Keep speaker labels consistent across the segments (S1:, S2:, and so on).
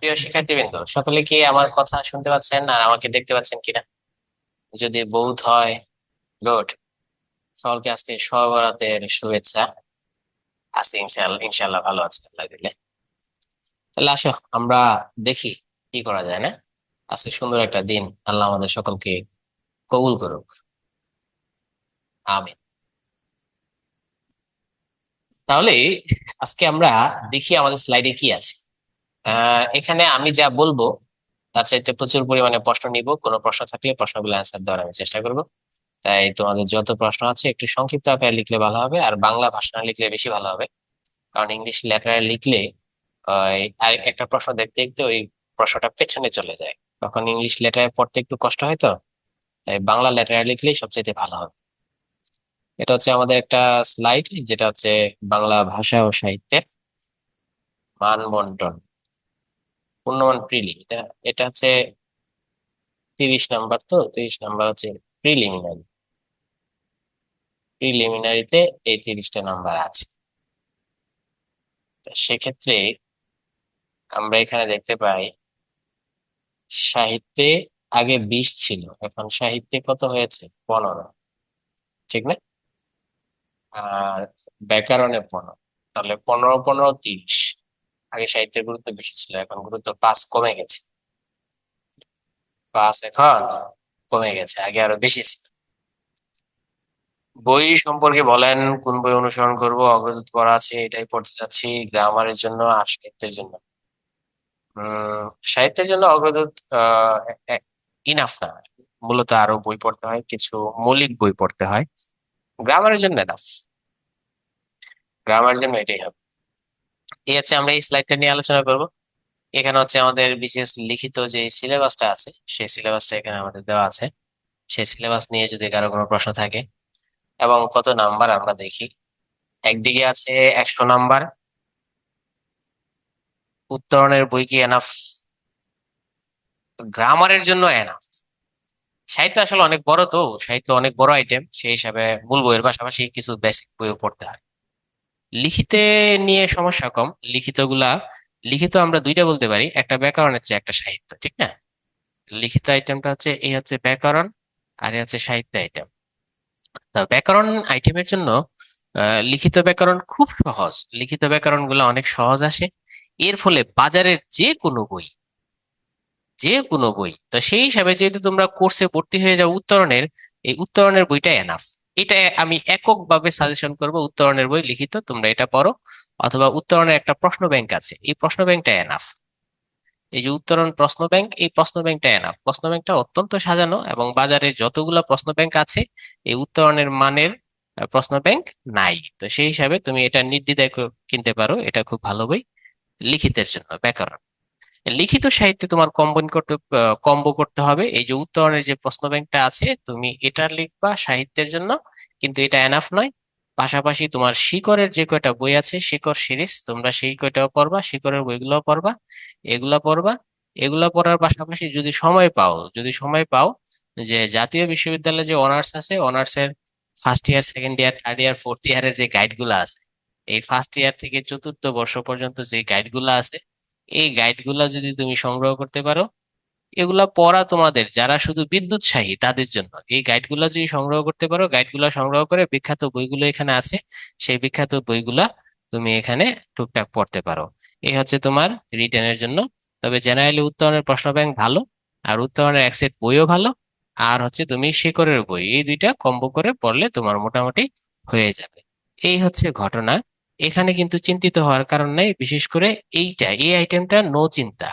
S1: প্রিয় শিক্ষার্থীবৃন্দ, সকলে কি আমার কথা শুনতে পাচ্ছেন আর আমাকে দেখতে পাচ্ছেন কিনা? যদি বোধ হয়, গুড। সকলকে আজকে শবে বরাতের শুভেচ্ছা। আছি ইনশাআল্লাহ, ইনশাআল্লাহ ভালো আছে আল্লাহ দিলে। তাহলে আসো আমরা দেখি কি করা যায়, না? আজকে সুন্দর একটা দিন, আল্লাহ আমাদের সকলকে কবুল করুক। আমিন। তাহলে আজকে আমরা দেখি আমাদের স্লাইডে কি আছে। এখানে আমি যা বলবো তার চাইতে প্রচুর পরিমাণে প্রশ্ন নিব। কোনো প্রশ্ন থাকলে প্রশ্নগুলো অ্যান্সার দেওয়ার আমি চেষ্টা করবো। তাই তোমাদের যত প্রশ্ন আছে একটু সংক্ষিপ্ত আকারে লিখলে ভালো হবে, আর বাংলা ভাষা লিখলে বেশি ভালো হবে। কারণ ইংলিশ লেটারে লিখলে আর একটা প্রশ্ন দেখতে দেখতে ওই প্রশ্নটা পেছনে চলে যায়, তখন ইংলিশ লেটারে পড়তে একটু কষ্ট হয়। তো তাই বাংলা লেটারে লিখলেই সবচেয়ে ভালো হবে। এটা হচ্ছে আমাদের একটা স্লাইড, যেটা হচ্ছে বাংলা ভাষা ও সাহিত্যের মান বন্টন, পূর্ণমান প্রিলি। এটা এটা হচ্ছে 30 নাম্বার। তো 30 নাম্বার হচ্ছে প্রিলিমিনারি। প্রিলিমিনারিতে এই 30টা নাম্বার আছে। তো সেক্ষেত্রে আমরা এখানে দেখতে পাই সাহিত্যে আগে 20 ছিল, এখন সাহিত্যে কত হয়েছে? 15। ঠিক না? আর ব্যাকরণে 15। তাহলে 15 15 30। আগে সাহিত্যের গুরুত্ব বেশি ছিল, এখন গুরুত্ব 5 কমে গেছে। 5 এখন কমে গেছে, আগে আরো বেশি ছিল। বই সম্পর্কে বলেন, কোন বই অনুসরণ করব? অগ্রদূত পড়া আছে, এটাই পড়তে চাচ্ছি। গ্রামারের জন্য আর সাহিত্যের জন্য? সাহিত্যের জন্য অগ্রদূত ইনাফ না। মূলত আরো বই পড়তে হয়, কিছু মৌলিক বই পড়তে হয়। গ্রামারের জন্য এনাফ। গ্রামারের জন্য এটাই হবে। এই হচ্ছে আমরা এই স্লাইডটা নিয়ে আলোচনা করব। এখানে হচ্ছে আমাদের বিশেষ লিখিত যে সিলেবাসটা আছে, সেই সিলেবাসটা এখানে আমাদের দেওয়া আছে। সেই সিলেবাস নিয়ে যদি কারো কোনো প্রশ্ন থাকে, এবং কত নাম্বার আমরা দেখি। একদিকে আছে 100 নাম্বার। উত্তরণের বই কি এনাফ? গ্রামারের জন্য এনাফ। সাহিত্য আসলে অনেক বড়, তো সাহিত্য অনেক বড় আইটেম, সেই হিসাবে মূল বইয়ের পাশাপাশি কিছু বেসিক বইও পড়তে হয়। লিখিতে নিয়ে সমস্যা কম। লিখিত আমরা দুইটা বলতে পারি, একটা ব্যাকরণের চেয়ে একটা সাহিত্য, ঠিক না? লিখিত আইটেমটা হচ্ছে এই হচ্ছে ব্যাকরণ, আর এই হচ্ছে সাহিত্য আইটেম। তা ব্যাকরণ আইটেমের জন্য লিখিত ব্যাকরণ খুব সহজ। লিখিত ব্যাকরণ গুলো অনেক সহজ আসে। এর ফলে বাজারের যে কোনো বই তো সেই হিসাবে যেহেতু তোমরা কোর্সে ভর্তি হয়ে যাও উত্তরণের, এই উত্তরণের বইটা এনাফ। এটা আমি এককভাবে সাজেশন করব, উত্তরণের বই লিখিত তোমরা এটা পড়ো। অথবা উত্তরণের একটা প্রশ্ন ব্যাংক আছে, এই প্রশ্ন ব্যাংকটা এনাফ। এই যে উত্তরণ প্রশ্ন ব্যাংক, এই প্রশ্ন ব্যাংকটা এনাফ। প্রশ্ন ব্যাংকটা অত্যন্ত সাজানো, এবং বাজারে যতগুলা প্রশ্ন ব্যাংক আছে এই উত্তরণের মানের প্রশ্ন ব্যাংক নাই। তো সেই হিসাবে তুমি এটা নির্দ্বিধায় কিনতে পারো, এটা খুব ভালো বই লিখিতের জন্য ব্যাকরণ। লিখিত সাহিত্যে তোমার কম্বো করতে হবে। এই যে উত্তরণের যে প্রশ্ন ব্যাংকটা আছে তুমি এটা লিখবা সাহিত্যের জন্য, কিন্তু এটা এনাফ নয়। পাশাপাশি তোমার শিকড়ের যে কয়টা বই আছে, শিকড় সিরিজ, তোমরা সেই কয়টাও পড়বা, শিকড়ের বইগুলোও পড়বা। এগুলা পড়বা। এগুলা পড়ার পাশাপাশি যদি সময় পাও যে জাতীয় বিশ্ববিদ্যালয়ে যে অনার্স আছে, অনার্সের first year, second year, third year, fourth ইয়ারের যে গাইডগুলো আছে, এই ফার্স্ট ইয়ার থেকে চতুর্থ বর্ষ পর্যন্ত যে গাইডগুলো আছে, এই গাইডগুলা যদি তুমি সংগ্রহ করতে পারো, এগুলা পড়া তোমাদের যারা শুধু বিদ্যুৎসাহী তাদের জন্য। এই গাইডগুলা যদি সংগ্রহ করতে পারো, গাইডগুলা সংগ্রহ করে বিখ্যাত বইগুলো এখানে আছে, সেই বিখ্যাত বইগুলা তুমি এখানে টুকটাক পড়তে পারো। এই হচ্ছে তোমার রিটেনের জন্য। তবে জেনারেলি উত্তরণের প্রশ্ন ব্যাংক ভালো, আর উত্তরণের এক সেট বইও ভালো। আর হচ্ছে তুমি শিকড়ের বই, এই দুইটা কম্বো করে পড়লে তোমার মোটামুটি হয়ে যাবে। এই হচ্ছে ঘটনা। এখানে কিন্তু চিন্তিত হওয়ার কারণ নেই, বিশেষ করে এই আইটেমটা নো চিন্তা।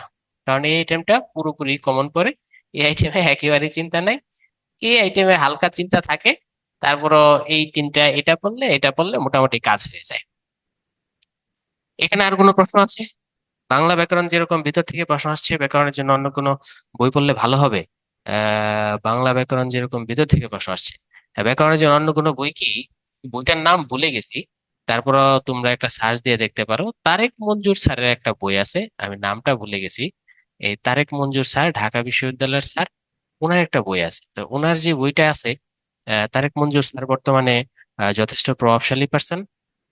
S1: কারণ এই আইটেমটা পুরোপুরি কমন পড়ে। এই আইটেমে একেবারেই চিন্তা নাই। এই আইটেমে হালকা চিন্তা থাকে। তারপরও এই তিনটা, এটা পড়লে মোটামুটি কাজ হয়ে যায়। এখানে আর কোনো প্রশ্ন আছে? বাংলা ব্যাকরণ যেরকম ভিতর থেকে প্রশ্ন আসছে, ব্যাকরণের জন্য অন্য কোনো বই পড়লে ভালো হবে? বাংলা ব্যাকরণ যেরকম ভিতর থেকে প্রশ্ন আসছে, ব্যাকরণের জন্য অন্য কোনো বই কি? বইটার নাম ভুলে গেছি। তারপর তোমরা একটা সার্চ দিয়ে দেখতে পারো, তারেক মঞ্জুর স্যারের একটা বই আছে, আমি নামটা ভুলে গেছি। এই তারেক মঞ্জুর স্যার ঢাকা বিশ্ববিদ্যালয়ের স্যার, ওনার একটা বই আছে। তো ওনার যে বইটা আছে, তারেক মঞ্জুর স্যার বর্তমানে যথেষ্ট প্রভাবশালী পার্সন,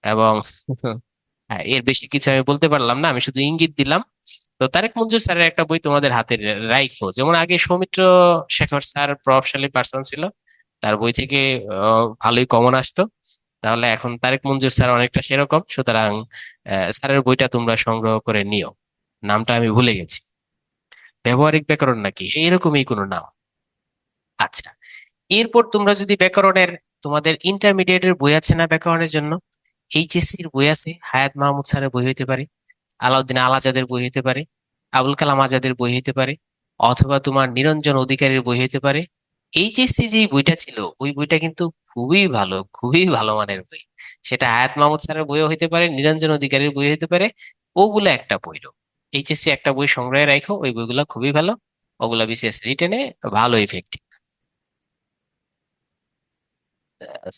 S1: এবং হ্যাঁ, এর বেশি কিছু আমি বলতে পারলাম না, আমি শুধু ইঙ্গিত দিলাম। তো তারেক মঞ্জুর স্যারের একটা বই তোমাদের হাতে রাইখো, যেমন আগে সৌমিত্র শেখর স্যার প্রভাবশালী পার্সন ছিল, তার বই থেকে ভালোই কমন আসতো। তাহলে এখন তারেক মঞ্জুর স্যার অনেকটা সেরকম, সুতরাং স্যারের বইটা তোমরা সংগ্রহ করে নিও। নামটা আমি ভুলে গেছি, ব্যবহারিক ব্যাকরণ নাকি এইরকমই কোনো নাম। আচ্ছা, এরপর তোমরা যদি ব্যাকরণের, তোমাদের ইন্টারমিডিয়েটের বই আছে না ব্যাকরণের জন্য, এইচএসসি এর বই আছে, হায়াত মাহমুদ স্যারের বই হইতে পারে, আলাউদ্দিন আল আজাদের বই হইতে পারে, আবুল কালাম আজাদের বই হইতে পারে, অথবা তোমার নিরঞ্জন অধিকারীর বই হইতে পারে। এইচএসসি যে বইটা ছিল ওই বইটা কিন্তু খুবই ভালো, খুবই ভালো মানের বই। সেটা হায়াত মাহমুদ স্যারের বইও হইতে পারে, নিরঞ্জন অধিকারীর বই হইতে পারে। ওগুলা একটা বইরো, এইচএসসি একটা বই সংগ্রহে রাখো, ওই বইগুলা খুবই ভালো। ওগুলা বিসিএস রিটেনে ভালো ইফেক্টিভ।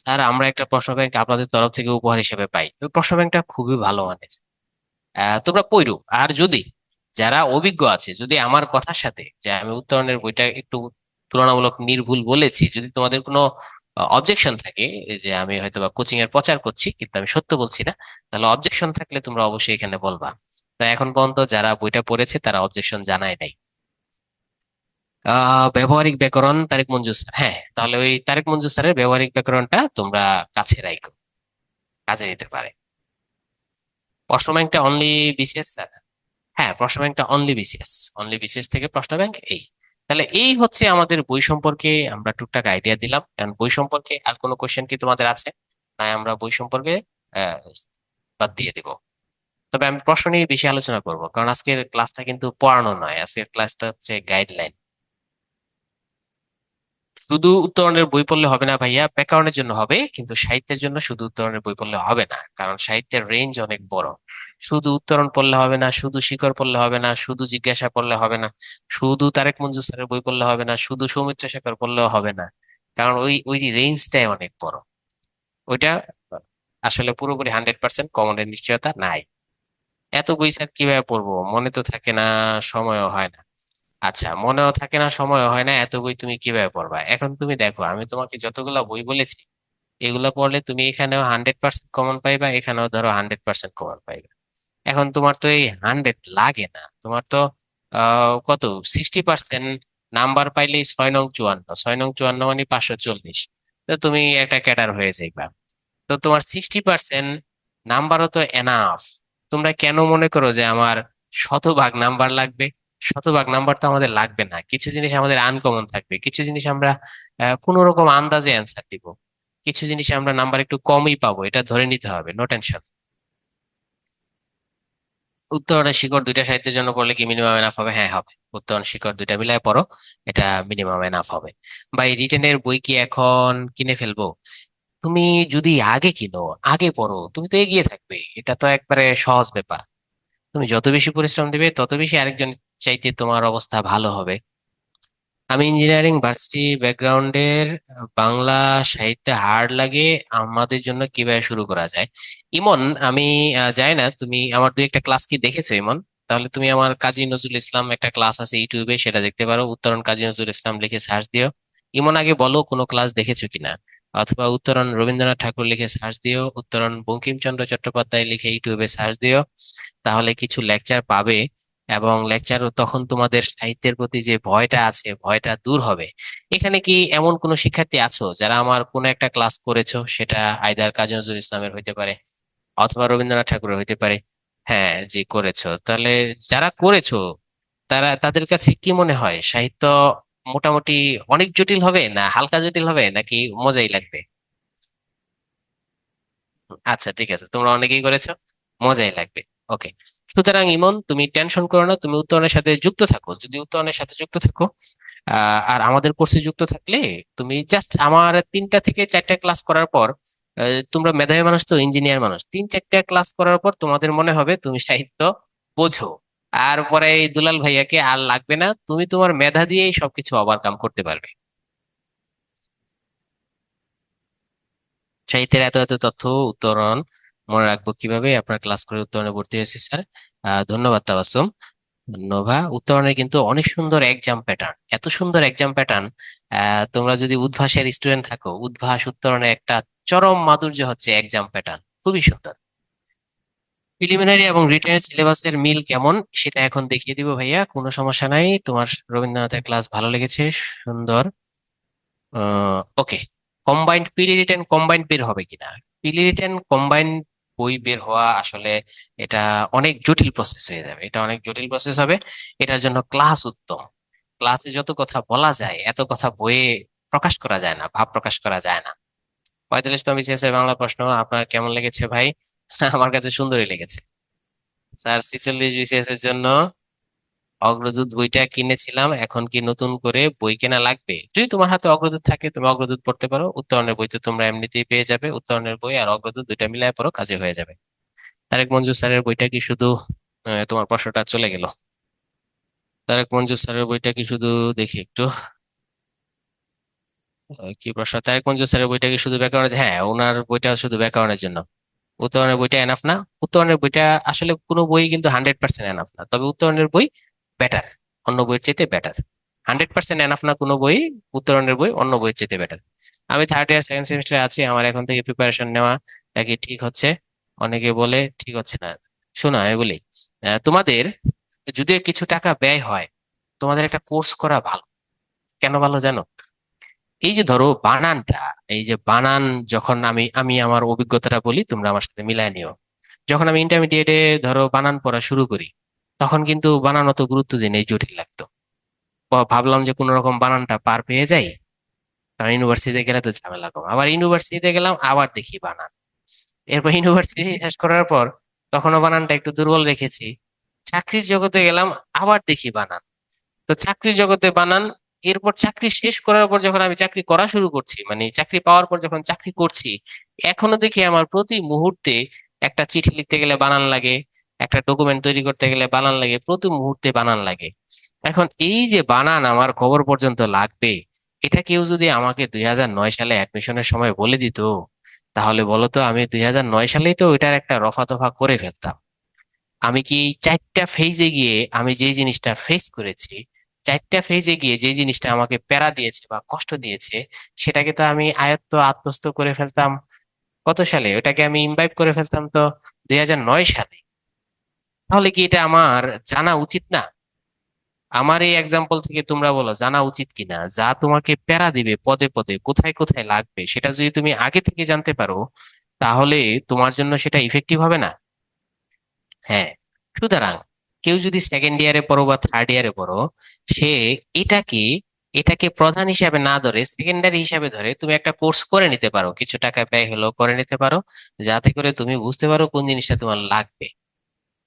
S1: স্যার, আমরা একটা প্রশ্ন ব্যাংক আপনাদের তরফ থেকে উপহার হিসেবে পাই, ওই প্রশ্ন ব্যাংকটা খুবই ভালো মানের। তোমরা পড়ো। আর যদি যারা অভিজ্ঞ আছে, যদি আমার কথার সাথে যে আমি উত্তরণের বইটা একটু তুলনামূলক নির্ভুল বলেছি, যদি তোমাদের কোনো অবজেকশন থাকে, এই যে আমি হয়তো বা কোচিং এর প্রচার করছি কিন্তু আমি সত্য বলছি না, তাহলে অবজেকশন থাকলে তোমরা অবশ্যই এখানে বলবা। তো এখন পর্যন্ত যারা বইটা পড়েছে তারা অবজেকশন জানায় নাই। ব্যবহারিক ব্যাকরণ তারেক মঞ্জুর স্যার, হ্যাঁ, তাহলে ওই তারেক মঞ্জুর স্যারের ব্যবহারিক ব্যাকরণটা তোমরা কাছে রাখো, কাজে দিতে পারে। প্রশ্ন ব্যাংকটা অনলি বিসিএস স্যার? হ্যাঁ, প্রশ্ন ব্যাংকটা অনলি বিসিএস, অনলি বিসিএস থেকে প্রশ্ন ব্যাংক এই। তাহলে এই হচ্ছে আমাদের বই সম্পর্কে আমরা টুকটাক আইডিয়া দিলাম। কারণ বই সম্পর্কে আর কোনো কোশ্চেন কি তোমাদের আছে? না, আমরা বই সম্পর্কে আহ, বাদ দিয়ে দিব। তবে আমি প্রশ্ন নিয়ে বেশি আলোচনা করব, কারণ আজকের ক্লাসটা কিন্তু পড়ানো নয়, আজকের ক্লাসটা হচ্ছে গাইডলাইন। শুধু উত্তরণের বই পড়লে হবে না ভাইয়া, ব্যাকরণের জন্য হবে, কিন্তু সাহিত্যের জন্য শুধু উত্তরণের বই পড়লে হবে না, কারণ সাহিত্যের রেঞ্জ অনেক বড়। শুধু উত্তরণ পড়লে হবে না, শুধু শিকড় পড়লে হবে না, শুধু জিজ্ঞাসা পড়লে হবে না, শুধু তারেক মঞ্জুর স্যারের বই পড়লে হবে না, শুধু সৌমিত্র শেখর পড়লেও হবে না, কারণ ওই ওই রেঞ্জটাই অনেক বড়। ওইটা আসলে পুরোপুরি 100% কমনের নিশ্চয়তা নাই। এত বই স্যার কিভাবে পড়বো, মনে তো থাকে না, সময়ও হয় না। আচ্ছা, মনেও থাকে না, সময়ও হয় না, এত বই তুমি কিভাবে পড়বা? এখন তুমি দেখো, আমি তোমাকে যতগুলা বই বলেছি এগুলো পড়লে তুমি এখানেও 100% কমন পাইবা, এখানেও ধরো 100% কমন পাইবা। এখন তোমার তো এই 100 লাগে না, তোমার তো কত, 60% নাম্বার পাইলেই 6 নং 54, 6 নং 54 মানে 540। তো তুমি একটা ক্যাডার হয়ে যাইবা। তো তোমার 60% নাম্বারও তো এনাফ। তোমরা কেন মনে করো যে আমার শতভাগ নাম্বার লাগবে? শতভাগ নাম্বার তো আমাদের লাগবে না, কিছু জিনিস আমাদের আনকমন থাকবে, কিছু জিনিস আমরা কোনো রকম আন্দাজে অ্যান্সার দিব, কিছু জিনিস আমরা নাম্বার একটু কমই পাবো, এটা ধরে নিতে হবে, নো টেনশন। উত্তরণের শিকড় দুইটা সাহিত্যের জন্য পড়লে কি মিনিমাম এনাফ হবে? হ্যাঁ, হবে। উত্তরণ শিকড় দুইটা মিলায় পড়ো, এটা মিনিমাম এনাফ হবে। বা এই রিটেনের বই কি এখন কিনে ফেলবো? তুমি যদি আগে কিনো, আগে পড়ো, তুমি তো এগিয়ে থাকবে, এটা তো একবারে সহজ ব্যাপার। তুমি যত বেশি পরিশ্রম দিবে তত বেশি আরেকজন চাইতে তোমার অবস্থা ভালো হবে। আমি ইঞ্জিনিয়ারিং ভার্সিটি ব্যাকগ্রাউন্ডের, বাংলা সাহিত্যে হার্ড লাগে, আমাদের জন্য কিভাবে শুরু করা যায়? ইমন, আমি জানি না তুমি আমার দুই একটা ক্লাস কি দেখেছো ইমন? তাহলে তুমি আমার কাজী নজরুল ইসলাম একটা ক্লাস আছে ইউটিউবে, সেটা দেখতে পারো, উত্তরণ কাজী নজরুল ইসলাম লিখে সার্চ দিও। ইমন, আগে বলো কোনো ক্লাস দেখেছো কিনা। অথবা উত্তরণ রবীন্দ্রনাথ ঠাকুর লিখে সার্চ দিও, উত্তরণ বঙ্কিমচন্দ্র চট্টোপাধ্যায় লিখে ইউটিউবে সার্চ দিও, তাহলে কিছু লেকচার পাবে। এবং লেকচার তখন তোমাদের সাহিত্যের প্রতি যে ভয়টা আছে ভয়টা দূর হবে। এখানে কি এমন কোনো শিক্ষার্থী আছো যারা আমার কোনো একটা ক্লাস করেছো, সেটা আইদার কাজী নজরুল ইসলামের হইতে পারে অথবা রবীন্দ্রনাথ ঠাকুরের হইতে পারে? হ্যাঁ, জি করেছো, তাহলে যারা করেছো তাদের কাছে কি মনে হয় সাহিত্য মোটামুটি অনেক জটিল হবে না হালকা জটিল হবে নাকি মজাই লাগবে? আচ্ছা, ঠিক আছে, তোমরা অনেকেই করেছো, মজাই লাগবে। ওকে। সুতরাং ইমন, তুমি টেনশন করো না, তুমি উত্তরণের সাথে যুক্ত থাকো, যদি উত্তরণের সাথে যুক্ত থাকো আর আমাদের কোর্সে যুক্ত থাকলে তুমি জাস্ট আমার 3টা থেকে 4টা ক্লাস করার পর, তোমরা মেধাবী মানুষ তো, ইঞ্জিনিয়ার মানুষ, 3-4টা ক্লাস করার পর তোমাদের মনে হবে তুমি সাহিত্য বোঝো। আর পরে এই দুলাল ভাইয়াকে আর লাগবে না, তুমি তোমার মেধা দিয়েই সবকিছু ওভারকাম করতে পারবে। সাহিত্যের এত এত তথ্য, উত্তরণ মনে রাখবো কিভাবে? আপনার ক্লাস করে উত্তরণে ভর্তি হয়েছে স্যার। ধন্যবাদ তাবাসসুম। নোভা, উত্তরণের কিন্তু অনেক সুন্দর এক্সাম প্যাটার্ন, এত সুন্দর এক্সাম প্যাটার্ন। তোমরা যদি উদ্ভাসের স্টুডেন্ট থাকো, উদ্ভাস উত্তরণের একটা চরম মাধুর্য হচ্ছে এক্সাম প্যাটার্ন, খুবই সুন্দর। প্রিলিমিনারি এবং রিটেনের সিলেবাসের মিল কেমন সেটা এখন দেখিয়ে দিব ভাইয়া, কোনো সমস্যা নাই। তোমার রবীন্দ্রনাথের ক্লাস ভালো লেগেছে, সুন্দর। ওকে, কম্বাইন্ড প্রি রিটেন কম্বাইন্ড বের হবে কিনা? প্রি রিটেন কম্বাইন্ড বই বের হওয়া আসলে এটা অনেক জটিল প্রসেস হয়ে যাবে, এটা অনেক জটিল প্রসেস হবে। এটার জন্য ক্লাস উত্তম। ক্লাসে যত কথা বলা যায় এত কথা বইয়ে প্রকাশ করা যায় না, ভাব প্রকাশ করা যায় না। 45তম বিসিএস এর বাংলা প্রশ্ন আপনার কেমন লেগেছে ভাই? আমার কাছে সুন্দরই লেগেছে স্যার। 46 বিসিএস এর জন্য অগ্রদূত বইটা কিনেছিলাম, এখন কি নতুন করে বই কেনা লাগবে? যদি তোমার হাতে অগ্রদূত থাকে তুমি অগ্রদূত পড়তে পারো, উত্তরণের বই তো তোমরা এমনিতেই পেয়ে যাবে, উত্তরণের বই আর অগ্রদূত দুইটা মিলাই পড়ো, কাজে হয়ে যাবে। তারেক মঞ্জুর স্যারের বইটা কি শুধু তোমার প্রশ্নটা চলে গেল। তারেক মঞ্জুর স্যারের বইটা কি শুধু, দেখি একটু, কি প্রশ্ন, তারেক মঞ্জুর স্যারের বইটা কি শুধু ব্যাকরণের? হ্যাঁ, ওনার বইটা শুধু ব্যাকরণের জন্য। উত্তরণের বইটা এনাফ না। উত্তরণের বইটা আসলে কোনো বই কিন্তু 100% এনাফ না, তবে উত্তরণের বই বেটার, অন্য বইয়ের চাইতে বেটার। 100% এনাফ না কোনো বই, উত্তরণের বই অন্য বইয়ের চাইতে বেটার। আমি থার্ড ইয়ার সেকেন্ড সেমিস্টারে আছি, আমার এখন থেকে প্রিপারেশন নেওয়া কি ঠিক হচ্ছে? অনেকে বলে ঠিক হচ্ছে না। শোনো আমি বলি, তোমাদের যদি কিছু টাকা ব্যয় হয়, তোমাদের একটা কোর্স করা ভালো। কেন ভালো জানো? এই যে ধরো বানানটা, এই যে বানান, যখন আমি আমি আমার অভিজ্ঞতাটা বলি, তোমরা আমার সাথে মিলায় নিও। যখন আমি ইন্টারমিডিয়েটে ধরো বানান পড়া শুরু করি, তখন কিন্তু বানান অত গুরুত্ব দিই নাই, জটিল লাগতো। ভাবলাম যে কোনো রকম বানানটা পার পেয়ে যাই, কারণ ইউনিভার্সিটিতে গেলে তো ঝামেলা কম। আবার ইউনিভার্সিটিতে গেলাম, আবার দেখি বানান। এরপর ইউনিভার্সিটি শেষ করার পর তখনও বানানটা একটু দুর্বল রেখেছি। চাকরির জগতে গেলাম, আবার দেখি বানান। তো চাকরির জগতে বানান। এরপর চাকরি শেষ করার পর যখন আমি চাকরি করা শুরু করছি, মানে চাকরি পাওয়ার পর যখন চাকরি করছি, এখনো দেখি আমার প্রতি মুহূর্তে একটা চিঠি লিখতে গেলে বানান লাগে, একটা ডকুমেন্ট তৈরি করতে গেলে বানান লাগে, প্রতি মুহূর্তে বানান লাগে। এখন এই যে বানান আমার কবর পর্যন্ত লাগবে, এটা কেউ যদি আমাকে 2009 সালে অ্যাডমিশনের সময় বলে দিত, তাহলে বলতো আমি 2009 সালেই তো ওইটার একটা রফা দফা করে ফেলতাম। আমি কি এই 4টা ফেজে গিয়ে আমি যে জিনিসটা ফেস করেছি, 4টা ফেজে গিয়ে যে জিনিসটা আমাকে প্যারা দিয়েছে বা কষ্ট দিয়েছে, সেটাকে তো আমি আয়ত্ত আত্মস্থ করে ফেলতাম কত সালে? ওটাকে আমি ইমবাইব করে ফেলতাম তো 2009 সালে। তাহলে কি এটা আমার জানা উচিত না? আমার এই এক্সাম্পল থেকে তোমরা বলো জানা উচিত কিনা? যা তোমাকে প্যারা দিবে পদে পদে, কোথায় কোথায় লাগবে, সেটা যদি তুমি আগে থেকে জানতে পারো, তাহলে তোমার জন্য সেটা ইফেক্টিভ হবে না? হ্যাঁ। সুতরাং কেউ যদি সেকেন্ড ইয়ারে পড়ো বা থার্ড ইয়ারে পড়ো, সে এটাকে এটাকে প্রধান হিসাবে না ধরে সেকেন্ডারি হিসাবে ধরে তুমি একটা কোর্স করে নিতে পারো, কিছু টাকা ব্যয় হলেও করে নিতে পারো, যাতে করে তুমি বুঝতে পারো কোন জিনিসটা তোমার লাগবে।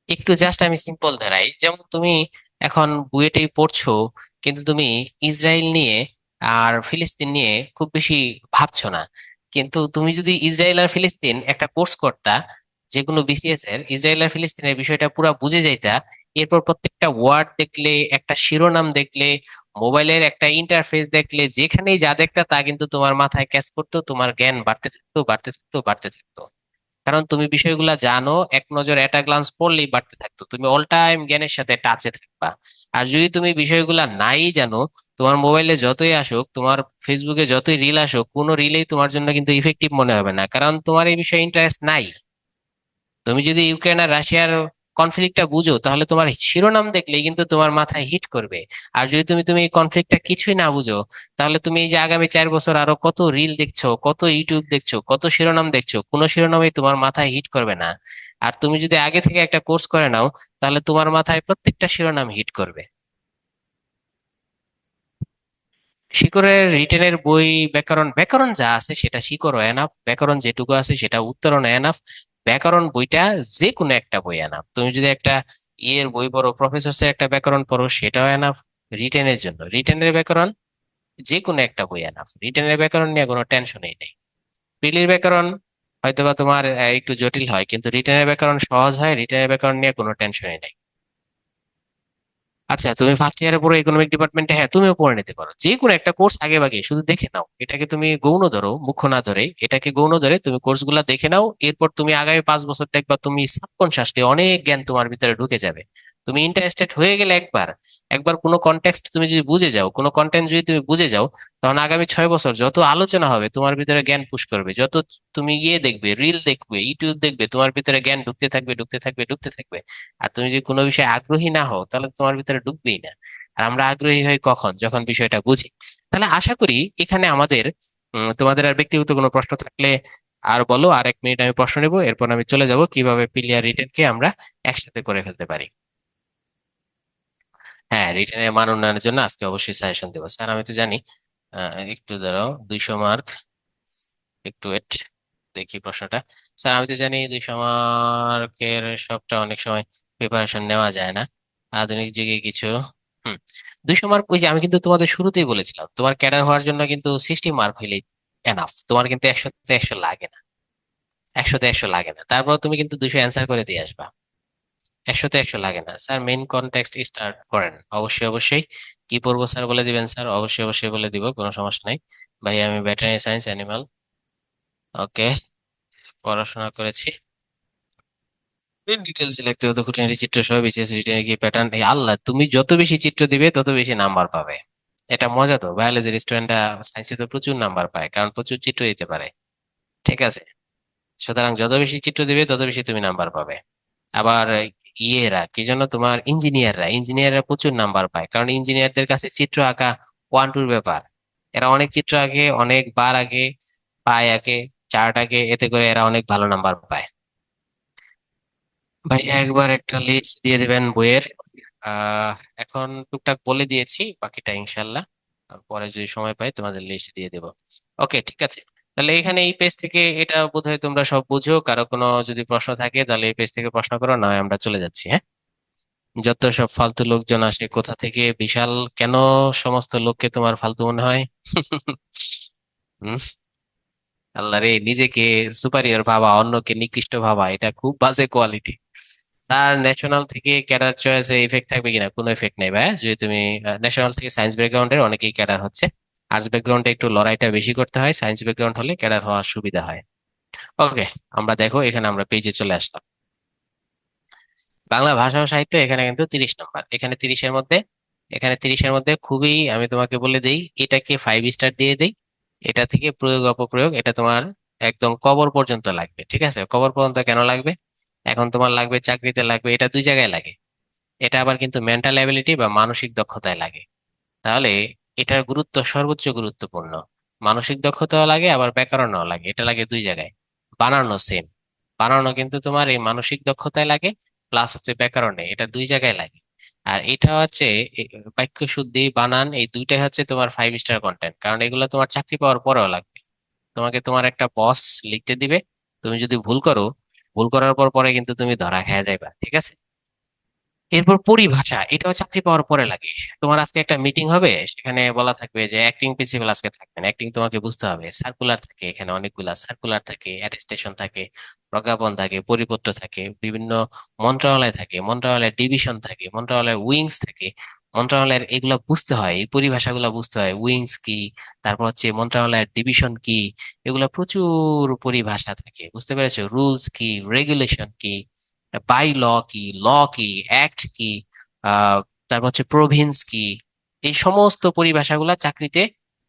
S1: একটু জাস্ট আমি সিম্পল ধরাই, যেমন তুমি এখন বুয়েটেই পড়ছো, কিন্তু তুমি ইসরায়েল নিয়ে আর ফিলিস্তিন নিয়ে খুব বেশি ভাবছো না। কিন্তু তুমি যদি ইসরায়েল আর ফিলিস্তিন একটা কোর্স করতা, যে কোনো বিসিএস এর ইসরায়েল আর ফিলিস্তিনের বিষয়টা পুরো বুঝে যাইতা, এরপর প্রত্যেকটা ওয়ার্ড দেখলে, একটা শিরোনাম দেখলে, মোবাইলের একটা ইন্টারফেস দেখলে, যেখানেই যা দেখতা তা কিন্তু তোমার মাথায় ক্যাচ করতো, তোমার জ্ঞান বাড়তে থাকতো বাড়তে থাকতো বাড়তে থাকতো। কারণ তুমি বিষয়গুলা জানো, এক নজর এট আ গ্লান্স পড়লেই বাড়তে থাকতো, তুমি অল টাইম জ্ঞানের সাথে টাচে থাকবা। আর যদি তুমি বিষয়গুলা নাই জানো, তোমার মোবাইলে যতই আসুক, তোমার ফেসবুকে যতই রিল আসুক, কোনো রিলেই তোমার জন্য কিন্তু ইফেক্টিভ মনে হবে না, কারণ তোমার এই বিষয়ে ইন্টারেস্ট নাই। তুমি যদি ইউক্রেন আর রাশিয়ার কনফ্লিক্টটা বুঝো, তাহলে তোমার শিরোনাম দেখলেই কিন্তু তোমার মাথায় হিট করবে। আর যদি তুমি তুমি এই কনফ্লিক্টটা কিছুই না বুঝো, তাহলে তুমি এই যে আগামী 4 বছর আরো কত রিল দেখছো, কত ইউটিউব দেখছো, কত শিরোনাম দেখছো, কোনো শিরোনামই তোমার মাথায় হিট করবে না। আর তুমি যদি আগে থেকে একটা কোর্স করে নাও, তাহলে তোমার মাথায় প্রত্যেকটা শিরোনাম হিট করবে। শিকড়ের রিটেনের বই, ব্যাকরণ ব্যাকরণ যা আছে সেটা শিকড়ও এনাফ, ব্যাকরণ যেটুকু আছে সেটা উত্তরণ এনাফ। ব্যাকরণ বইটা যে কোনো একটা বই এনাফ, তুমি যদি একটা ইয়ের বই পড়ো, প্রফেসর একটা ব্যাকরণ পড়ো, সেটাও এনাফ। রিটেনের জন্য রিটেনের ব্যাকরণ যে কোনো একটা বই এনাফ, রিটেনের ব্যাকরণ নিয়ে কোনো টেনশনই নেই। পিলির ব্যাকরণ হয়তোবা তোমার একটু জটিল হয়, কিন্তু রিটেনের ব্যাকরণ সহজ হয়, রিটেনের ব্যাকরণ নিয়ে কোনো টেনশনই নেই। আচ্ছা, তুমি ফার্স্ট ইয়ারে পড়ো ইকোনমিক ডিপার্টমেন্টে, হ্যাঁ তুমিও পড়ে নিতে পারো যে কোনো একটা কোর্স আগে ভাগে, শুধু দেখে নাও, এটাকে তুমি গৌণ ধরো, মুখ্য না ধরে এটাকে গৌণ ধরে তুমি কোর্স গুলা দেখে নাও। এরপর তুমি আগামী 5 বছর দেখবা তুমি সাবকনশাসলি অনেক জ্ঞান তোমার ভিতরে ঢুকে যাবে। তুমি ইন্টারেস্টেড হয়ে গেলে একবার একবার কোনো কনটেক্সট তুমি যদি বুঝে যাও, কোনো কন্টেন্ট যদি তুমি বুঝে যাও, তখন আগামী 6 বছর যত আলোচনা হবে তোমার ভিতরে জ্ঞান পুশ করবে। যত তুমি ইয়ে দেখবে, রিল দেখবে, ইউটিউব দেখবে, তোমার ভিতরে জ্ঞান ঢুকতে থাকবে, ঢুকতে থাকবে, ঢুকতে থাকবে। আর তুমি যদি কোনো বিষয়ে আগ্রহী না হও, তাহলে তোমার ভিতরে ঢুকবেই না। আর আমরা আগ্রহী হই কখন? যখন বিষয়টা বুঝি। তাহলে আশা করি এখানে আমাদের তোমাদের আর ব্যক্তিগত কোনো প্রশ্ন থাকলে আর বলো। আর 1 মিনিট আমি প্রশ্ন নেবো, এরপর আমি চলে যাব কিভাবে পিলিয়ার রিটেনকে আমরা একসাথে করে ফেলতে পারি। হ্যাঁ, রিটেনের মান উন্নয়নের জন্য আজকে অবশ্যই সাজেশন দেবো স্যার, আমি তো জানি। একটু দাঁড়াও, 200 মার্ক, একটু ওয়েট, দেখি প্রশ্নটা। স্যার আমি তো জানি 200 মার্কের সবটা অনেক সময় প্রিপারেশন নেওয়া যায় না, আধুনিক যুগে কিছু। হুম, 200 মার্ক, ওই যে আমি কিন্তু তোমাদের শুরুতেই বলেছিলাম, তোমার ক্যাডার হওয়ার জন্য কিন্তু 60 মার্ক হইলেই এনাফ। তোমার কিন্তু 100-তে 100 লাগে না, 100-তে 100 লাগে না, তারপর তুমি কিন্তু 200 অ্যান্সার করে দিয়ে আসবা। 100-তে 100 লাগে না স্যার। মেইন কনটেক্সট স্টার্ট করেন, অবশ্যই অবশ্যই। কি পড়বো স্যার বলে দিবেন স্যার? অবশ্যই অবশ্যই বলে দিব, কোনো সমস্যা নাই। ভাই আমি ভেটেরিনারি সায়েন্স অ্যানিমাল, ওকে, পড়াশোনা করেছি। ডিটেলস লিখতে হতো, খুঁটিনাটি চিত্র সহ বিশেষ রিটেনে কি প্যাটার্ন, এই আল্লাহ, তুমি যত বেশি চিত্র দিবে তত বেশি নাম্বার পাবে। এটা মজা তো, বায়োলজির স্টুডেন্টরা সায়েন্সে তো প্রচুর নাম্বার পায়, কারণ প্রচুর চিত্র দিতে পারে। ঠিক আছে, সুতরাং যত বেশি চিত্র দিবে তত বেশি তুমি নাম্বার পাবে। আবার ইয়েরা কি জন্য, তোমার ইঞ্জিনিয়াররা প্রচুর নাম্বার পায়, কারণ ইঞ্জিনিয়ারদের কাছে চিত্র আঁকা 1-2 ব্যাপার। এরা অনেক চিত্র আঁকে, অনেক বার আঁকে, পায় আঁকে, চার্ট আঁকে, এতে করে এরা অনেক ভালো নাম্বার পায়। ভাই একবার একটা লিস্ট দিয়ে দিবেন বইয়ের। আহ এখন টুকটাক বলে দিয়েছি, বাকিটা ইনশাল্লাহ পরে যদি সময় পাই তোমাদের লিস্ট দিয়ে দেবো। ওকে, ঠিক আছে। তাহলে এখানে এই পেজ থেকে এটা বোধহয় তোমরা সব বুঝো, কারো কোনো যদি প্রশ্ন থাকে তাহলে এই পেজ থেকে প্রশ্ন করো, নয় আমরা চলে যাচ্ছি। হ্যাঁ, যত সব ফালতু লোকজন আসে কোথা থেকে, বিশাল, কেন সমস্ত লোককে তোমার ফালতু মনে হয়? হুম, আল্লাহ রে, নিজেকে সুপারিয়র ভাবা, অন্যকে নিকৃষ্ট ভাবা, এটা খুব বাজে কোয়ালিটি। তার ন্যাশনাল থেকে ক্যাডার চয়েসে ইফেক্ট থাকবে কিনা? কোনো ইফেক্ট নেই ভাই। যদি তুমি ন্যাশনাল থেকে সায়েন্স ব্যাকগ্রাউন্ডের অনেকেই ক্যাডার হচ্ছে। আর্টস ব্যাকগ্রাউন্ডে একটু লড়াইটা বেশি করতে হয়, সায়েন্স ব্যাকগ্রাউন্ড হলে ক্যাডার হওয়ার সুবিধা হয়। ওকে, আমরা দেখো এখানে আমরা পেজে চলে আসলাম। বাংলা ভাষা ও সাহিত্য, এখানে কিন্তু 30 নম্বর। এখানে 30-এর মধ্যে খুবই, আমি তোমাকে বলে দিই, এটাকে 5 স্টার দিয়ে দিই। এটা থেকে প্রয়োগ অপপ্রয়োগ, এটা তোমার একদম কবর পর্যন্ত লাগবে। ঠিক আছে, কবর পর্যন্ত কেন লাগবে? এখন তোমার লাগবে, চাকরিতে লাগবে, এটা 2 জায়গায় লাগে। এটা আবার কিন্তু মেন্টাল অ্যাবিলিটি বা মানসিক দক্ষতায় লাগে। তাহলে এটার গুরুত্ব সর্বোচ্চ গুরুত্বপূর্ণ। মানসিক দক্ষতাও লাগে, আবার ব্যাকরণও লাগে, এটা লাগে 2 জায়গায়। বানানো সেম, বানানো কিন্তু তোমার এই মানসিক দক্ষতায় লাগে, প্লাস হচ্ছে ব্যাকরণে, এটা 2 জায়গায় লাগে। আর এটা হচ্ছে বাক্য শুদ্ধি, বানান, এই দুইটাই হচ্ছে তোমার 5 স্টার কন্টেন্ট, কারণ এগুলো তোমার চাকরি পাওয়ার পরেও লাগবে। তোমাকে তোমার একটা বস লিখতে দিবে, তুমি যদি ভুল করো, ভুল করার পর পরে কিন্তু তুমি ধরা খেয়ে যাবে। ঠিক আছে, এরপর পরিভাষা, এটাও চাকরি পাওয়ার পরে লাগে। তোমার আজকে একটা মিটিং হবে, সেখানে বলা থাকবে যে অ্যাক্টিং প্রিন্সিপাল আজকে থাকবেন, অ্যাক্টিং তোমাকে বুঝতে হবে। সার্কুলার থাকে, এখানে অনেকগুলা সার্কুলার থাকে, অ্যাটেস্টেশন থাকে, প্রজ্ঞাপন থাকে, পরিপত্র থাকে, বিভিন্ন মন্ত্রণালয় থাকে, মন্ত্রণালয়ের ডিভিশন থাকে, মন্ত্রণালয়ের উইংস থাকে। মন্ত্রণালয়ের এগুলো বুঝতে হয়, এই পরিভাষাগুলো বুঝতে হয়, উইংস কি, তারপর হচ্ছে মন্ত্রণালয়ের ডিভিশন কি, এগুলা প্রচুর পরিভাষা থাকে, বুঝতে পেরেছো? রুলস কি, রেগুলেশন কি, বাই ল কি, ল কি, অ্যাক্ট কি, আহ তারপর হচ্ছে প্রভিন্স কি, এই সমস্ত পরিভাষাগুলা চাকরিতে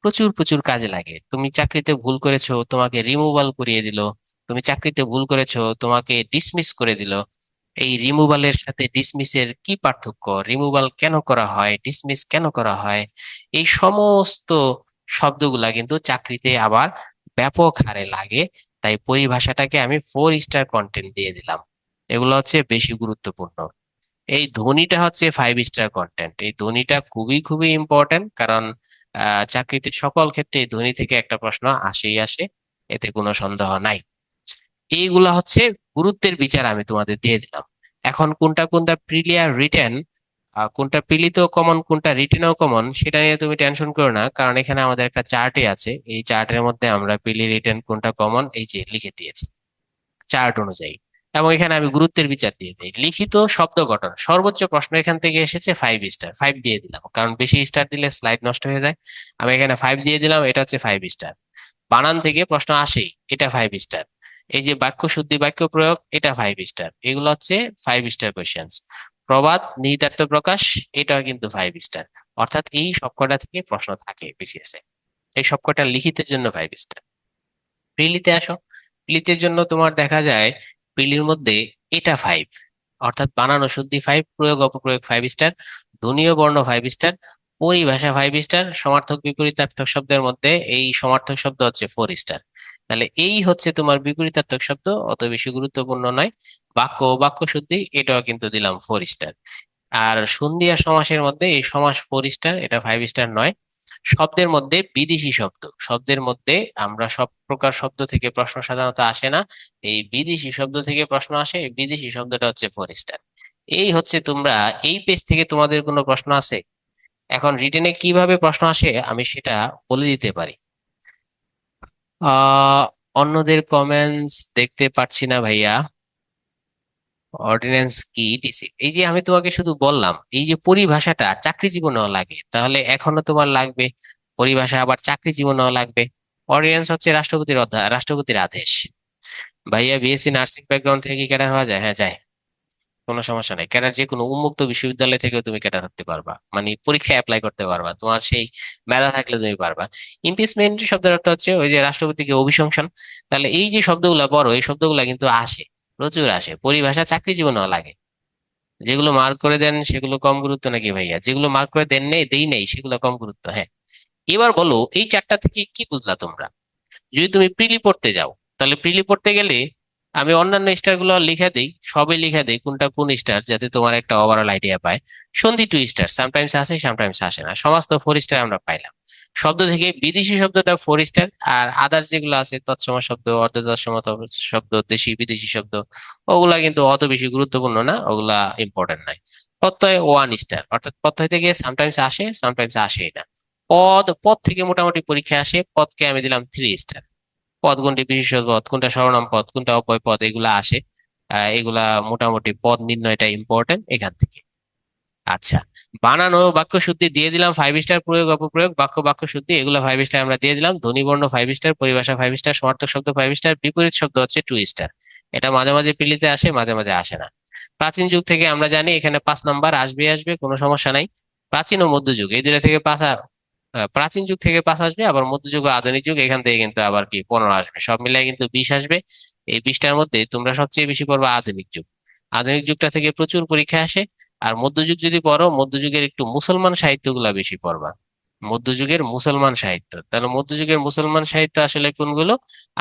S1: প্রচুর প্রচুর কাজে লাগে। তুমি চাকরিতে ভুল করেছো, তোমাকে রিমুভাল করিয়ে দিল। তুমি চাকরিতে ভুল করেছো, তোমাকে ডিসমিস করে দিল। এই রিমুভালের সাথে ডিসমিসের কি পার্থক্য, রিমুভাল কেন করা হয়, ডিসমিস কেন করা হয়, এই সমস্ত শব্দগুলা কিন্তু চাকরিতে আবার ব্যাপক হারে লাগে। তাই পরিভাষাটাকে আমি 4 স্টার কন্টেন্ট দিয়ে দিলাম। এগুলো হচ্ছে বেশি গুরুত্বপূর্ণ। এই ধ্বনিটা হচ্ছে 5 স্টার কন্টেন্ট, এই ধ্বনিটা খুবই খুবই ইম্পর্টেন্ট, কারণ চাকরিতে সকল ক্ষেত্রে এই ধ্বনি থেকে একটা প্রশ্ন আসেই আসে, এতে কোনো সন্দেহ নাই। এইগুলা হচ্ছে গুরুত্বের বিচার আমি তোমাদের দিয়ে দিলাম। এখন কোনটা কোনটা প্রিলিয়ার রিটেন, কোনটা প্রিলিতেও কমন, কোনটা রিটেনেও কমন, সেটা নিয়ে তুমি টেনশন করো না, কারণ এখানে আমাদের একটা চার্টে আছে। এই চার্টের মধ্যে আমরা প্রিলি রিটেন কোনটা কমন এই যে লিখে দিয়েছি চার্ট অনুযায়ী। এবং এখানে আমি গুরুত্বের বিচার দিয়ে দিই। লিখিত শব্দ গঠন, সর্বোচ্চ প্রশ্ন এখান থেকে এসেছে 5 স্টার, 5 দিয়ে দিলাম, কারণ বেশি স্টার দিলে স্লাইড নষ্ট হয়ে যায়। আমি এখানে 5 দিয়ে দিলাম, এটা হচ্ছে 5 স্টার। বানান থেকে প্রশ্ন আসেই, এটা 5 স্টার। এই যে বাক্য শুদ্ধি, বাক্য প্রয়োগ, এটা 5 স্টার। এগুলো হচ্ছে 5 স্টার কোয়েশ্চেন্স। প্রবাদ, নিহিতার্থ প্রকাশ, এটাও কিন্তু 5 স্টার। অর্থাৎ এই সবকটা থেকে প্রশ্ন থাকে বিসিএস এ, এই সবকটা লিখিতের জন্য 5 স্টার। প্রিলিতে আসো, প্রিলিতের জন্য তোমার দেখা যায় প্রিলির মধ্যে এটা 5, অর্থাৎ বানানো শুদ্ধি 5, প্রয়োগ অপপ্রয়োগ 5 স্টার, ধ্বনীয় বর্ণ 5 স্টার, পরিভাষা 5 স্টার, সমার্থক বিপরীতার্থক শব্দের মধ্যে এই সমার্থক শব্দ হচ্ছে 4 স্টার। তাহলে এই হচ্ছে তোমার বিপরীতার্থক শব্দ, অত বেশি গুরুত্বপূর্ণ নয়। বাক্য ও বাক্য শুদ্ধি এটাও কিন্তু দিলাম 4 স্টার। আর সন্ধি আর সমাসের মধ্যে এই সমাস 4 স্টার, এটা 5 স্টার নয়। শব্দের মধ্যে বিদেশি শব্দ, শব্দের মধ্যে আমরা সব প্রকার শব্দ থেকে প্রশ্ন সাধারণত আসে না, এই বিদেশি শব্দ থেকে প্রশ্ন আসে, এই বিদেশি শব্দটা হচ্ছে 4 স্টার। এই হচ্ছে তোমরা, এই পেজ থেকে তোমাদের কোনো প্রশ্ন আছে? এখন রিটেনে কিভাবে প্রশ্ন আসে আমি সেটা বলে দিতে পারি। আহ অন্যদের কমেন্টস দেখতে পাচ্ছি না ভাইয়া। অর্ডিন্যান্স কি ডিসি, এই যে আমি তোমাকে শুধু বললাম এই যে পরিভাষাটা চাকরি জীবনেও লাগে, তাহলে এখনো তোমার লাগবে পরিভাষা, আবার চাকরি জীবনেও লাগবে। অর্ডিন্যান্স হচ্ছে রাষ্ট্রপতির রাষ্ট্রপতির আদেশ। ভাইয়া বিএসসি নার্সিং ব্যাকগ্রাউন্ড থেকে কি ক্যাডার হওয়া যায়? হ্যাঁ যায়, কোনো সমস্যা নেই। ক্যাডার যে কোনো উন্মুক্ত বিশ্ববিদ্যালয় থেকেও তুমি ক্যাডার হতে পারবা, মানে পরীক্ষায় অ্যাপ্লাই করতে পারবা, তোমার সেই মেধা থাকলে তুমি পারবা। ইমপিচমেন্ট শব্দের অর্থ হচ্ছে ওই যে রাষ্ট্রপতিকে অভিশংসন। তাহলে এই যে শব্দগুলা বড়, এই শব্দগুলা কিন্তু আসে, প্রচুর আসে, পরিভাষা চাকরি জীবনেও লাগে। যেগুলো মার্ক করে দেন সেগুলো কম গুরুত্ব নাকি ভাইয়া? যেগুলো মার্ক করে দেন নেই, দেই নেই, সেগুলো কম গুরুত্ব। হ্যাঁ, এবার বলো এই চারটা থেকে কি বুঝলা তোমরা? যদি তুমি প্রিলি পড়তে যাও, তাহলে প্রিলি পড়তে গেলে আমি অন্যান্য স্টার গুলো লিখে দিই, সবই লিখে দিই কোনটা কোন স্টার, যাতে তোমার একটা ওভারঅল আইডিয়া পায়। সন্ধি 2 স্টার, সামটাইমস আসে সামটাইমস আসে না। সমাজ তো 4 স্টার আমরা পাইলাম। শব্দ থেকে বিদেশি শব্দটা 4 স্টার, আর আদার্স যেগুলো আছে তৎসম শব্দ, অর্ধ তৎসম শব্দ, দেশি বিদেশি শব্দ, ওগুলা কিন্তু অত বেশি গুরুত্বপূর্ণ না, ওগুলা ইম্পর্টেন্ট নাই। প্রত্যয় 1 স্টার, অর্থাৎ প্রত্যয় থেকে সামটাইমস আসে সামটাইমস আসেই না। পদ, পদ থেকে মোটামুটি পরীক্ষা আসে, পদকে আমি দিলাম 3 স্টার। পদ কোনটি বিশেষ্য পদ, কোনটা সর্বনাম পদ, কোনটা অব্যয় পদ, এগুলা আসে। এগুলা মোটামুটি পদ নির্ণয়টা ইম্পর্টেন্ট এখান থেকে। আচ্ছা, বানানো বাক্য শুদ্ধি দিয়ে দিলাম 5 স্টার, প্রয়োগ অপপ্রয়োগ বাক্য বাক্য শুদ্ধি এগুলো 5 স্টার আমরা দিয়ে দিলাম। ধ্বনিবর্ণ 5 স্টার, পরিভাষা 5 স্টার, সমার্থক শব্দ 5 স্টার, বিপরীত শব্দ হচ্ছে 2 স্টার। এটা মাঝে মাঝে পিলিতে আসে, মাঝে মাঝে আসে না। প্রাচীন যুগ থেকে আমরা জানি এখানে 5 নাম্বার আসবে, আসবে, কোনো সমস্যা নাই। প্রাচীন ও মধ্যযুগ এই দুটো থেকে পাঁচ প্রাচীন যুগ থেকে 5 আসবে, আবার মধ্যযুগ ও আধুনিক যুগ এখান থেকে কিন্তু আবার কি 15 আসবে, সব মিলাই কিন্তু 20 আসবে। এই 20টার মধ্যে তোমরা সবচেয়ে বেশি পড়বা আধুনিক যুগ। আধুনিক যুগটা থেকে প্রচুর পরীক্ষা আসে। আর মধ্যযুগ যদি পড়ো, মধ্যযুগের একটু মুসলমান সাহিত্যগুলা বেশি পড়বা। মধ্যযুগের মুসলমান সাহিত্য, তাহলে মধ্যযুগের মুসলমান সাহিত্য আসলে কোনগুলো?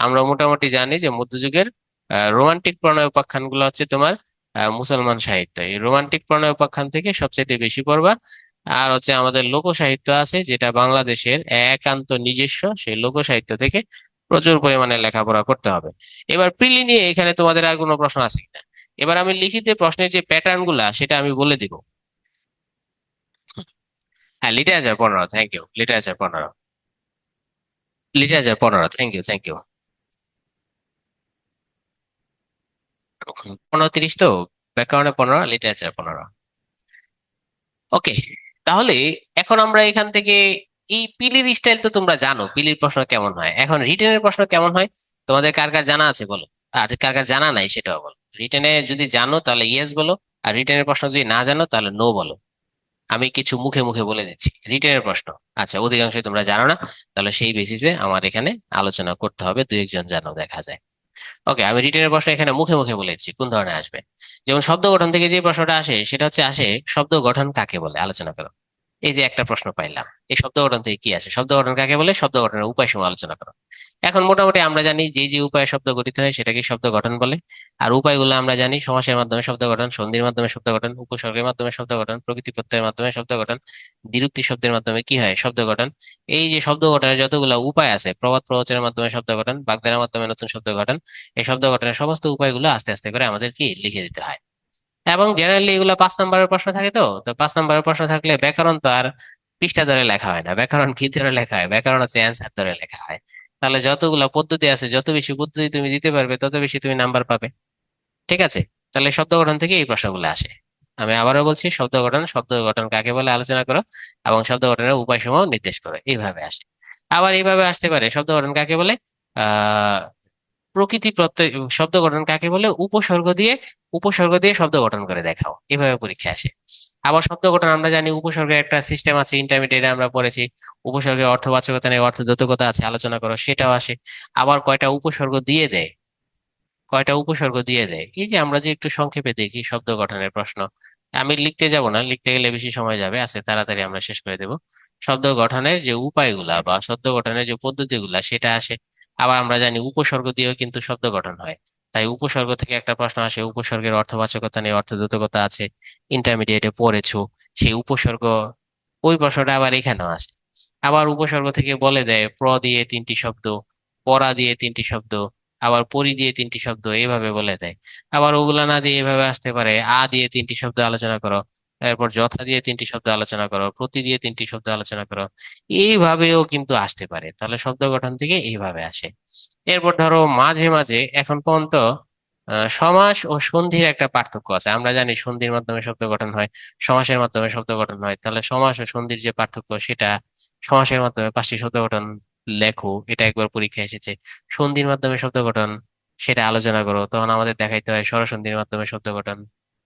S1: আমরা মোটামুটি জানি যে মধ্যযুগের রোমান্টিক প্রণয় উপাখ্যান গুলো হচ্ছে তোমার মুসলমান সাহিত্য। এই রোমান্টিক প্রণয় উপাখ্যান থেকে সবচেয়ে বেশি পড়বা। আর হচ্ছে আমাদের লোক সাহিত্য আছে, যেটা বাংলাদেশের একান্ত নিজস্ব, সেই লোক সাহিত্য থেকে প্রচুর পরিমাণে লেখাপড়া করতে হবে। এবার প্রিলি নিয়ে এখানে তোমাদের আর কোনো প্রশ্ন আছে কিনা? এবার আমি লিখিত প্রশ্নের যে প্যাটার্ন গুলা সেটা আমি বলে দিব। হ্যাঁ, literature 15, thank you. Literature 15, literature 15, thank you, thank you. 15, 30 তো, ব্যাকরণে 15, লিটারেচার 15। ওকে, তাহলে এখন আমরা এখান থেকে এই পিলির স্টাইল তো তোমরা জানো, পিলির প্রশ্ন কেমন হয়। এখন রিটেনের প্রশ্ন কেমন হয় তোমাদের কার কার জানা আছে বলো, আর কার কার জানা নাই সেটাও বলো। রিটেনে যদি জানো তাহলে ইয়েস বলো, আর রিটেনের প্রশ্ন যদি না জানো তাহলে নো বলো। আমি কিছু মুখে মুখে বলে দিচ্ছি রিটেনের প্রশ্ন। আচ্ছা, অধিকাংশই তোমরা জানো না, তাহলে সেই বেসিসে আমার এখানে আলোচনা করতে হবে, দুই একজন জানো দেখা যায়। ওকে, আমি রিটেনের প্রশ্ন এখানে মুখে মুখে বলে দিচ্ছি কোন ধরনের আসবে। যেমন শব্দ গঠন থেকে যে প্রশ্নটা আসে সেটা হচ্ছে আসে শব্দ গঠন কাকে বলে, আলোচনা করো। এই যে একটা প্রশ্ন পাইলাম, এই শব্দ গঠন থেকে কি আসে, শব্দ গঠন কাকে বলে, শব্দ গঠনের উপায় সমূহ আলোচনা করো। এখন মোটামুটি আমরা জানি যে যে উপায়ে শব্দ গঠিত হয় সেটাকে শব্দ গঠন বলে। আর উপায়গুলো আমরা জানি, সমাসের মাধ্যমে শব্দ গঠন, সন্ধির মাধ্যমে শব্দ গঠন, উপসর্গের মাধ্যমে শব্দ গঠন, প্রকৃতি প্রত্যয়ের মাধ্যমে শব্দ গঠন, দ্বিরুক্তি শব্দের মাধ্যমে কি হয় শব্দ গঠন। এই যে শব্দ গঠনের যতগুলো উপায় আছে, প্রবাদ প্রবচনের মাধ্যমে শব্দ গঠন, বাগধারার মাধ্যমে নতুন শব্দ গঠন, এই শব্দ গঠনের সমস্ত উপায়গুলো আস্তে আস্তে করে আমাদের কি লিখে দিতে হয়। এবং জেনারেলি এগুলো 5 নাম্বারের প্রশ্ন থাকে, তো তো 5 নাম্বারের প্রশ্ন থাকলে ব্যাকরণ তো আর পৃষ্ঠা ধরে লেখা হয় না, ব্যাকরণ কি ধরে লেখা হয়, ব্যাকরণ হচ্ছে অ্যান্সার ধরে লেখা হয়। তাহলে যতগুলো পদ্ধতি আছে, যত বেশি পদ্ধতি তুমি দিতে পারবে তত বেশি তুমি নাম্বার পাবে। ঠিক আছে, তাহলে শব্দ গঠন থেকে এই প্রশ্নগুলো আসে। আমি আবারও বলছি, শব্দ গঠন, শব্দ গঠন কাকে বলে আলোচনা করো, এবং শব্দ গঠনের উপায়সমূহ নির্দেশ করো, এইভাবে আসে। আবার এইভাবে আসতে পারে, শব্দ গঠন কাকে বলে, আহ প্রকৃতি প্রত্যয় শব্দ গঠন কাকে বলে? উপসর্গ দিয়ে শব্দ গঠন করে দেখাও, এভাবে পরীক্ষা আসে। আবার শব্দ গঠন আমরা জানি উপসর্গের একটা সিস্টেম আছে, ইন্টারমিডিয়েটে আমরা পড়েছি। উপসর্গের অর্থবাচকতা নেই, অর্থদ্যোতকতা আছে, আলোচনা করো, সেটাও আসে। আবার কয়টা উপসর্গ দিয়ে দেয়, এই যে আমরা যে একটু সংক্ষেপে দেখি শব্দ গঠনের প্রশ্ন। আমি লিখতে যাব না, লিখতে গেলে বেশি সময় যাবে, আজকে তাড়াতাড়ি আমরা শেষ করে দেব। শব্দ গঠনের যে উপায়গুলা বা শব্দ গঠনের যে পদ্ধতিগুলা সেটা আসে। আবার আমরা জানি উপসর্গ দিয়েও কিন্তু শব্দ গঠন হয়। তাই উপসর্গ থেকে একটা প্রশ্ন আসে, উপসর্গের অর্থবাচকতা নেই, অর্থদ্যোতকতা আছে, ইন্টারমিডিয়েটে পড়েছো, সেই উপসর্গ, ওই প্রশ্নটা আবার এখানেও আসে। আবার উপসর্গ থেকে বলে দেয় প্র দিয়ে 3টি শব্দ, পরা দিয়ে 3টি শব্দ, আবার পরি দিয়ে 3টি শব্দ, এইভাবে বলে দেয়। আবার ওগুলা না দিয়ে এভাবে আসতে পারে, আ দিয়ে 3টি শব্দ আলোচনা করো, এরপর যথা দিয়ে 3টি শব্দ আলোচনা করো, প্রতি দিয়ে 3টি শব্দ আলোচনা করো, এইভাবেও কিন্তু আসতে পারে। তাহলে শব্দ গঠন থেকে এইভাবে আসে। এরপর ধরো মাঝে মাঝে এখন পর্যন্ত সমাস ও সন্ধির একটা পার্থক্য আছে। আমরা জানি সন্ধির মাধ্যমে শব্দ গঠন হয়, সমাসের মাধ্যমে শব্দ গঠন হয়। তাহলে সমাস ও সন্ধির যে পার্থক্য সেটা, সমাসের মাধ্যমে 5টি শব্দ গঠন লেখো, এটা একবার পরীক্ষা এসেছে। সন্ধির মাধ্যমে শব্দ গঠন সেটা আলোচনা করো, তখন আমাদের দেখাইতে হয় স্বরসন্ধির মাধ্যমে শব্দ গঠন,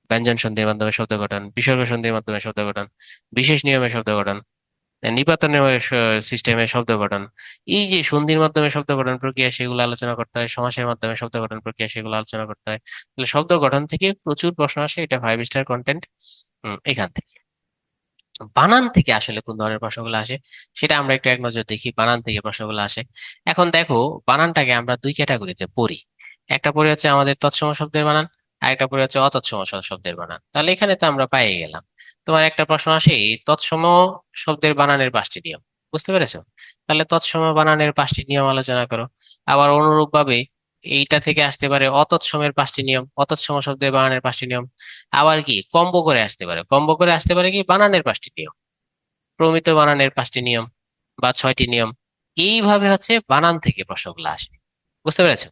S1: ব্যঞ্জন সন্ধির মাধ্যমে শব্দ গঠন, বিসর্গ সন্ধির মাধ্যমে শব্দ গঠন, বিশেষ নিয়মে শব্দ গঠন, নিপাতনের সিস্টেমে শব্দ গঠন। এই যে সন্ধির মাধ্যমে শব্দ গঠন প্রক্রিয়া সেগুলো আলোচনা করতে হয়, সমাসের মাধ্যমে শব্দ গঠন প্রক্রিয়া সেগুলো আলোচনা করতে হয়। তাহলে শব্দ গঠন থেকে প্রচুর প্রশ্ন আসে, এটা 5 স্টার কন্টেন্ট। এখান থেকে বানান থেকে আসলে কোন ধরনের প্রশ্নগুলো আসে সেটা আমরা একটু এক নজর দেখি। বানান থেকে প্রশ্নগুলো আসে। এখন দেখো, বানানটাকে আমরা দুই ক্যাটাগরিতে পড়ি। একটা পড়ি হচ্ছে আমাদের তৎসম শব্দের বানান, আর একটা পড়ি হচ্ছে অতৎসম শব্দের বানান। তাহলে এখানে তো আমরা পাই গেলাম। তোমার একটা প্রশ্ন আসে এই তৎসম শব্দের বানানের 5টি নিয়ম, বুঝতে পেরেছো? তাহলে তৎসম বানানের 5টি নিয়ম আলোচনা করো। আবার অনুরূপ ভাবে এইটা থেকে আসতে পারে অতৎসমের 5টি নিয়ম, অতৎসম শব্দের বানানের 5টি নিয়ম। আবার কি কম্বো করে আসতে পারে কি বানানের 5টি নিয়ম, প্রমিত বানানের 5টি নিয়ম বা 6টি নিয়ম। এইভাবে হচ্ছে বানান থেকে প্রশ্নগুলো আসে, বুঝতে পেরেছো?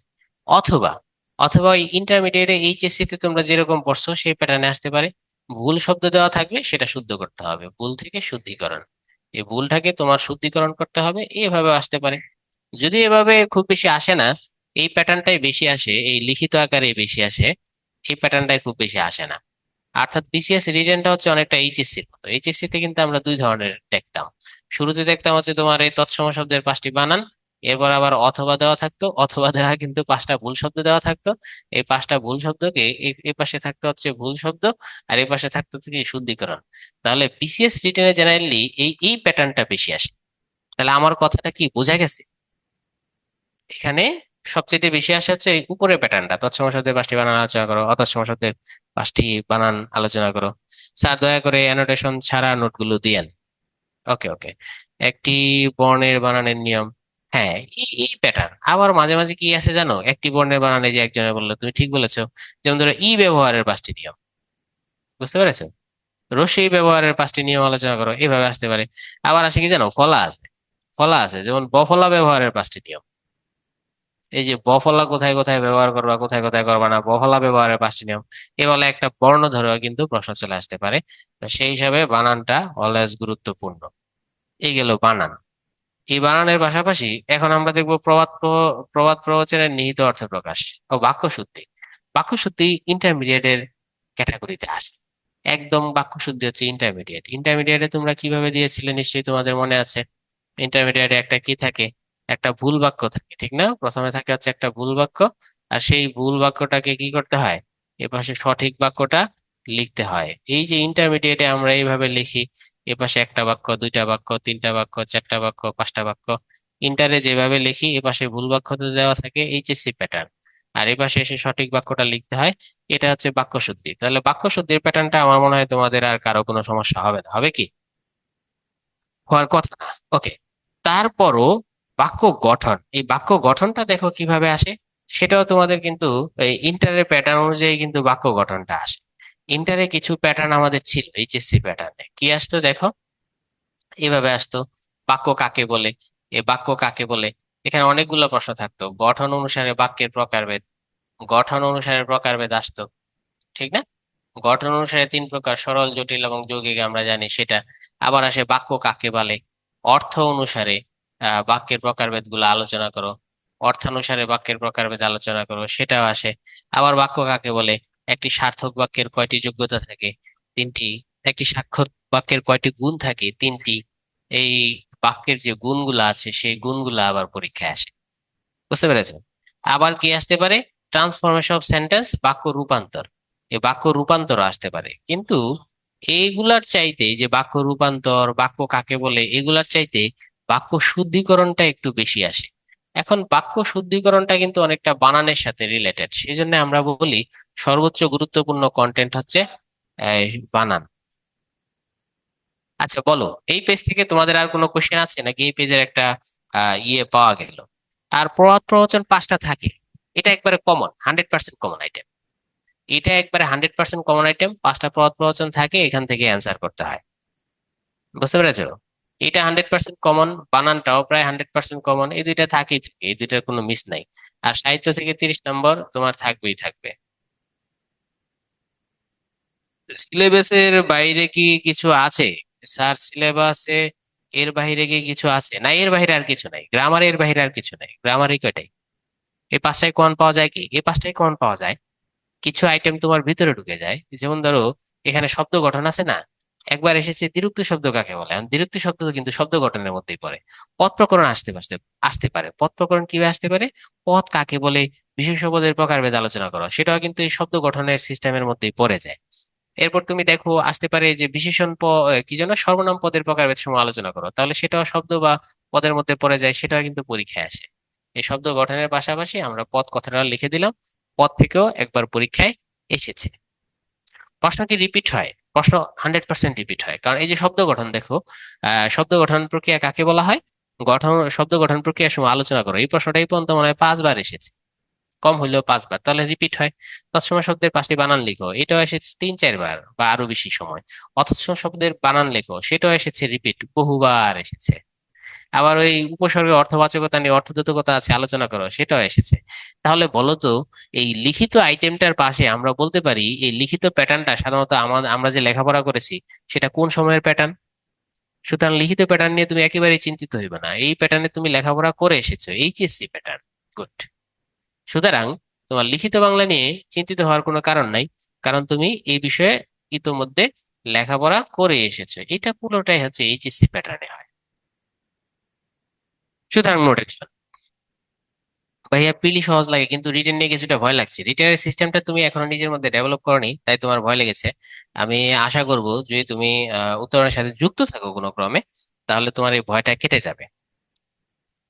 S1: অথবা অথবা ওই ইন্টারমিডিয়েটে এইচএসসি তে তোমরা যেরকম পড়ছো সেই প্যাটার্নে আসতে পারে। ভুল শব্দ দেওয়া থাকবে, সেটা শুদ্ধ করতে হবে, ভুল থেকে শুদ্ধিকরণ, এই ভুলটাকে তোমার শুদ্ধিকরণ করতে হবে, এইভাবে আসতে পারে। যদি এভাবে খুব বেশি আসে না, এই প্যাটার্নটাই বেশি আসে, এই লিখিত আকারে বেশি আসে, এই প্যাটার্নটাই খুব বেশি আসে না। অর্থাৎ বিসিএস রিটেনটা হচ্ছে অনেকটা এইচএসসির মতো। এইচএসসি তে কিন্তু আমরা দুই ধরনের দেখতাম। শুরুতে দেখতাম হচ্ছে তোমার এই তৎসম শব্দের 5টি বানান, এরপর আবার অথবা দেওয়া থাকতো, অথবা দেওয়া কিন্তু 5টা ভুল শব্দ দেওয়া থাকতো। এই 5টা ভুল শব্দকে এই পাশে থাকতো হচ্ছে ভুল শব্দ, আর এই পাশে থাকতো হচ্ছে কি শুদ্ধিকরণ। তাহলে বিসিএস রিটেনে জেনারেলি এই প্যাটার্নটা বেশি আসে। তাহলে আমার কথাটা কি বোঝা গেছে? এখানে সবচেয়ে বেশি আসে হচ্ছে এই উপরের প্যাটার্নটা, তৎসম শব্দের 5টি বানান আলোচনা করো, অতৎসম শব্দের 5টি বানান আলোচনা করো। স্যার দয়া করে অ্যানোটেশন ছাড়া নোটগুলো দিয়েন। ওকে ওকে। একটি বর্ণের বানানের নিয়ম, হ্যাঁ, এই প্যাটার্ন। আবার মাঝে মাঝে কি আসে জানো, একটি বর্ণের বানানে যে একজনে বললো, তুমি ঠিক বলেছো, যেমন ধরো ব্যবহারের 5টি নিয়ম, বুঝতে পেরেছো? রশ্মি ব্যবহারের 5টি নিয়ম আলোচনা করো, এইভাবে আসতে পারে। আবার আসে কি জানো, ফলা আছে যেমন বফলা ব্যবহারের 5টি নিয়ম। এই যে বফলা কোথায় কোথায় ব্যবহার করবা, কোথায় কোথায় করবা না, বফলা ব্যবহারের 5টি নিয়ম, এ বলে একটা বর্ণ ধরেও কিন্তু প্রশ্ন চলে আসতে পারে। তো সেই হিসাবে বানানটা অলওয়েজ গুরুত্বপূর্ণ। এই গেল বানান। এই বানানের পাশাপাশি এখন আমরা দেখবো প্রবাদ প্রবচনের নিহিত অর্থ প্রকাশ ও বাক্যশুদ্ধি। বাক্যশুদ্ধি ইন্টারমিডিয়েটের ক্যাটাগরিতে আসে। একদম বাক্যশুদ্ধি হচ্ছে ইন্টারমিডিয়েটে তোমরা কিভাবে দিয়েছিলে নিশ্চয়ই তোমাদের মনে আছে। ইন্টারমিডিয়েটে একটা কি থাকে, একটা ভুল বাক্য থাকে, ঠিক না? প্রথমে থাকে হচ্ছে একটা ভুল বাক্য, আর সেই ভুল বাক্যটাকে কি করতে হয়, এপাশে সঠিক বাক্যটা লিখতে হয়। এই যে ইন্টারমিডিয়েটে আমরা এইভাবে লিখি, এপাশে একটা বাক্য, দুইটা বাক্য, তিনটা বাক্য, চারটা বাক্য, 5টা বাক্য। ইন্টারে যেভাবে লিখি এপাশে ভুল বাক্য তো দেওয়া থাকে, এইচএসসি প্যাটার্ন, আর এপাশে এসে সঠিক বাক্যটা লিখতে হয়। এটা হচ্ছে বাক্যশুদ্ধি। তাহলে বাক্যশুদ্ধির প্যাটার্নটা আমার মনে হয় তোমাদের আর কারো কোনো সমস্যা হবে না, হবে কি? হওয়ার কথা না। ওকে। তারপরও বাক্য গঠন, এই বাক্য গঠনটা দেখো কিভাবে আসে, সেটাও তোমাদের কিন্তু এই ইন্টারের প্যাটার্ন অনুযায়ী কিন্তু বাক্য গঠনটা আসে। ইন্টারে কিছু প্যাটার্ন আমাদের ছিল, এইচএসসি প্যাটার্নে কি আসতো দেখো, এভাবে আসতো। বাক্য কাকে বলে, এ বাক্য কাকে বলে, এখানে অনেকগুলো প্রশ্ন থাকতো। গঠন অনুসারে বাক্যের প্রকারভেদ, গঠন অনুসারে প্রকারভেদ আসতো, ঠিক না? গঠন অনুসারে 3 প্রকার, সরল, জটিল এবং যৌগিক, আমরা জানি সেটা। আবার আসে বাক্য কাকে বলে, অর্থ অনুসারে বাক্যের প্রকারভেদ গুলো আলোচনা করো। অর্থানুসারে বাক্যের প্রকারভেদ আলোচনা করো, সেটাও আসে। আবার বাক্য কাকে বলে, একটি সার্থক বাক্যের কয়টি যোগ্যতা থাকে? তিনটি। একটি সাক্ষর বাক্যের কয়টি গুণ থাকে? তিনটি। এই বাক্যের যে গুণগুলা আছে সেই গুণগুলা আবার পরীক্ষায় আসে। বুঝতে পেরেছো? আবার কি আসতে পারে? ট্রান্সফরমেশন অফ সেন্টেন্স, বাক্য রূপান্তর। এই বাক্য রূপান্তর আসতে পারে, কিন্তু এইগুলার চাইতে, যে বাক্য রূপান্তর, বাক্য কাকে বলে, এগুলার চাইতে বাক্য শুদ্ধিকরণটা একটু বেশি আসে। এখন বাক্য শুদ্ধিকরণটা কিন্তু অনেকটা বানানের সাথে রিলেটেড, সেই জন্য আমরা বলি সর্বোচ্চ গুরুত্বপূর্ণ কন্টেন্ট হচ্ছে এই, বানান। আচ্ছা বলো, এই পেজ থেকে তোমাদের আর কোনো কোশ্চেন আছে নাকি এই পেজের একটা ইয়ে পাওয়া গেল? আর প্রবাদ প্রবচন 5টা থাকে, এটা একবারে কমন, 100% কমন আইটেম। এটা একবারে 100% কমন আইটেম, 5টা প্রবাদ প্রবচন থাকে, এখান থেকে অ্যান্সার করতে হয়। বুঝতে পেরেছো? এটা 100% কমন, বানানটাও প্রায় 100% কমন, এই দুইটা থাকেই থাকে, এই দুইটার কোনো মিস নাই। আর সাহিত্য থেকে 30 নম্বর তোমার থাকবেই থাকবে। সিলেবাসের বাইরে কি কিছু আছে? স্যার সিলেবাসে এর বাইরে কি কিছু আছে? না, এর বাইরে আর কিছু নাই, গ্রামারের বাইরে আর কিছু নাই, গ্রামারই কয়টাই। এই 5টায় কমন পাওয়া যায় কি? এই 5টায় কমন পাওয়া যায়। কিছু আইটেম তোমার ভিতরে ঢুকে যায়, যেমন ধরো এখানে শব্দ গঠন আছে না? একবার এসেছে দ্বিরুক্তি শব্দ কাকে বলে, এখন দ্বিরুক্তি শব্দ তো কিন্তু শব্দ গঠনের মধ্যেই পড়ে। পদ প্রকরণ আসতে পারে। পদ প্রকরণ কিভাবে আসতে পারে? পদ কাকে বলে, বিশেষ্য পদের প্রকারভেদ আলোচনা করো, সেটাও কিন্তু এই শব্দ গঠনের সিস্টেমের মধ্যেই পড়ে যায়। এরপর তুমি দেখো আসতে পারে যে বিশেষণ কি যেন, সর্বনাম পদের প্রকারভেদ সমূহ আলোচনা করো, তাহলে সেটাও শব্দ বা পদের মধ্যে পড়ে যায়, সেটাও কিন্তু পরীক্ষায় আসে। এই শব্দ গঠনের পাশাপাশি আমরা পদ কথাটা লিখে দিলাম, পদ থেকেও একবার পরীক্ষায় এসেছে। প্রশ্ন কি রিপিট হয়? প্রশ্ন 100% রিপিট হয়, কারণ এই যে শব্দ গঠন দেখো, শব্দ গঠন প্রক্রিয়া কাকে বলা হয়? শব্দ গঠন প্রক্রিয়ার সময় আলোচনা করো, এই প্রশ্নটাই পর্যন্ত মনে হয় 5বার এসেছে, কম হইলেও 5বার, তাহলে রিপিট হয়। তৎসময় শব্দের 5টি বানান লিখো, এটাও এসেছে 3-4 বার বা আরো বেশি সময়। অতৎসম শব্দের বানান লেখো, সেটাও এসেছে রিপিট, বহুবার এসেছে। আবার ওই উপসর্গের অর্থবাচকতা নিয়ে, অর্থদ্যোতকতা আছে, আলোচনা করো, সেটাও এসেছে। তাহলে বলো তো, এই লিখিত আইটেমটার পাশে আমরা বলতে পারি এই লিখিত প্যাটার্নটা সাধারণত আমরা যে লেখাপড়া করেছি সেটা কোন সময়ের প্যাটার্ন? সুতরাং লিখিত প্যাটার্ন নিয়ে তুমি একেবারেই চিন্তিত হইবে না, এই প্যাটার্নে তুমি লেখাপড়া করে এসেছো, এইচএসসি প্যাটার্ন। গুড। সুতরাং তোমার লিখিত বাংলা নিয়ে চিন্তিত হওয়ার কোনো কারণ নাই, কারণ তুমি এই বিষয়ে ইতোমধ্যে লেখাপড়া করে এসেছো, এটা পুরোটাই হচ্ছে এইচএসসি প্যাটার্নে হয়। সুতরাং নো টেনশন। ভাইয়া পিলি সহজ লাগে, কিন্তু রিটেন নিয়ে কিছুটা ভয় লাগছে। রিটেনের সিস্টেমটা তুমি এখনো নিজের মধ্যে ডেভেলপ করনি, তাই তোমার ভয় লেগেছে। আমি আশা করব যদি তুমি উত্তরণের সাথে যুক্ত থাকো কোনো ক্রমে, তাহলে তোমার এই ভয়টা কেটে যাবে।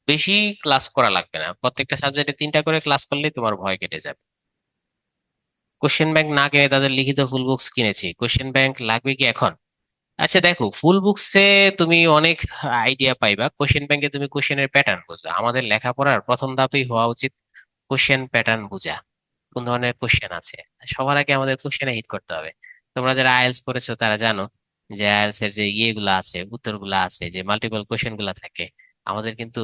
S1: বেশি ক্লাস করা লাগবে না, প্রত্যেকটা সাবজেক্টে 3টা করে ক্লাস করলেই তোমার ভয় কেটে যাবে। কোশ্চেন ব্যাংক না কিনে তাদের লিখিত ফুল বুকস কিনেছি, কোশ্চেন ব্যাংক লাগবে কি এখন? আচ্ছা দেখো, ফুল বুকসে তুমি অনেক আইডিয়া পাইবা, কোশ্চেন ব্যাংকে তুমি কোশ্চেনের প্যাটার্ন বুঝবে। আমাদের লেখাপড়ার প্রথম ধাপই হওয়া উচিত কোশ্চেন প্যাটার্ন বোঝা, কোন ধরনের কোশ্চেন আছে। সবার আগে আমাদের কোশ্চেনে হিট করতে হবে। তোমরা যারা আইএলটিএস করেছো তারা জানো যে আইএলটিএস এর যে ইয়েগুলো আছে, উত্তরগুলো আছে, যে মাল্টিপল কোশ্চেন গুলা থাকে, আমাদের কিন্তু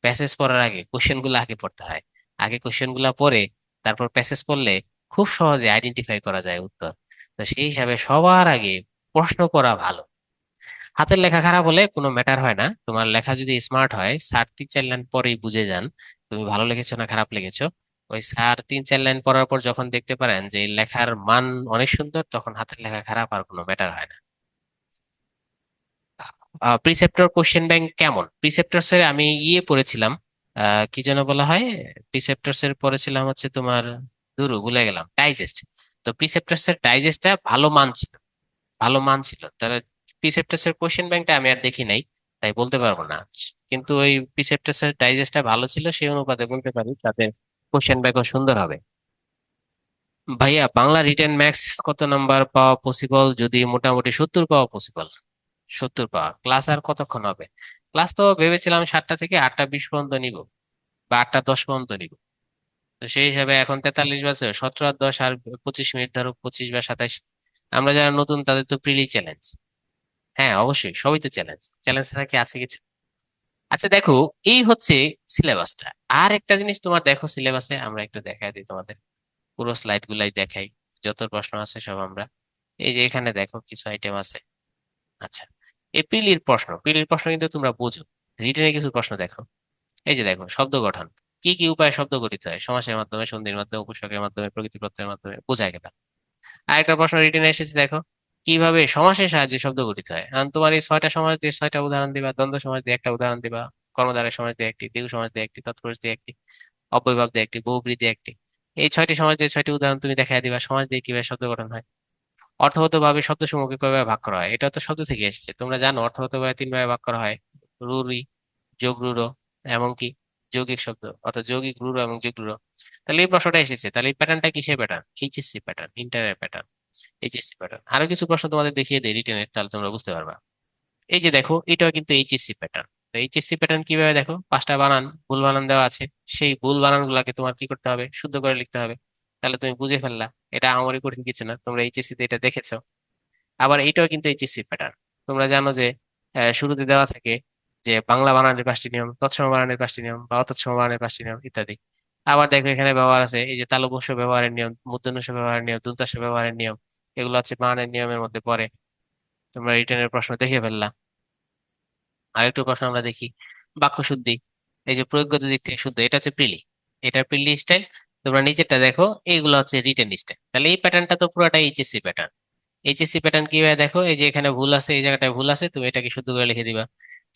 S1: প্যাসেজ পড়ার আগে কোশ্চেন গুলো আগে পড়তে হয়। আগে কোশ্চেন গুলা পড়ে তারপর প্যাসেজ পড়লে খুব সহজে আইডেন্টিফাই করা যায় উত্তর। তো সেই হিসাবে সবার আগে প্রশ্ন করা ভালো। হাতের লেখা খারাপ হলে কোনো ম্যাটার হয় না, তোমার লেখা যদি স্মার্ট হয় স্যার 3-4 লাইন পরেই বুঝে যান তুমি ভালো লিখেছো না খারাপ লিখেছো। ওই স্যার 3-4 লাইন পড়ার পর যখন দেখতে পারেন যে এই লেখার মান অনেক সুন্দর, তখন হাতের লেখা খারাপ আর কোনো ম্যাটার হয় না। প্রিসেপ্টর কোশ্চেন ব্যাংক কেমন? প্রিসেপ্টরস এর আমি ইয়ে পড়েছিলাম, কি যেন বলা হয়, প্রিসেপ্টরস এর পড়েছিলাম হচ্ছে তোমার, দুরু ভুলে গেলাম, ডাইজেস্ট। তো প্রিসেপ্টরস এর ডাইজেস্টটা ভালো মান ছিল, ভালো মান ছিল। তাহলে প্রিসেপ্টরস এর কোশ্চেন ব্যাংকটা আমি আর দেখি নাই, তাই বলতে পারবো না। কিন্তু ওই প্রিসেপ্টরস এর ডাইজেস্টটা ভালো ছিল, সেই অনুপাতে বলতে পারি তাদের কোশ্চেন ব্যাংকও সুন্দর হবে। ভাইয়া বাংলা রিটেন ম্যাক্স কত নাম্বার পাওয়া পসিবল? যদি মোটামুটি 70 পাওয়া পসিবল। 70 পাওয়া, ক্লাস আর কতক্ষণ হবে? ক্লাস তো ভেবেছিলাম 7টা থেকে 8টা 20 পর্যন্ত নিব, বা 8টা 10 পর্যন্ত নিব। তো সেই হিসাবে এখন 43 বাজে, 17 আর 10 আর 25 মিনিট, ধরো 25 বা 27। আমরা যারা নতুন তাদের তো প্রিলি চ্যালেঞ্জ। হ্যাঁ অবশ্যই, সবই তো চ্যালেঞ্জ, চ্যালেঞ্জ ছাড়া কি আছে কিছু? আচ্ছা দেখো, এই হচ্ছে সিলেবাসটা। আর একটা জিনিস তোমার দেখো, সিলেবাসে আমরা একটু দেখাই দিই তোমাদের, পুরো স্লাইড গুলাই দেখাই, যত প্রশ্ন আছে সব আমরা। এই যে এখানে দেখো কিছু আইটেম আছে। আচ্ছা, এই পিলির প্রশ্ন, পিলির প্রশ্ন কিন্তু তোমরা বুঝো। রিটেনে কিছু প্রশ্ন দেখো, এই যে দেখো শব্দ গঠন, কি কি উপায়ে শব্দ গঠিত হয়? সমাসের মাধ্যমে, সন্ধির মাধ্যমে, উপসর্গের মাধ্যমে, প্রকৃতি প্রত্যয়ের মাধ্যমে। বোঝা গেল। আরেকটা প্রশ্ন রিটেনে এসেছে, দেখো কিভাবে সমাসের সাহায্যে শব্দ গঠিত হয়। এখন তোমার এই 6টা সমাস দিয়ে 6টা উদাহরণ দিবা, দ্বন্দ্ব সমাস দিয়ে একটা উদাহরণ দিবা, কর্মধারয় সমাস দিয়ে একটি, দ্বিগু সমাস দিয়ে একটি, তৎপুরুষ দিয়ে একটি, অব্যয়ভাব দিয়ে একটি, বহুব্রীহি দিয়ে একটি। এই 6টি সমাস দিয়ে 6টি উদাহরণ তুমি দেখাই দিবা সমাস দিয়ে কিভাবে শব্দ গঠন হয়। অর্থগত ভাবে শব্দসমূহকে কয়ভাবে ভাগ করা হয়, এটা তো শব্দ থেকে এসেছে, তোমরা জানো অর্থগত ভাবে 3 ভাবে ভাগ করা হয়। রুরি, যোগ রুরো, এমনকি যৌগিক শব্দ, অর্থাৎ যৌগিক রুরো এবং যোগ রুরো। তাহলে এই প্রশ্নটা এসেছে, তাহলে এই প্যাটার্নটা কিসের প্যাটার্ন? এইচএসসি প্যাটার্ন, ইন্টারের প্যাটার্ন, এইচএসসি প্যাটার্ন। আরো কিছু প্রশ্ন তোমাদের দেখিয়ে দেই রিটেনের, তাহলে তোমরা বুঝতে পারবা। এই যে দেখো, এটাও কিন্তু এইচএসসি প্যাটার্ন। তো এইচএসসি প্যাটার্ন কিভাবে, দেখো 5টা বানান, ভুল বানান দেওয়া আছে। সেই ভুল বানান গুলাকে তোমার কি করতে হবে? শুদ্ধ করে লিখতে হবে। তাহলে তুমি বুঝে ফেললা, এটা আমারই কঠিন কিছু না, তোমরা এইচএসসি তে এটা দেখেছো। আবার এটাও কিন্তু এইচএসসি প্যাটার্ন। তোমরা জানো যে শুরুতে দেওয়া থাকে যে বাংলা বানানের 5টি নিয়ম, তৎসম বানানের 5টি নিয়ম, বা অতৎসম বানানের 5টি নিয়ম ইত্যাদি। আবার দেখো এখানে ব্যবহার আছে এই যে তালব্য ব্যবহারের নিয়ম, মূর্ধন্য ষ ব্যবহারের নিয়ম, দন্ত্য স ব্যবহারের নিয়ম। এগুলো হচ্ছে বানানের নিয়মের মধ্যে পড়ে। তোমরা রিটেনের প্রশ্ন দেখে ফেললা। আরেকটু প্রশ্ন আমরা দেখি, বাক্য শুদ্ধি। এই যে প্রয়োগগত দিক থেকে শুদ্ধ, এটা হচ্ছে প্রিলি, এটা প্রিলি স্টাইল। তোমরা নিচেরটা দেখো, এইগুলো হচ্ছে রিটেন স্টাইল। তাহলে এই প্যাটার্নটা তো পুরোটাই এইচএসসি প্যাটার্ন। এইচএসসি প্যাটার্ন কিভাবে, দেখো এই যে এখানে ভুল আছে, এই জায়গাটায় ভুল আছে, তুমি এটাকে শুদ্ধ করে লিখে দিবা।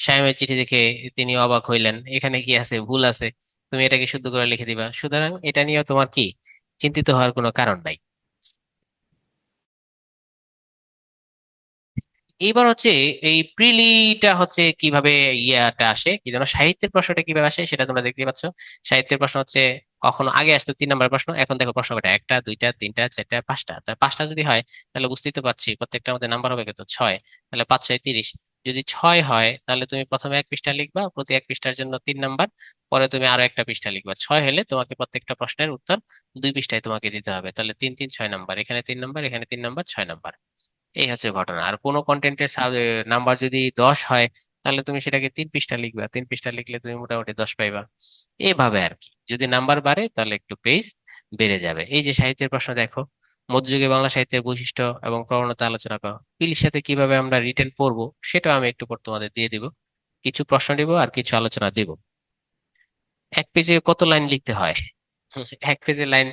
S1: সায়েমের চিঠি দেখে তিনি অবাক হইলেন, এখানে কি আছে? ভুল আছে, তুমি এটাকে শুদ্ধ করে লিখে দিবা। সুতরাং এটা নিয়ে তোমার কি চিন্তিত হওয়ার কোনো কারণ নাই। এইবার হচ্ছে এই প্রিলিটা হচ্ছে কিভাবে ইয়াটা আসে, কি যেন সাহিত্যের প্রশ্নটা কিভাবে আসে সেটা তোমরা দেখতে পাচ্ছ। সাহিত্যের প্রশ্ন হচ্ছে কখনো আগে আসতো 3 নম্বর প্রশ্ন, এখন দেখো প্রশ্ন কয়টা, একটা, দুইটা, তিনটা, চারটা, 5টা। তার 5টা যদি হয় তাহলে বুঝতেই তো পারছি প্রত্যেকটার মধ্যে নাম্বার হবে কত? 6। তাহলে 5 6 30। যদি 6 হয় তাহলে তুমি প্রথমে এক পৃষ্ঠা লিখবা, প্রতি এক পৃষ্ঠার জন্য 3 নাম্বার। পরে তুমি আরো একটা পৃষ্ঠা লিখবা। 6 হলে তোমাকে প্রত্যেকটা প্রশ্নের উত্তর 2 পৃষ্ঠায় তোমাকে দিতে হবে। তাহলে 3 3 6 নাম্বার, এখানে 3 নাম্বার, এখানে 3 নাম্বার, 6 নাম্বার। এই হচ্ছে ঘটনা। আর কোনো কন্টেন্টের নাম্বার যদি 10 হয় তাহলে তুমি সেটাকে 3 পৃষ্ঠা লিখবা, 3 পৃষ্ঠা লিখলে তুমি মোটামুটি 10 পাইবা। এইভাবে আর কি, যদি নাম্বার বাড়ে তাহলে একটু পেজ বেড়ে যাবে। এই যে সাহিত্যের প্রশ্ন দেখো, মধ্যযুগে বাংলা সাহিত্যের বৈশিষ্ট্য এবং প্রবণতা আলোচনা করো। পিলির সাথে কিভাবে আমরা রিটেন পড়বো সেটাও আমি একটু পর তোমাদের দিয়ে দিব। কিছু প্রশ্ন দিব আর কিছু আলোচনা দিব। এক পেজে কত লাইন লিখতে হয়? এক পেজে লাইন,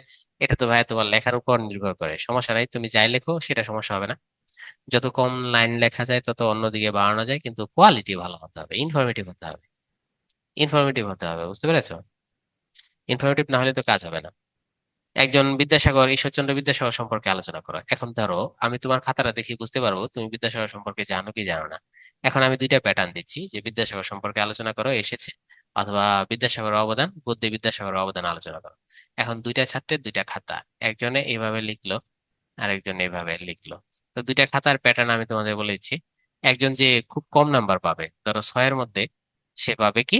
S1: এটা তো ভাই তোমার লেখার উপর নির্ভর করে, সমস্যা নাই, তুমি যাই লেখো সেটা সমস্যা হবে না। যত কম লাইন লেখা যায় তত অন্যদিকে বাড়ানো যায়, কিন্তু কোয়ালিটি ভালো হতে হবে, ইনফরমেটিভ হতে হবে। ইনফরমেটিভ হতে হবে, বুঝতে পেরেছো? ইনফরমেটিভ না হলে তো কাজ হবে না। একজন বিদ্যাসাগর, ঈশ্বরচন্দ্র বিদ্যাসাগর সম্পর্কে আলোচনা করো। এখন ধরো আমি তোমার খাতাটা দেখি বুঝতে পারবো তুমি বিদ্যাসাগর সম্পর্কে জানো কি জানো না। এখন আমি 2টা প্যাটার্ন দিচ্ছি যে বিদ্যাসাগর সম্পর্কে আলোচনা করো এসেছে, অথবা বিদ্যাসাগরের অবদান, গদ্যে বিদ্যাসাগরের অবদান আলোচনা করো। এখন 2টা ছাত্রের 2টা খাতা, একজনে এইভাবে লিখলো, আরেকজন এইভাবে লিখলো। তো 2টা খাতার প্যাটার্ন আমি তোমাদের বলে দিচ্ছি। একজন যে খুব কম নাম্বার পাবে, ধরো 6-এর মধ্যে, সে পাবে কি?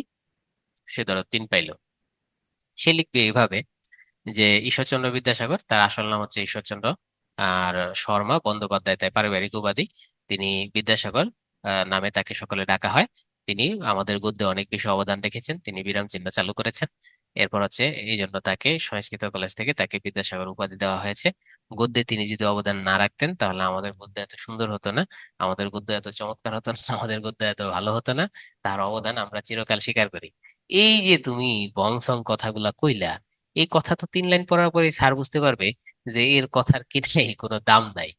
S1: সে ধরো 3 পাইলো। সে লিখবে এইভাবে যে ঈশ্বরচন্দ্র বিদ্যাসাগর, তার আসল নাম হচ্ছে ঈশ্বরচন্দ্র আর শর্মা বন্দ্যোপাধ্যায়, তাই পারিবারিক উপাধি। তিনি বিদ্যাসাগর নামে তাকে সকলে ডাকা হয়। তিনি আমাদের গদ্যে অনেক বেশি অবদান রেখেছেন, তিনি বিরাম চিহ্ন চালু করেছেন। এরপর হচ্ছে এই জন্য তাকে সংস্কৃত কলেজ থেকে তাকে বিদ্যাসাগর উপাধি দেওয়া হয়েছে। গদ্যে তিনি যদি অবদান না রাখতেন তাহলে আমাদের গদ্য এত সুন্দর হতো না, আমাদের গদ্য এত চমৎকার হতো না, আমাদের গদ্য এত ভালো হতো না। তার অবদান আমরা চিরকাল স্বীকার করি। এই যে তুমি বংশং কথাগুলা কইলা, এই কথা তো 3 লাইন পড়ার পরে স্যার বুঝতে পারবে যে এর কথার কি নেই, কোনো দাম নাই।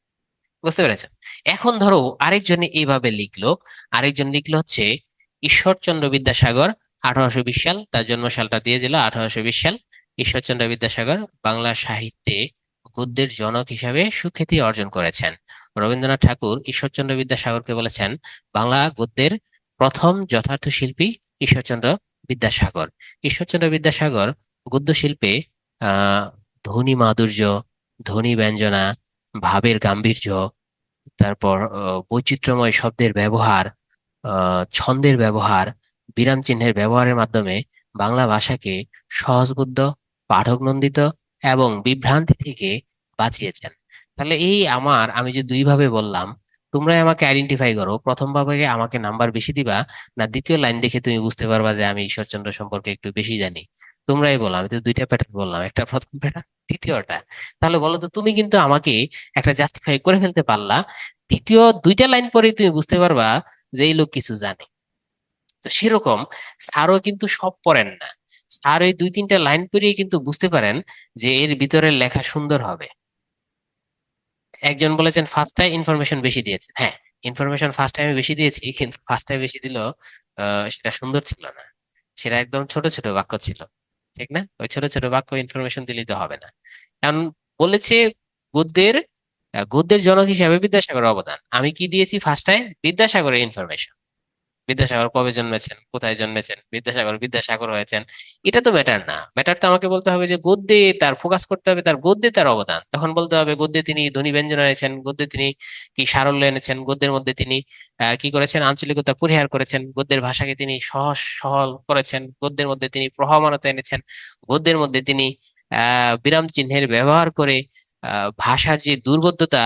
S1: বুঝতে পেরেছো? এখন ধরো আরেকজনে এইভাবে লিখলো, আরেকজন লিখলো হচ্ছে ঈশ্বরচন্দ্র বিদ্যাসাগর 1820 সাল, তার জন্ম সালটা দিয়ে দিল 1820 সাল। ঈশ্বরচন্দ্র বিদ্যাসাগর বাংলা সাহিত্যে গদ্যের জনক হিসাবে সুখ্যাতি অর্জন করেছেন। রবীন্দ্রনাথ ঠাকুর ঈশ্বরচন্দ্র বিদ্যাসাগরকে বলেছেন বাংলা গদ্যের প্রথম যথার্থ শিল্পী ঈশ্বরচন্দ্র বিদ্যাসাগর। ঈশ্বরচন্দ্র বিদ্যাসাগর গদ্য শিল্পে আহ ধ্বনি মাধুর্য, ধ্বনি ব্যঞ্জনা, ভাবের গাম্ভীর্য, তারপর বৈচিত্র্যময় শব্দের ব্যবহার, ছন্দের ব্যবহার, বিরাম চিহ্নের ব্যবহারের মাধ্যমে বাংলা ভাষাকে সহজবোধ্য, পাঠক নন্দিত এবং বিভ্রান্তি থেকে বাঁচিয়েছেন। তাহলে এই আমি যে 2 ভাবে বললাম, তোমরাই আমাকে আইডেন্টিফাই করো, প্রথম ভাবে আমাকে নাম্বার বেশি দিবা, না দ্বিতীয় লাইন দেখে তুমি বুঝতে পারবা যে আমি ঈশ্বরচন্দ্র সম্পর্কে একটু বেশি জানি। তোমরাই বলো, আমি তো 2টা প্যাটার্ন বললাম, একটা প্রথম প্যাটার্ন, দ্বিতীয়টা। তাহলে বলো তো, তুমি কিন্তু আমাকে একটা জাস্টিফাই করে ফেলতে পারলা, দ্বিতীয় 2টা লাইন পরে তুমি বুঝতে পারবা যে এই লোক কিছু জানে। তো সেরকম স্যারও কিন্তু সব পড়েন না। স্যার ওই 2-3টা লাইন পড়িয়ে কিন্তু বুঝতে পারেন যে এর ভিতরে লেখা সুন্দর হবে। একজন বলেছেন ফার্স্ট টাইম ইনফরমেশন বেশি দিয়েছে, হ্যাঁ, ইনফরমেশন ফার্স্ট টাইমে বেশি দিয়েছি, কিন্তু ফার্স্ট টাইম বেশি দিলেও সেটা সুন্দর ছিল না, সেটা একদম ছোট ছোট বাক্য ছিল, ঠিক না? ওই ছোট ছোট বাক্য ইনফরমেশন দিলে তো হবে না। কারণ বলেছে গদ্যের গদ্যের জনক হিসাবে বিদ্যাসাগরের অবদান, আমি কি দিয়েছি ফার্স্ট টাইম? বিদ্যাসাগরের ইনফরমেশন। বিদ্যাসাগর কবে জন্মেছেন, কোথায় জন্মেছেন, বিদ্যাসাগর বিদ্যাসাগর হয়েছেন, এটা তো ম্যাটার না। ম্যাটার তো আমাকে বলতে হবে যে গদ্যে তার ফোকাস করতে হবে, তার গদ্যে তার অবদান। তখন বলতে হবে গদ্যে তিনি ধ্বনি ব্যঞ্জন এনেছেন, গদ্যে তিনি কি সারল্য এনেছেন, গদ্যের মধ্যে তিনি কি করেছেন, আঞ্চলিকতা পরিহার করেছেন, গদ্যের ভাষাকে তিনি সহজ সরল করেছেন, গদ্যের মধ্যে তিনি প্রহামানতা এনেছেন, গদ্যের মধ্যে তিনি বিরাম চিহ্নের ব্যবহার করে ভাষার যে দুর্বোধ্যতা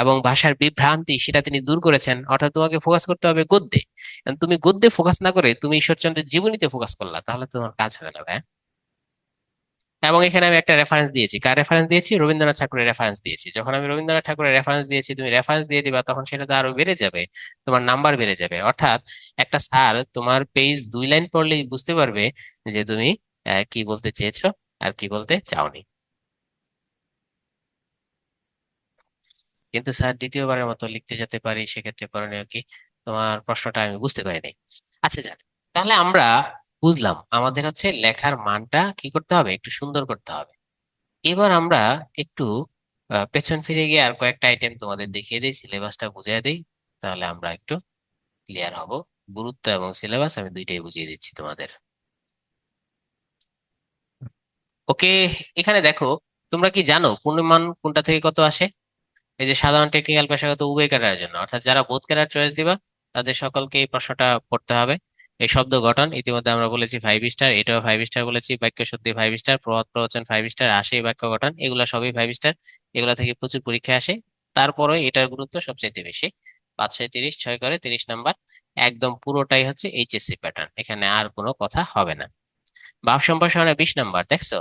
S1: এবং ভাষার বিভ্রান্তি সেটা তিনি দূর করেছেন। অর্থাৎ তোমাকে ফোকাস করতে হবে গদ্যে। এখন তুমি গদ্যে ফোকাস না করে তুমি ঈশ্বরচন্দ্রের জীবনীতে ফোকাস করলা, তাহলে তো তোমার কাজ হবে না ভাই। এবং এখানে আমি একটা রেফারেন্স দিয়েছি, কার রেফারেন্স দিয়েছি? রবীন্দ্রনাথ ঠাকুরের রেফারেন্স দিয়েছি। যখন আমি রবীন্দ্রনাথ ঠাকুরের রেফারেন্স দিয়েছি, তুমি রেফারেন্স দিয়ে দিবা, তখন সেটা তো আরো বেড়ে যাবে, তোমার নাম্বার বেড়ে যাবে। অর্থাৎ একটা স্যার তোমার পেজ 2 লাইন পড়লেই বুঝতে পারবে যে তুমি কি বলতে চেয়েছো আর কি বলতে চাওনি। কিন্তু স্যার দ্বিতীয়বারের মতো লিখতে যেতে পারি, সেক্ষেত্রে করণীয় কি? তোমার প্রশ্নটা আমি বুঝতে পারি নাই। আচ্ছা যাক, তাহলে আমরা বুঝলাম আমাদের হচ্ছে লেখার মানটা কি করতে হবে, একটু সুন্দর করতে হবে। এবার আমরা একটু পেছন ফিরে গিয়ে আর কয়েকটা আইটেম তোমাদের দেখিয়ে দিই, সিলেবাসটা বুঝিয়ে দিই, তাহলে আমরা একটু ক্লিয়ার হব। গুরুত্ব এবং সিলেবাস আমি দুইটাই বুঝিয়ে দিচ্ছি তোমাদের। ওকে, এখানে দেখো, তোমরা কি জানো পূর্ণমান কোনটা থেকে কত আসে? এই যে সাধারণ, টেকনিক্যাল, পেশাগত উভয় ক্যাডারের জন্য, অর্থাৎ যারা বোথ ক্যাডার চয়েস দিবা তাদের সকলকে এই প্রশ্নটা পড়তে হবে। এই শব্দ গঠন ইতিমধ্যে আমরা বলেছি 5 স্টার, এটাও 5 স্টার বলেছি, বাক্য শুদ্ধি 5 স্টার, প্রবাদ প্রবচন 5 স্টার, আসে বাক্য গঠন, এগুলা সবই 5 স্টার। এগুলা থেকে প্রচুর পরীক্ষা আসে। তারপরে এটার গুরুত্ব সবচেয়ে বেশি, 5 6 30 6 করে 30 নাম্বার, একদম পুরোটাই হচ্ছে এইচএসসি প্যাটার্ন, এখানে আর কোনো কথা হবে না। ভাব সম্প্রসারণে 20 নাম্বার, দেখছো?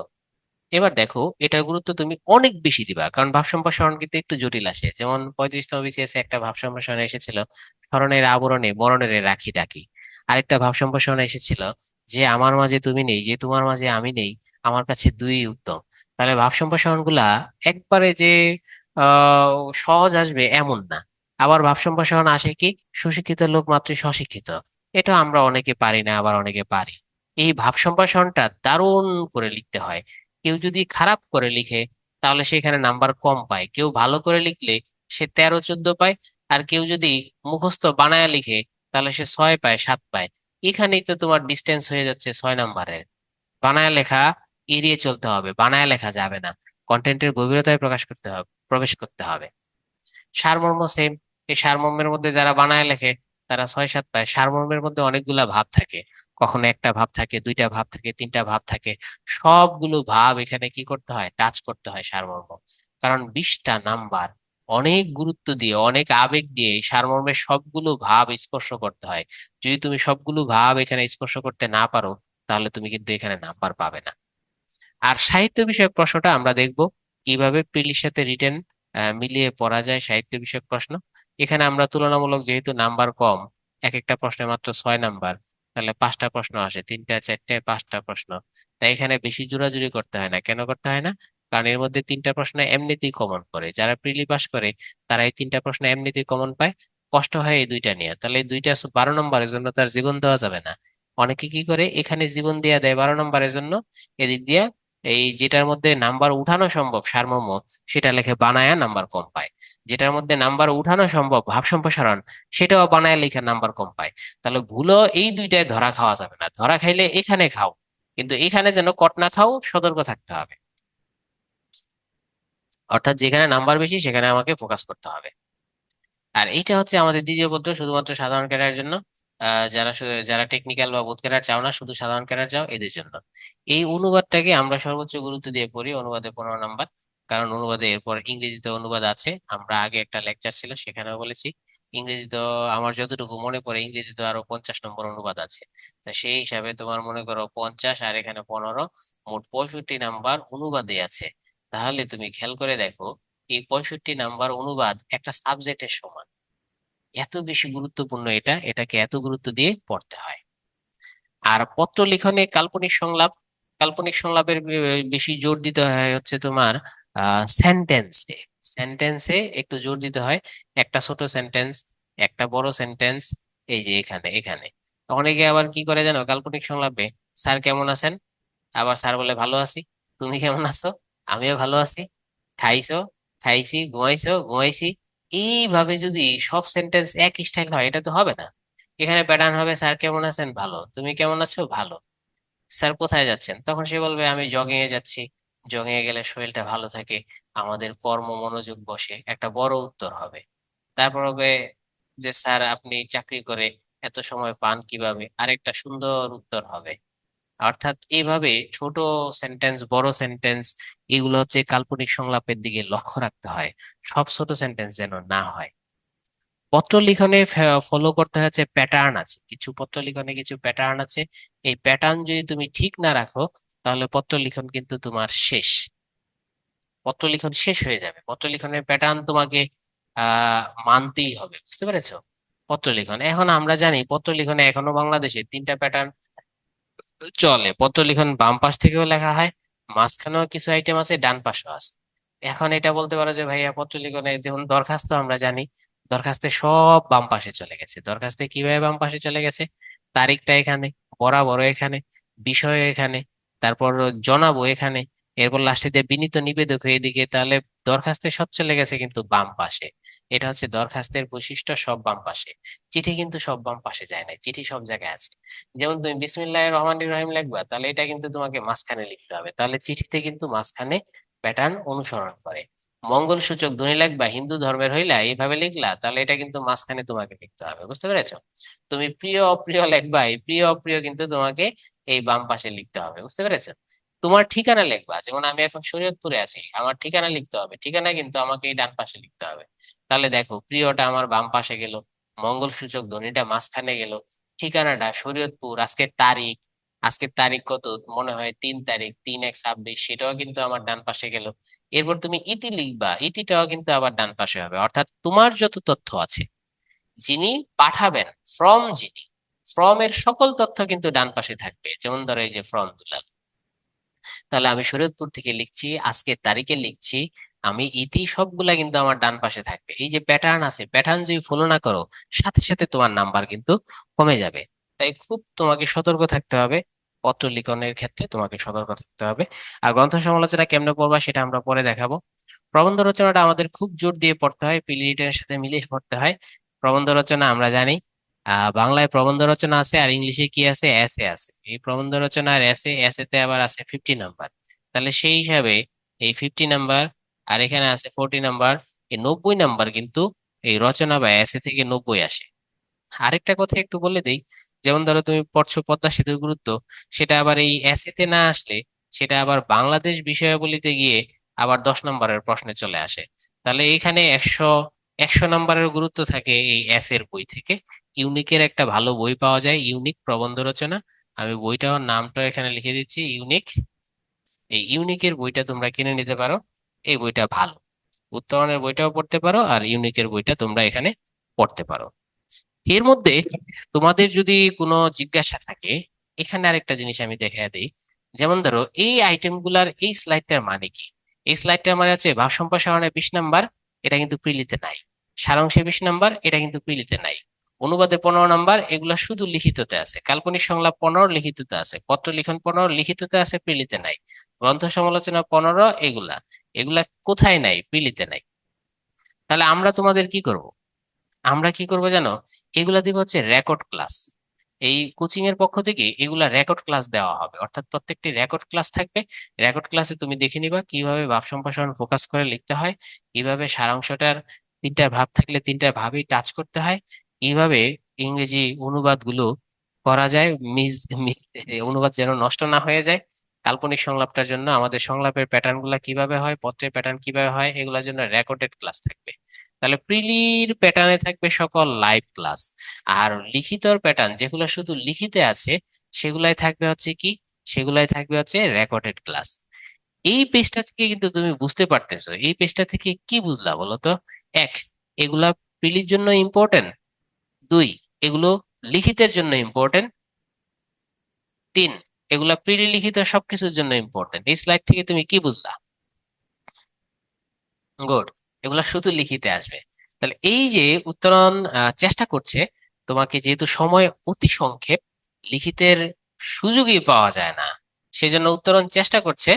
S1: এবার দেখো, এটার গুরুত্ব তুমি অনেক বেশি দিবা, কারণ ভাব সম্প্রসারণ কিন্তু একটু জটিল আসে। যেমন 35তম বিসিএস একটা ভাব সম্প্রসারণ এসেছিল, স্মরণের আবরণে মরণের রাখি ডাকি। আরেকটা ভাব সম্প্রসারণ এসেছিল, যে আমার মাঝে তুমি নেই, যে তোমার মাঝে আমি নেই, আমার কাছে দুই উত্তম। তাহলে ভাব সম্প্রসারণ গুলা একবারে যে সহজ আসবে এমন না। আবার ভাব সম্প্রসারণ আসে কি, সুশিক্ষিত লোক মাত্রই স্বশিক্ষিত, এটা আমরা অনেকে পারি না, আবার অনেকে পারি। এই ভাব সম্প্রসারণটা দারুণ করে লিখতে হয়। কেউ যদি খারাপ করে লিখে তাহলে সেখানে নাম্বার কম পায়, কেউ ভালো করে লিখলে সে 13 14 পায়, আর কেউ যদি মুখস্থ বানায়া লিখে তাহলে সে 6 পায় 7 পায়। এখানেই তো তোমার ডিস্টেন্স হয়ে যাচ্ছে 6 নাম্বারের। বানায়া লেখা এড়িয়ে চলতে হবে, বানায়া লেখা যাবে না, কন্টেন্টের গভীরতায় প্রকাশ করতে হবে, প্রবেশ করতে হবে। সারমর্ম সেম, এই সারমর্মের মধ্যে যারা বানায় লেখে তারা 6 7 পায়। সারমর্মের মধ্যে অনেকগুলা ভাব থাকে, কখনো একটা ভাব থাকে, দুইটা ভাব থাকে, তিনটা ভাব থাকে, সবগুলো ভাব এখানে কি করতে হয়, টাচ করতে হয় সারমর্ম। কারণ 20টা নাম্বার অনেক গুরুত্ব দিয়ে, অনেক আবেগ দিয়ে এই সারমর্মের সবগুলো ভাব স্পর্শ করতে হয়। যদি তুমি সবগুলো ভাব এখানে স্পর্শ করতে না পারো, তাহলে তুমি কিন্তু এখানে নাম্বার পাবে না। আর সাহিত্য বিষয়ক প্রশ্নটা আমরা দেখব কিভাবে প্রিলির সাথে রিটেন মিলিয়ে পড়া যায় সাহিত্য বিষয়ক প্রশ্ন। এখানে আমরা তুলনামূলক যেহেতু নাম্বার কম, এক একটা প্রশ্নে মাত্র 6 নাম্বার, তাহলে 5টা প্রশ্ন আসে, 3টা 4টে 5টা প্রশ্ন। তাই এখানে বেশি জোরাজুরি করতে হয় না। কেন করতে হয় না? কারণ এর মধ্যে 3টা প্রশ্ন এমনিতেই কমন পড়ে, যারা প্রিলি পাস করে তারা এই 3টা প্রশ্ন এমনিতেই কমন পায়। কষ্ট হয় এই দুইটা নিয়ে, তাহলে এই দুইটা 12 নম্বরের জন্য তার জীবন দেওয়া যাবে না। অনেকে কি করে, এখানে জীবন দিয়ে দেয় 12 নম্বরের জন্য, এদিক দিয়ে এই যেটার মধ্যে নাম্বার উঠানো সম্ভব সারমর্ম সেটা লেখে বানায়া নাম্বার কম পায়। যেটার মধ্যে নাম্বার উঠানো সম্ভব ভাব সম্প্রসারণ, সেটাও বানায়া লেখা নাম্বার কম পায়। তাহলে ভুলও এই দুইটায় ধরা খাওয়া যাবে না, ধরা খাইলে এখানে খাও, কিন্তু এখানে যেন কট না খাও, সতর্ক থাকতে হবে। অর্থাৎ যেখানে নাম্বার বেশি সেখানে আমাকে ফোকাস করতে হবে। আর এইটা হচ্ছে আমাদের দ্বিতীয় পত্র, শুধুমাত্র সাধারণ ক্যাডারের জন্য। যারা টেকনিক্যাল বা বোথ ক্যাডার চাও না, শুধু সাধারণ ক্যাডার চাও, এদের জন্য। এই অনুবাদটাকে আমরা সর্বোচ্চ গুরুত্ব দিয়ে পড়ি, অনুবাদে 15 নাম্বার। কারণ অনুবাদে এরপর ইংরেজিতে অনুবাদ আছে, আমরা আগে একটা লেকচার ছিল সেখানেও বলেছি। ইংরেজিতে আমার যতটুকু মনে পড়ে ইংরেজিতে আরো 50 নম্বর অনুবাদ আছে। তা সেই হিসাবে তোমার মনে করো 50 আর এখানে 15, মোট 65 নাম্বার অনুবাদে আছে। তাহলে তুমি খেয়াল করে দেখো, এই 65 নাম্বার অনুবাদ একটা সাবজেক্টের সমান। এত বেশি গুরুত্বপূর্ণ এটাকে এত গুরুত্ব দিয়ে পড়তে হয়। আর পত্র লিখনে কাল্পনিক সংলাপ, কাল্পনিক সংলাপের বেশি জোর দিতে হয় হচ্ছে তোমার সেন্টেন্সে। সেন্টেন্সে একটু জোর দিতে হয়। একটা ছোট সেন্টেন্স, একটা বড় সেন্টেন্স, এই যে এখানে এখানে। অনেকে আবার কি করে জানো কাল্পনিক সংলাপে, স্যার কেমন আছেন, আবার স্যার বলে ভালো আছি, তুমি কেমন আছো, আমিও ভালো আছি, খাইছো, খাইছি, ঘুমাইছো, ঘুমাইছি। এইভাবে যদি সব সেন্টেন্স এক স্টাইল হয় এটা তো হবে না। এখানে প্যাটার্ন হবে, স্যার কেমন আছেন, ভালো, তুমি কেমন আছো, ভালো, স্যার কোথায় যাচ্ছেন, তখন সে বলবে আমি জগিং এ যাচ্ছি, জগিং এ গেলে শরীরটা ভালো থাকে, আমাদের কর্ম মনোযোগ বসে, একটা বড় উত্তর হবে। তারপর হবে যে স্যার আপনি চাকরি করে এত সময় পান কিভাবে, আরেকটা সুন্দর উত্তর হবে। অর্থাৎ এইভাবে ছোট সেন্টেন্স, বড় সেন্টেন্স, এগুলো হচ্ছে কাল্পনিক সংলাপের দিকে লক্ষ্য রাখতে হয়, সব ছোট সেন্টেন্স যেন না হয়। পত্র লিখনে ফলো করতে হচ্ছে প্যাটার্ন আছে, কিছু পত্র লিখনে কিছু প্যাটার্ন আছে। এই প্যাটার্ন যদি তুমি ঠিক না রাখো তাহলে পত্র লিখন কিন্তু তোমার শেষ, পত্র লিখন শেষ হয়ে যাবে। পত্র লিখনের প্যাটার্ন তোমাকে মানতেই হবে, বুঝতে পেরেছো? পত্র লিখন, এখন আমরা জানি পত্র লিখনে এখনো বাংলাদেশে তিনটা প্যাটার্ন চলে। পত্র লিখন বাম পাশ থেকেও লেখা হয়, মাঝখানেও কিছু আইটেম আছে, ডান পাশেও আছে। এখন এটা বলতে পারো যে ভাইয়া পত্র লিখনে যেমন দরখাস্ত আমরা জানি, দরখাস্তে সব বাম পাশে চলে গেছে। দরখাস্তে কিভাবে বাম পাশে চলে গেছে, তারিখটা এখানে, বরাবর এখানে, বিষয় এখানে, তারপর জনাবো এখানে, এরপর লাস্টে দিয়ে বিনীত নিবেদক এদিকে, তাহলে দরখাস্তে সব চলে গেছে কিন্তু বাম পাশে। এটা হচ্ছে দরখাস্তের বৈশিষ্ট্য, সব বাম পাশে। চিঠি কিন্তু সব বাম পাশে যায় না, চিঠি সব জায়গায় আছে। যেমন তুমি বিসমিল্লাহির রহমানির রহিম লিখবা, তাহলে এটা কিন্তু তোমাকে মাঝখানে লিখতে হবে, তাহলে চিঠিতে কিন্তু মাঝখানে প্যাটার্ন অনুসরণ করে। মঙ্গলসূচক ধ্বনি লিখবা, হিন্দু ধর্মের হইলা এইভাবে লিখলা, তাহলে এটা কিন্তু মাঝখানে তোমাকে লিখতে হবে, বুঝতে পেরেছো? তুমি প্রিয় অপ্রিয় লিখবা, এই প্রিয় অপ্রিয় কিন্তু তোমাকে এই বাম পাশে লিখতে হবে, বুঝতে পেরেছো? তোমার ঠিকানা লিখবা, যেমন আমি এখন শরীয়তপুরে আছি, আমার ঠিকানা লিখতে হবে, ঠিকানা কিন্তু আমাকে এই ডান পাশে লিখতে হবে। তাহলে দেখো প্রিয়টা আমার বাম পাশে গেল, মঙ্গলসূচক ধ্বনিটা মাঝখানে গেল, ঠিকানাটা শরীয়তপুর, আজকের তারিখ, আজকের তারিখ কত, মনে হয় 3 তারিখ, 3/1/26, সেটাও কিন্তু আমার ডান পাশে গেল। এরপর তুমি ইতি লিখবা, ইতিটাও কিন্তু আবার ডান পাশে হবে। অর্থাৎ তোমার যত তথ্য আছে, যিনি পাঠাবেন, ফ্রম যিনি, ফ্রম এর সকল তথ্য কিন্তু ডান পাশে থাকবে। যেমন ধরো এই যে ফ্রম দুলাল, তাহলে আমি শরীয়তপুর থেকে লিখছি, আজকের তারিখে লিখছি, আমি ইতি, সবগুলা কিন্তু আমার ডান পাশে থাকবে। এই যে প্যাটার্ন আছে, প্যাটার্ন যদি ফলো না করো, সাথে সাথে তোমার নাম্বার কিন্তু কমে যাবে। তাই খুব তোমাকে সতর্ক থাকতে হবে, পত্র লিখনের ক্ষেত্রে তোমাকে সতর্ক থাকতে হবে। আর গ্রন্থ সমালোচনা কেমনে পড়বা সেটা আমরা পরে দেখাবো। প্রবন্ধ রচনাটা আমাদের খুব জোর দিয়ে পড়তে হয়, পিলিটের সাথে মিলিয়ে পড়তে হয়। প্রবন্ধ রচনা আমরা জানি বাংলায় প্রবন্ধ রচনা আছে, আর ইংলিশে কি আছে, এসে আছে। এই প্রবন্ধ রচনা আর এসে, এসেতে আবার আছে 50 নাম্বার। তাহলে সেই হিসাবে এই 50 নাম্বার, আর এখানে আছে 40 নাম্বার, এই 90 নাম্বার কিন্তু এই রচনা বা এসে থেকে 90 আসে। আরেকটা কথা একটু বলে দেই, যেমন ধরো তুমি পড়ছো পদ্মা সেতুর গুরুত্ব, সেটা আবার এই এসেতে না আসলে সেটা আবার বাংলাদেশ বিষয়াবলিতে গিয়ে আবার 10 নম্বরের প্রশ্নে চলে আসে। তাহলে এখানে 100 100 নাম্বারের গুরুত্ব থাকে এই এস এর বই থেকে। ইউনিকের একটা ভালো বই পাওয়া যায়, ইউনিক প্রবন্ধ রচনা, আমি বইটার নামটা এখানে লিখে দিচ্ছি, ইউনিক। এই ইউনিকের বইটা তোমরা কিনে নিতে পারো, এই বইটা ভালো। উত্তরণের বইটাও পড়তে পারো, আর ইউনিকের বইটা তোমরা এখানে পড়তে পারো। এর মধ্যে তোমাদের যদি কোনো জিজ্ঞাসা থাকে, এখানে আরেকটা জিনিস আমি দেখা দিই। যেমন ধরো এই আইটেম গুলার এই স্লাইডটার মানে কি, এই স্লাইডটার মানে হচ্ছে ভাব সম্প্রসারণে 20 নাম্বার, এটা কিন্তু প্রিলিতে নাই। সারাংশে 20 নাম্বার, এটা কিন্তু প্রিলিতে নাই। অনুবাদে 15 নাম্বার, এগুলা শুধু লিখিততে আছে। কাল্পনিক সংলাপ 15 লিখিততে আছে, পত্র লিখন 15 লিখিততে আছে, প্রিলিতে নাই। গ্রন্থ সমালোচনা 15, এগুলা এগুলা কোথায় নাই, প্রিলিতে নাই। তাহলে আমরা তোমাদের কি করব, আমরা কি করবো জানো, এগুলা দিব হচ্ছে রেকর্ড ক্লাস। এই কোচিং এর পক্ষ থেকে এগুলা রেকর্ড ক্লাস দেওয়া হবে, অর্থাৎ প্রত্যেকটি রেকর্ড ক্লাস থাকবে। রেকর্ড ক্লাসে তুমি দেখে নিবা কিভাবে ভাব সম্প্রসারণ ফোকাস করে লিখতে হয়, কিভাবে সারাংশটার তিনটা ভাব থাকলে তিনটা ভাবেই টাচ করতে হয়, কিভাবে ইংরেজি অনুবাদ গুলো করা যায়, মিস মিস অনুবাদ যেন নষ্ট না হয়ে যায়। কাল্পনিক সংলাপটার জন্য আমাদের সংলাপের প্যাটার্ন গুলা কিভাবে হয়, পত্রের প্যাটার্ন কিভাবে হয়, এগুলোর জন্য রেকর্ডেড ক্লাস থাকবে। তাহলে প্রিলির প্যাটার্নে থাকবে সকল লাইভ ক্লাস। আর লিখিতর প্যাটার্ন যেগুলো শুধু লিখিতে আছে, সেগুলাই থাকবে হচ্ছে কি, সেগুলাই থাকবে হচ্ছে রেকর্ডেড ক্লাস। এই পেজটা থেকে কিন্তু তুমি বুঝতে পারতেছো, এই পেজটা থেকে কি বুঝলা বলো তো? এক, এগুলা প্রিলির জন্য ইম্পর্টেন্ট। দুই, এগুলো লিখিতের জন্য ইম্পর্টেন্ট। তিন, এগুলা প্রিলিখিত সবকিছুর জন্য ইম্পর্টেন্ট। এই স্লাইড থেকে তুমি কি বুঝলা? গুড। এগুলা শুধু লিখিতে আসবে। তাহলে এই যে উত্তরণ চেষ্টা করছে, তোমাকে যেহেতু সময় অতি সংক্ষেপ, লিখিতের সুযোগই পাওয়া যায় না, সেই জন্য উত্তরণ চেষ্টা করছে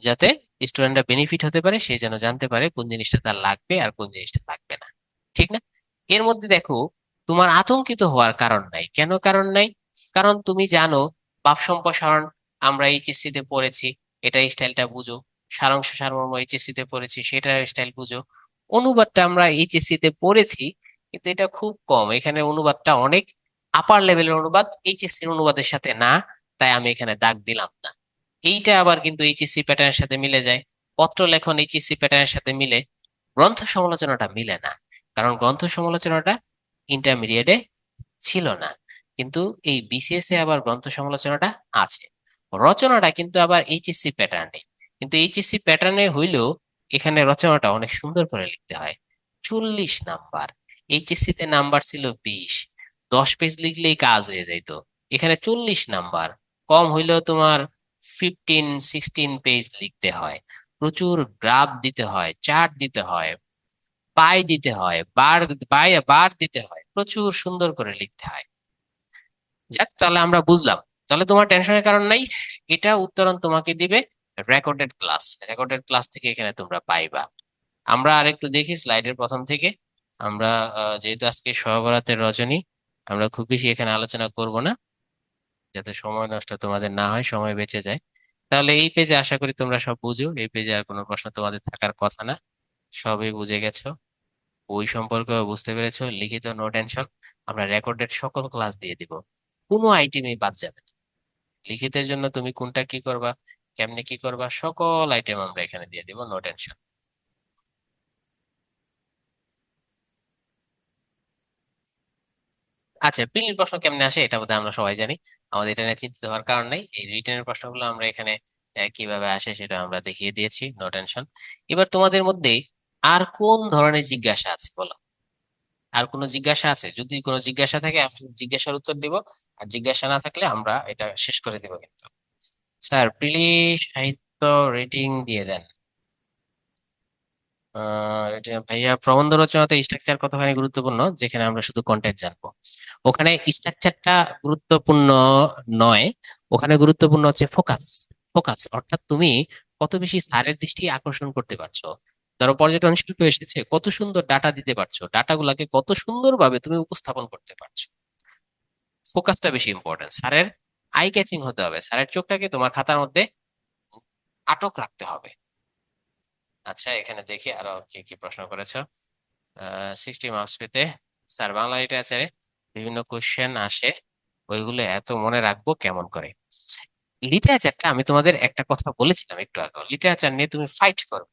S1: যাতে স্টুডেন্টরা বেনিফিট হতে পারে, সে যেন জানতে পারে কোন জিনিসটা তার লাগবে আর কোন জিনিসটা লাগবে না। ঠিক না? এর মধ্যে দেখো, তোমার আতঙ্কিত হওয়ার কারণ নাই। কেন কারণ নাই? কারণ তুমি জানো ভাব সম্প্রসারণ আমরা এইচএসসি তে পড়েছি, এটা স্টাইলটা বুঝো। সারাংশ সারমর্ম এইচএসসি তে পড়েছি, সেটার স্টাইল বুঝো। অনুবাদটা আমরা এইচএসসি তে পড়েছি, কিন্তু এটা খুব কম, এখানে অনুবাদটা অনেক আপার লেভেলের অনুবাদ, এইচএসসি এর অনুবাদের সাথে না, তাই আমি এখানে দাগ দিলাম না। এইটা আবার কিন্তু এইচএসসি প্যাটার্নের সাথে মিলে যায়। পত্র লেখন এইচএসসি প্যাটার্নের সাথে মিলে, গ্রন্থ সমালোচনাটা মিলে না, কারণ গ্রন্থ সমালোচনাটা ইন্টারমিডিয়েটে ছিল না। কিন্তু এই বিসিএস এ আবার গ্রন্থ সমালোচনাটা আছে। রচনাটা কিন্তু আবার এইচএসসি প্যাটার্নে, কিন্তু এইচএসসি প্যাটার্নে হইলেও এখানে রচনাটা অনেক সুন্দর করে লিখতে হয়। 40 নাম্বার। এইচএসসি তে নাম্বার ছিল 20, 10 পেজ লিখলেই কাজ হয়ে যাইতো। এখানে 40 নাম্বার, কম হইলেও তোমার 15-16 পেজ লিখতে হয়। প্রচুর গ্রাফ দিতে হয়, চার্ট দিতে হয়, পাই দিতে হয়, বার বাই বার দিতে হয়, প্রচুর সুন্দর করে লিখতে হয়। যাক, তাহলে আমরা বুঝলাম। তাহলে তোমার টেনশনের কারণ নাই। এটা উত্তরণ তোমাকে দিবে রেকর্ডেড ক্লাস, রেকর্ডেড ক্লাস থেকে এখানে তোমরা পাইবা। আমরা আরেকটু দেখি স্লাইডের প্রথম থেকে। আমরা যেহেতু আজকে সহবরাতের রজনী, আমরা খুব বেশি এখানে আলোচনা করব না, যাতে সময় নষ্ট তোমাদের না হয়, সময় বেঁচে যায়। তাহলে এই পেজে আশা করি তোমরা সব বুঝো, এই পেজে আর কোনো প্রশ্ন তোমাদের থাকার কথা না, সবই বুঝে গেছো। বই সম্পর্কে বুঝতে পেরেছো, লিখিত নো টেনশন। আমরা রেকর্ডেড সকল ক্লাস দিয়ে দিব, কোনো আইটেমই বাদ যাবে না। লিখিতের জন্য তুমি কোনটা কি করবা, কেমনে কি করবা, সকল আইটেম আমরা এখানে দিয়ে দিব, নো টেনশন। আচ্ছা, প্রিলির প্রশ্ন কেমনে আসে এটা বোধহয় আমরা সবাই জানি, আমাদের এটা নিয়ে চিন্তিত হওয়ার কারণ নেই। এই রিটেনের প্রশ্নগুলো আমরা এখানে কিভাবে আসে সেটা আমরা দেখিয়ে দিয়েছি, নো টেনশন। এবার তোমাদের মধ্যে আর কোন ধরনের জিজ্ঞাসা আছে বলো? আর কোনো জিজ্ঞাসা আছে? যদি কোনো জিজ্ঞাসা থাকে আমি জিজ্ঞাসার উত্তর দিব, আর জিজ্ঞাসা না থাকলে আমরা এটা শেষ করে দিব কিন্তু। স্যার, প্রিলি সাহিত্য রেটিং দিয়ে দেন। এটা ভাইয়া, প্রবন্ধ রচনাতে স্ট্রাকচার কতখানি গুরুত্বপূর্ণ, যেখানে আমরা শুধু কন্টেন্ট জানবো? ওখানে স্ট্রাকচারটা গুরুত্বপূর্ণ নয়, ওখানে গুরুত্বপূর্ণ হচ্ছে ফোকাস। ফোকাস অর্থাৎ তুমি কত বেশি স্যারের দৃষ্টি আকর্ষণ করতে পারছো। ধরো পর্যটন শিল্প এসেছে, কত সুন্দর ডাটা দিতে পারছো, ডাটাগুলাকে কত সুন্দরভাবে তুমি উপস্থাপন করতে পারছো। ফোকাসটা বেশি ইম্পর্টেন্ট। স্যারের আই ক্যাচিং হতে হবে, স্যারের চোখটাকে তোমার খাতার মধ্যে আটক রাখতে হবে। আচ্ছা, এখানে দেখি আরো কি কি প্রশ্ন করেছো। 60 মার্কস পেতে, স্যার বাংলা লিটারেচারে বিভিন্ন কোশ্চেন আসে, ওইগুলো এত মনে রাখবো কেমন করে? লিটারেচারটা আমি তোমাদের একটা কথা বলেছিলাম একটু আগে, লিটারেচার নিয়ে তুমি ফাইট করো,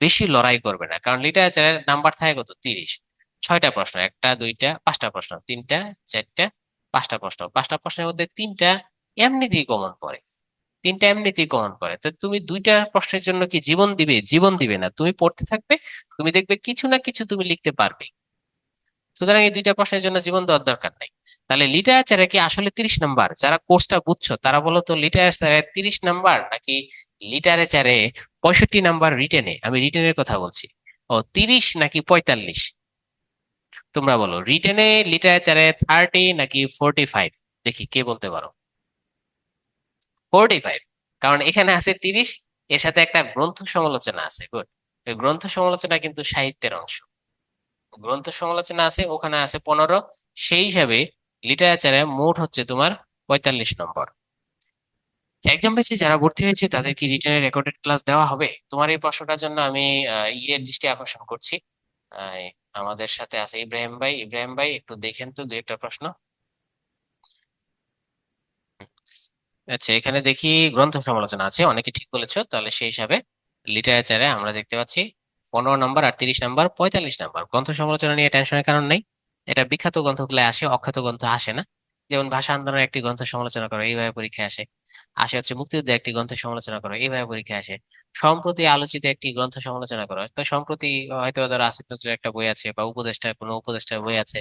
S1: বেশি লড়াই করবে না, কারণ লিটারেচারের নাম্বার থাকে কত? 30। 6টা প্রশ্ন, একটা দুইটা পাঁচটা প্রশ্ন, তিনটা চারটা পাঁচটা প্রশ্ন, পাঁচটা প্রশ্নের মধ্যে তিনটা এমনিতেই কমন পড়ে, তিনটা এমনিতেই কমন পড়ে। তো তুমি দুইটা প্রশ্নের জন্য কি জীবন দিবে? জীবন দিবে না, তুমি পড়তে থাকবে, তুমি দেখবে কিছু না কিছু তুমি লিখতে পারবে। সুতরাং এই দুইটা প্রশ্নের জন্য জীবন দেওয়ার দরকার নাই। তাহলে লিটারেচারে কি আসলে 30 নাম্বার? যারা কোর্সটা বুঝছো তারা বলো তো, লিটারেচারে 30 নাম্বার নাকি লিটারেচারে 65 নাম্বার রিটেনে? আমি রিটেনের কথা বলছি। ও, 30 নাকি 45? তোমরা বলো, রিটেনে লিটারেচারে 30 নাকি 45? দেখি কে বলতে পারো। 45। কারণ এখানে আছে 30, এর সাথে একটা গ্রন্থ সমালোচনা আছে। গুড। গ্রন্থ সমালোচনা কিন্তু সাহিত্যের অংশ, গ্রন্থ সমালোচনা আছে, ওখানে আছে 15, সেই হিসাবে লিটারেচারে মোট হচ্ছে তোমার 45 নম্বর। এক্সাম বেসে যারা ভর্তি হয়েছে তাদের কি রিটেনের রেকর্ডেড ক্লাস দেওয়া হবে? তোমার এই প্রশ্নটার জন্য আমি ইয়ের দৃষ্টি আকর্ষণ করছি। আহ, আমাদের সাথে আছে ইব্রাহিম ভাই। ইব্রাহিম ভাই, একটু দেখেন তো দু একটা প্রশ্ন। আচ্ছা, এখানে দেখি গ্রন্থ সমালোচনা আছে, অনেকে ঠিক বলেছো। তাহলে সেই হিসাবে লিটারেচারে আমরা দেখতে পাচ্ছি 15 নম্বর আর 30 নম্বর, 45 নম্বর। গ্রন্থ সমালোচনা নিয়ে টেনশনের কারণ নেই, এটা বিখ্যাত গ্রন্থগুলো আসে, অখ্যাত গ্রন্থ আসে না। যেমন ভাষা আন্দোলনের একটি গ্রন্থ সমালোচনা করো, এইভাবে পরীক্ষায় আসে। আসে হচ্ছে মুক্তিযুদ্ধের একটি গ্রন্থ সমালোচনা করো, এইভাবে পরীক্ষায় আসে। সম্প্রতি আলোচিত একটি গ্রন্থ সমালোচনা করো, তো সম্প্রতি হয়তো ধরো আসিফ নজরুলের একটা বই আছে, বা উপদেষ্টার কোনো উপদেষ্টার বই আছে,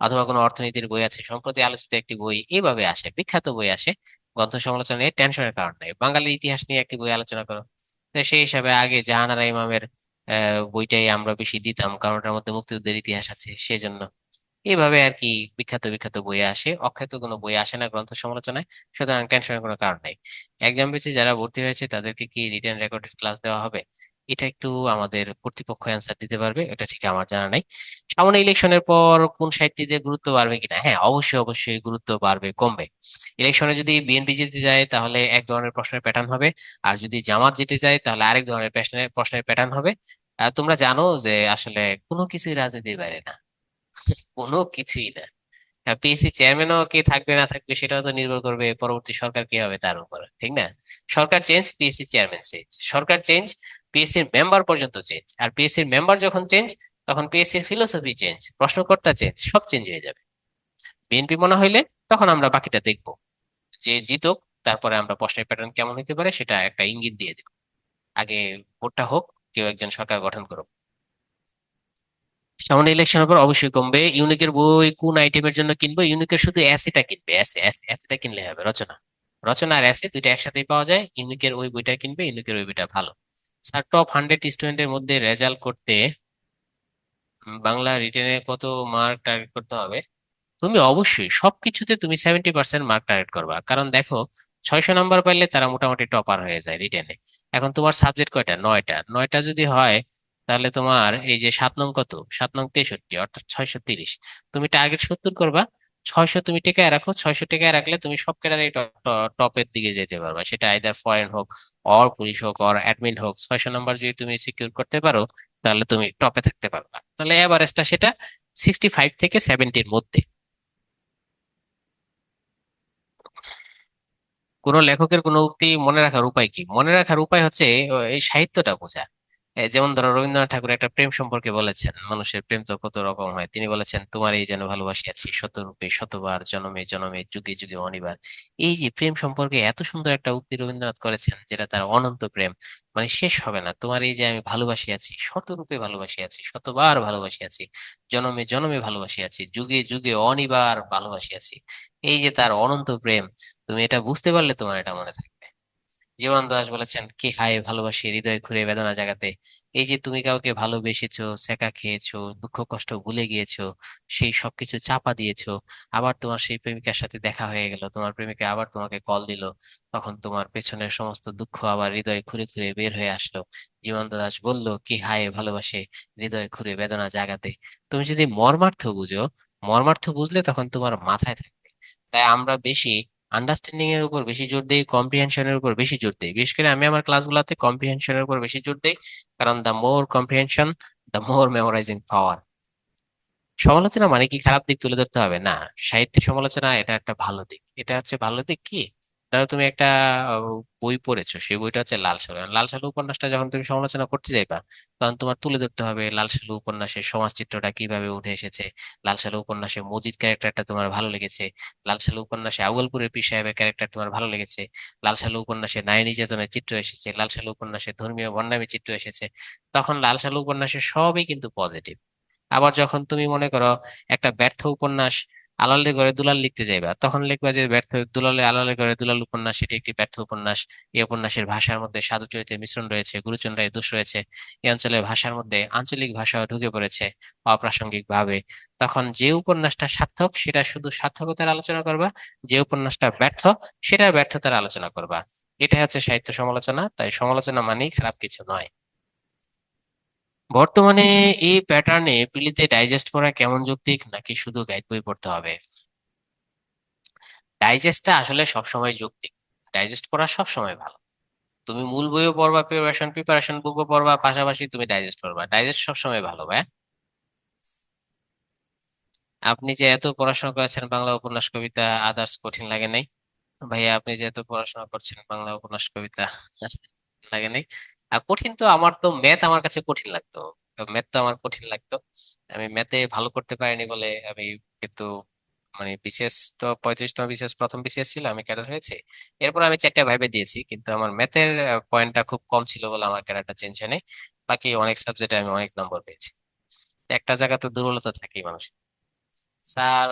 S1: অথবা কোনো অর্থনীতির বই আছে, সম্প্রতি আলোচিত একটি বই, এইভাবে আসে, বিখ্যাত বই আসে। গ্রন্থ সমালোচনা নিয়ে টেনশনের কারণ নেই। বাঙালির ইতিহাস নিয়ে একটি বই আলোচনা করো। তো সেই হিসাবে আগে জাহানারা ইমামের বইটাই আমরা বেশি দিতাম, কারণ ওটার মধ্যে মুক্তিযুদ্ধের ইতিহাস আছে সেজন্য। এইভাবে আর কি বিখ্যাত বিখ্যাত বই আসে, অখ্যাত কোনো বই আসে না গ্রন্থ সমালোচনায়। সুতরাং টেনশনের কোনো কারণ নেই। এক্সাম বেঁচে যারা ভর্তি হয়েছে তাদেরকে কি রিটেন রেকর্ডেড ক্লাস দেওয়া হবে? এটা একটু আমাদের কর্তৃপক্ষ অ্যান্সার দিতে পারবে, এটা ঠিক আমার জানা নাই। সামনে ইলেকশনের পর কোন সাহিত্যে গুরুত্ব বাড়বে কিনা, হ্যাঁ অবশ্যই অবশ্যই গুরুত্ব বাড়বে, কমবে। ইলেকশনে যদি বিএনপি জিতে যায় তাহলে এক ধরনের প্রশ্নের প্যাটার্ন হবে, আর যদি জামাত জিতে যায় তাহলে আরেক ধরনের প্রশ্নের প্রশ্নের প্যাটার্ন হবে। তোমরা জানো যে আসলে কোনো কিছুই রাজনীতির বাইরে না, কোনো কিছুই না। পিএসসি চেয়ারম্যানও কে থাকবে না থাকবে সেটাও তো নির্ভর করবে পরবর্তী সরকার কে হবে তার উপর, ঠিক না? সরকার চেঞ্জ, পিএসসি চেয়ারম্যান চেঞ্জ। সরকার চেঞ্জ, পিএসসির মেম্বার পর্যন্ত চেঞ্জ। আর পিএসসির মেম্বার যখন চেঞ্জ, তখন পিএসসির ফিলোসফি চেঞ্জ, প্রশ্নকর্তা চেঞ্জ, সব চেঞ্জ হয়ে যাবে। বিএনপি মনে হইলে তখন আমরা বাকিটা দেখবো, যে জিতুক, তারপরে আমরা প্রশ্নের প্যাটার্ন কেমন হতে পারে সেটা একটা ইঙ্গিত দিয়ে দেব। আগে ভোটটা হোক, কেউ একজন সরকার গঠন করুক। সামনে ইলেকশনের পর অবশ্যই কমবে। ইউনিকের বই কোন আইটেমের জন্য কিনবো? ইউনিকের শুধু অ্যাসিটা কিনবে, অ্যাসিটা কিনলে হবে। রচনা, রচনা আর অ্যাসি দুইটা একসাথেই পাওয়া যায়। ইউনিকের ওই বইটা কিনবে, ইউনিকের ওই বইটা ভালো। স্যার, টপ 100 স্টুডেন্টের মধ্যে রেজাল্ট করতে বাংলা রিটেনে কত মার্ক টার্গেট করতে হবে? তুমি অবশ্যই সবকিছুতে তুমি 70% মার্ক টার্গেট করবা, কারণ দেখো 600 নাম্বার পাইলে তারা মোটামুটি টপার হয়ে যায় রিটেনে। এখন তোমার সাবজেক্ট কয়টা? 9টা। 9টা যদি হয় তাহলে তোমার এই যে 7 নং কত, 7 নং 63, অর্থাৎ 630। তুমি টার্গেট 70 করবা, 600 তুমি টেকায় রাখো। 600 টেকায় রাখলে তুমি সব ক্যাডারে টপের দিকে যেতে পারবা, সেটা আইদার ফরেন হোক, অর পুলিশ হোক, অর অ্যাডমিন হোক। 600 নাম্বার যদি তুমি সিকিউর করতে পারো তাহলে তুমি টপে থাকতে পারবা। তাহলে এভারেজটা সেটা 65 থেকে 70-র মধ্যে। কোন লেখকের কোন উক্তি মনে রাখার উপায় কি? মনে রাখার উপায় হচ্ছে এই সাহিত্যটা বোঝা। যেমন ধরো রবীন্দ্রনাথ ঠাকুর একটা প্রেম সম্পর্কে বলেছেন, মানুষের প্রেম তো কত রকম হয়। তিনি বলেছেন, তোমার এই যেন ভালোবাসিয়াছি শতরূপে শতবার, জনমে জনমে যুগে যুগে অনিবার। এই যে প্রেম সম্পর্কে এত সুন্দর একটা উক্তি রবীন্দ্রনাথ করেছেন, যেটা তার অনন্ত প্রেম, মানে শেষ হবে না। তোমার এই যে আমি ভালোবাসিয়াছি, শতরূপে ভালোবাসিয়াছি, শতবার ভালোবাসিয়াছি, জনমে জনমে ভালোবাসিয়াছি, যুগে যুগে অনিবার ভালোবাসিয়াছি। এই যে তার অনন্ত প্রেম, তুমি এটা বুঝতে পারলে তোমার এটা মনে থাকবে। জীবন দাস বলেছেন, কি হায় ভালোবাসি হৃদয় ঘুরে বেদনা জাগাতে। এই যে তুমি কাউকে ভালোবেসেছো, সেকা খেয়েছো, দুঃখ কষ্ট ভুলে গিয়েছো, সেই সবকিছু চাপা দিয়েছো, আবার তোমার সেই প্রেমিকার সাথে দেখা হয়ে গেল, তোমার প্রেমিকা আবার তোমাকে কল দিল, তখন তোমার পেছনের সমস্ত দুঃখ আবার হৃদয় খুঁড়ে খুঁড়ে বের হয়ে আসলো। জীবন্ত দাস বলল, কি হায় ভালোবাসে হৃদয় ঘুরে বেদনা জাগাতে। তুমি যদি মর্মার্থ বুঝো, মর্মার্থ বুঝলে তখন তোমার মাথায় থাকবে। তাই আমরা বেশি আন্ডারস্ট্যান্ডিং এর উপর বেশি জোর দেই, কম্প্রিহেনশনের উপর বেশি জোর দেই। বিশেষ করে আমি আমার ক্লাসগুলোতে কম্প্রিহেনশনের উপর বেশি জোর দেই, কারণ the more comprehension, the more memorising power. সমালোচনা মানে কি খারাপ দিক তুলে ধরতে হবে না। সাহিত্য সমালোচনা এটা একটা ভালো দিক। এটা হচ্ছে ভালো দিক কি, ধরো তুমি একটা আহ, বই পড়েছো, সেই বইটা হচ্ছে লাল সালু। লাল সালু উপন্যাসটা যখন তুমি সমালোচনা করতে যাইবা, তখন তোমার তুলে ধরতে হবে লাল সালু উপন্যাসের সমাজ চিত্রটা কিভাবে উঠে এসেছে। লাল সালু উপন্যাসে মজিদ ক্যারেক্টারটা তোমার ভালো লেগেছে, লাল সালু উপন্যাসে আউয়ালপুরের পীর সাহেবের ক্যারেক্টার তোমার ভালো লেগেছে, লাল সালু উপন্যাসে নারী নির্যাতনের চিত্র এসেছে, লাল সালু উপন্যাসে ধর্মীয় বন্যামী চিত্র এসেছে। তখন লাল সালু উপন্যাসের সবই কিন্তু পজিটিভ। আবার যখন তুমি মনে করো একটা ব্যর্থ উপন্যাস আলালে করে দুলাল লিখতে যাইবা, তখন লিখবা যে ব্যর্থ দুলালে আলালে করে দুলাল উপন্যাস, সেটি একটি ব্যর্থ উপন্যাস। এই উপন্যাসের ভাষার মধ্যে সাধু চরিত্রের মিশ্রণ রয়েছে, গুরুচন্দ্রের দোষ রয়েছে, এই অঞ্চলের ভাষার মধ্যে আঞ্চলিক ভাষাও ঢুকে পড়েছে অপ্রাসঙ্গিক ভাবে। তখন যে উপন্যাসটা সার্থক সেটা শুধু সার্থকতার আলোচনা করবা, যে উপন্যাসটা ব্যর্থ সেটার ব্যর্থতার আলোচনা করবা। এটা হচ্ছে সাহিত্য সমালোচনা। তাই সমালোচনা মানেই খারাপ কিছু নয়। বর্তমানে এই প্যাটার্নে পিলিতে ডাইজেস্ট পড়া কেমন যৌক্তিক, নাকি শুধু গাইড বই পড়তে হবে? ডাইজেস্টটা আসলে সবসময় যৌক্তিক। ডাইজেস্ট পড়া সবসময় ভালো। তুমি মূল বইও পড়বা, প্রিপারেশন প্রিপারেশন বুকও পড়বা, পাশাপাশি তুমি ডাইজেস্ট পড়বা, ডাইজেস্ট সবসময় ভালো ভাই। আপনি যে এত পড়াশোনা করেছেন বাংলা উপন্যাস কবিতা আদার্স, কঠিন লাগে নাই? ভাইয়া, আপনি যে এত পড়াশোনা করছেন বাংলা উপন্যাস কবিতা লাগে নাই? আর কঠিন তো, আমার তো ম্যাথ আমার কাছে কঠিন লাগতো। ম্যাথ তো আমার কঠিন লাগতো। আমি ম্যাথে ভালো করতে পারিনি বলে আমি কিন্তু মানে বিসিএস তো 35তম বিসিএস, প্রথম বিসিএস ছিল, আমি ক্যাডার হয়েছে। এরপর আমি 4টা ভাইবে দিয়েছি, কিন্তু আমার ম্যাথের পয়েন্টটা খুব কম ছিল বলে আমার ক্যাডারটা চেঞ্জ হয় নাই। বাকি অনেক সাবজেক্টে আমি অনেক নম্বর পেয়েছি। একটা জায়গাতে দুর্বলতা থাকেই মানুষ। স্যার,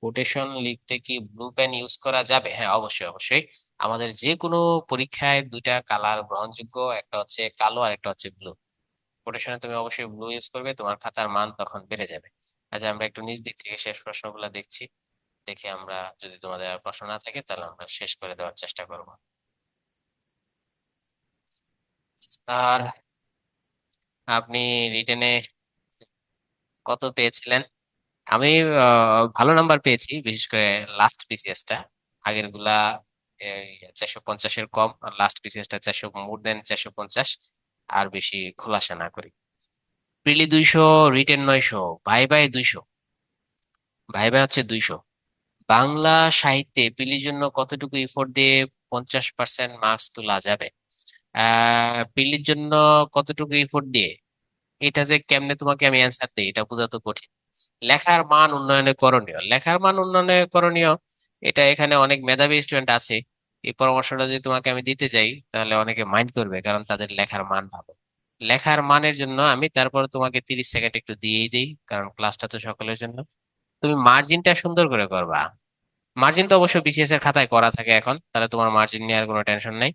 S1: কোটেশন লিখতে কি ব্লু পেন ইউজ করা যাবে? হ্যাঁ, অবশ্যই অবশ্যই। আমাদের যে কোনো পরীক্ষায় দুইটা কালার গ্রহণযোগ্য, একটা হচ্ছে কালো আর একটা হচ্ছে ব্লু। কোটেশনে তুমি অবশ্যই ব্লু ইউজ করবে, তোমার খাতার মান তখন বেড়ে যাবে। আচ্ছা, আমরা একটু নিচ দিক থেকে শেষ প্রশ্নগুলো দেখছি। দেখে আমরা, যদি তোমাদের আর প্রশ্ন না থাকে তাহলে আমরা শেষ করে দেওয়ার চেষ্টা করব। আর আপনি রিটেনে কত পেয়েছিলেন? আমি ভালো নাম্বার পেয়েছি, বিশেষ করে লাস্ট বিসিএসটা। আগের গুলা 450-এর কম, আর লাস্ট বিসিএসটা 400, মোর দেন 450। আর বেশি খোলাসা না করি। প্রিলি 200, রিটেন 900, ভাইভায় 200। ভাইভায় হচ্ছে 200। বাংলা সাহিত্যে প্রিলির জন্য কতটুকু এফোর্ট দিয়ে 50% মার্কস তোলা যাবে? প্রিলির জন্য কতটুকু এফোর্ট দিয়ে, এটা যে কেমনে তোমাকে আমি অ্যান্সার দিই এটা বোঝা তো কঠিন। লেখার মান উন্নয়নে করণীয়, লেখার মান উন্নয়নে করণীয়, এটা এখানে অনেক মেধাবী স্টুডেন্ট আছে। এই পরামর্শটা যদি তোমাকে আমি দিতে যাই তাহলে অনেকে মাইন্ড করবে, কারণ তাদের লেখার মান ভালো। লেখার মানের জন্য আমি তারপর তোমাকে 30 সেকেন্ড একটু দিয়েই দিই, কারণ ক্লাসটা তো সকলের জন্য। তুমি মার্জিনটা সুন্দর করে করবা। মার্জিন তো অবশ্য বিসিএস এর খাতায় করা থাকে এখন, তাহলে তোমার মার্জিন নিয়ে আর কোনো টেনশন নাই।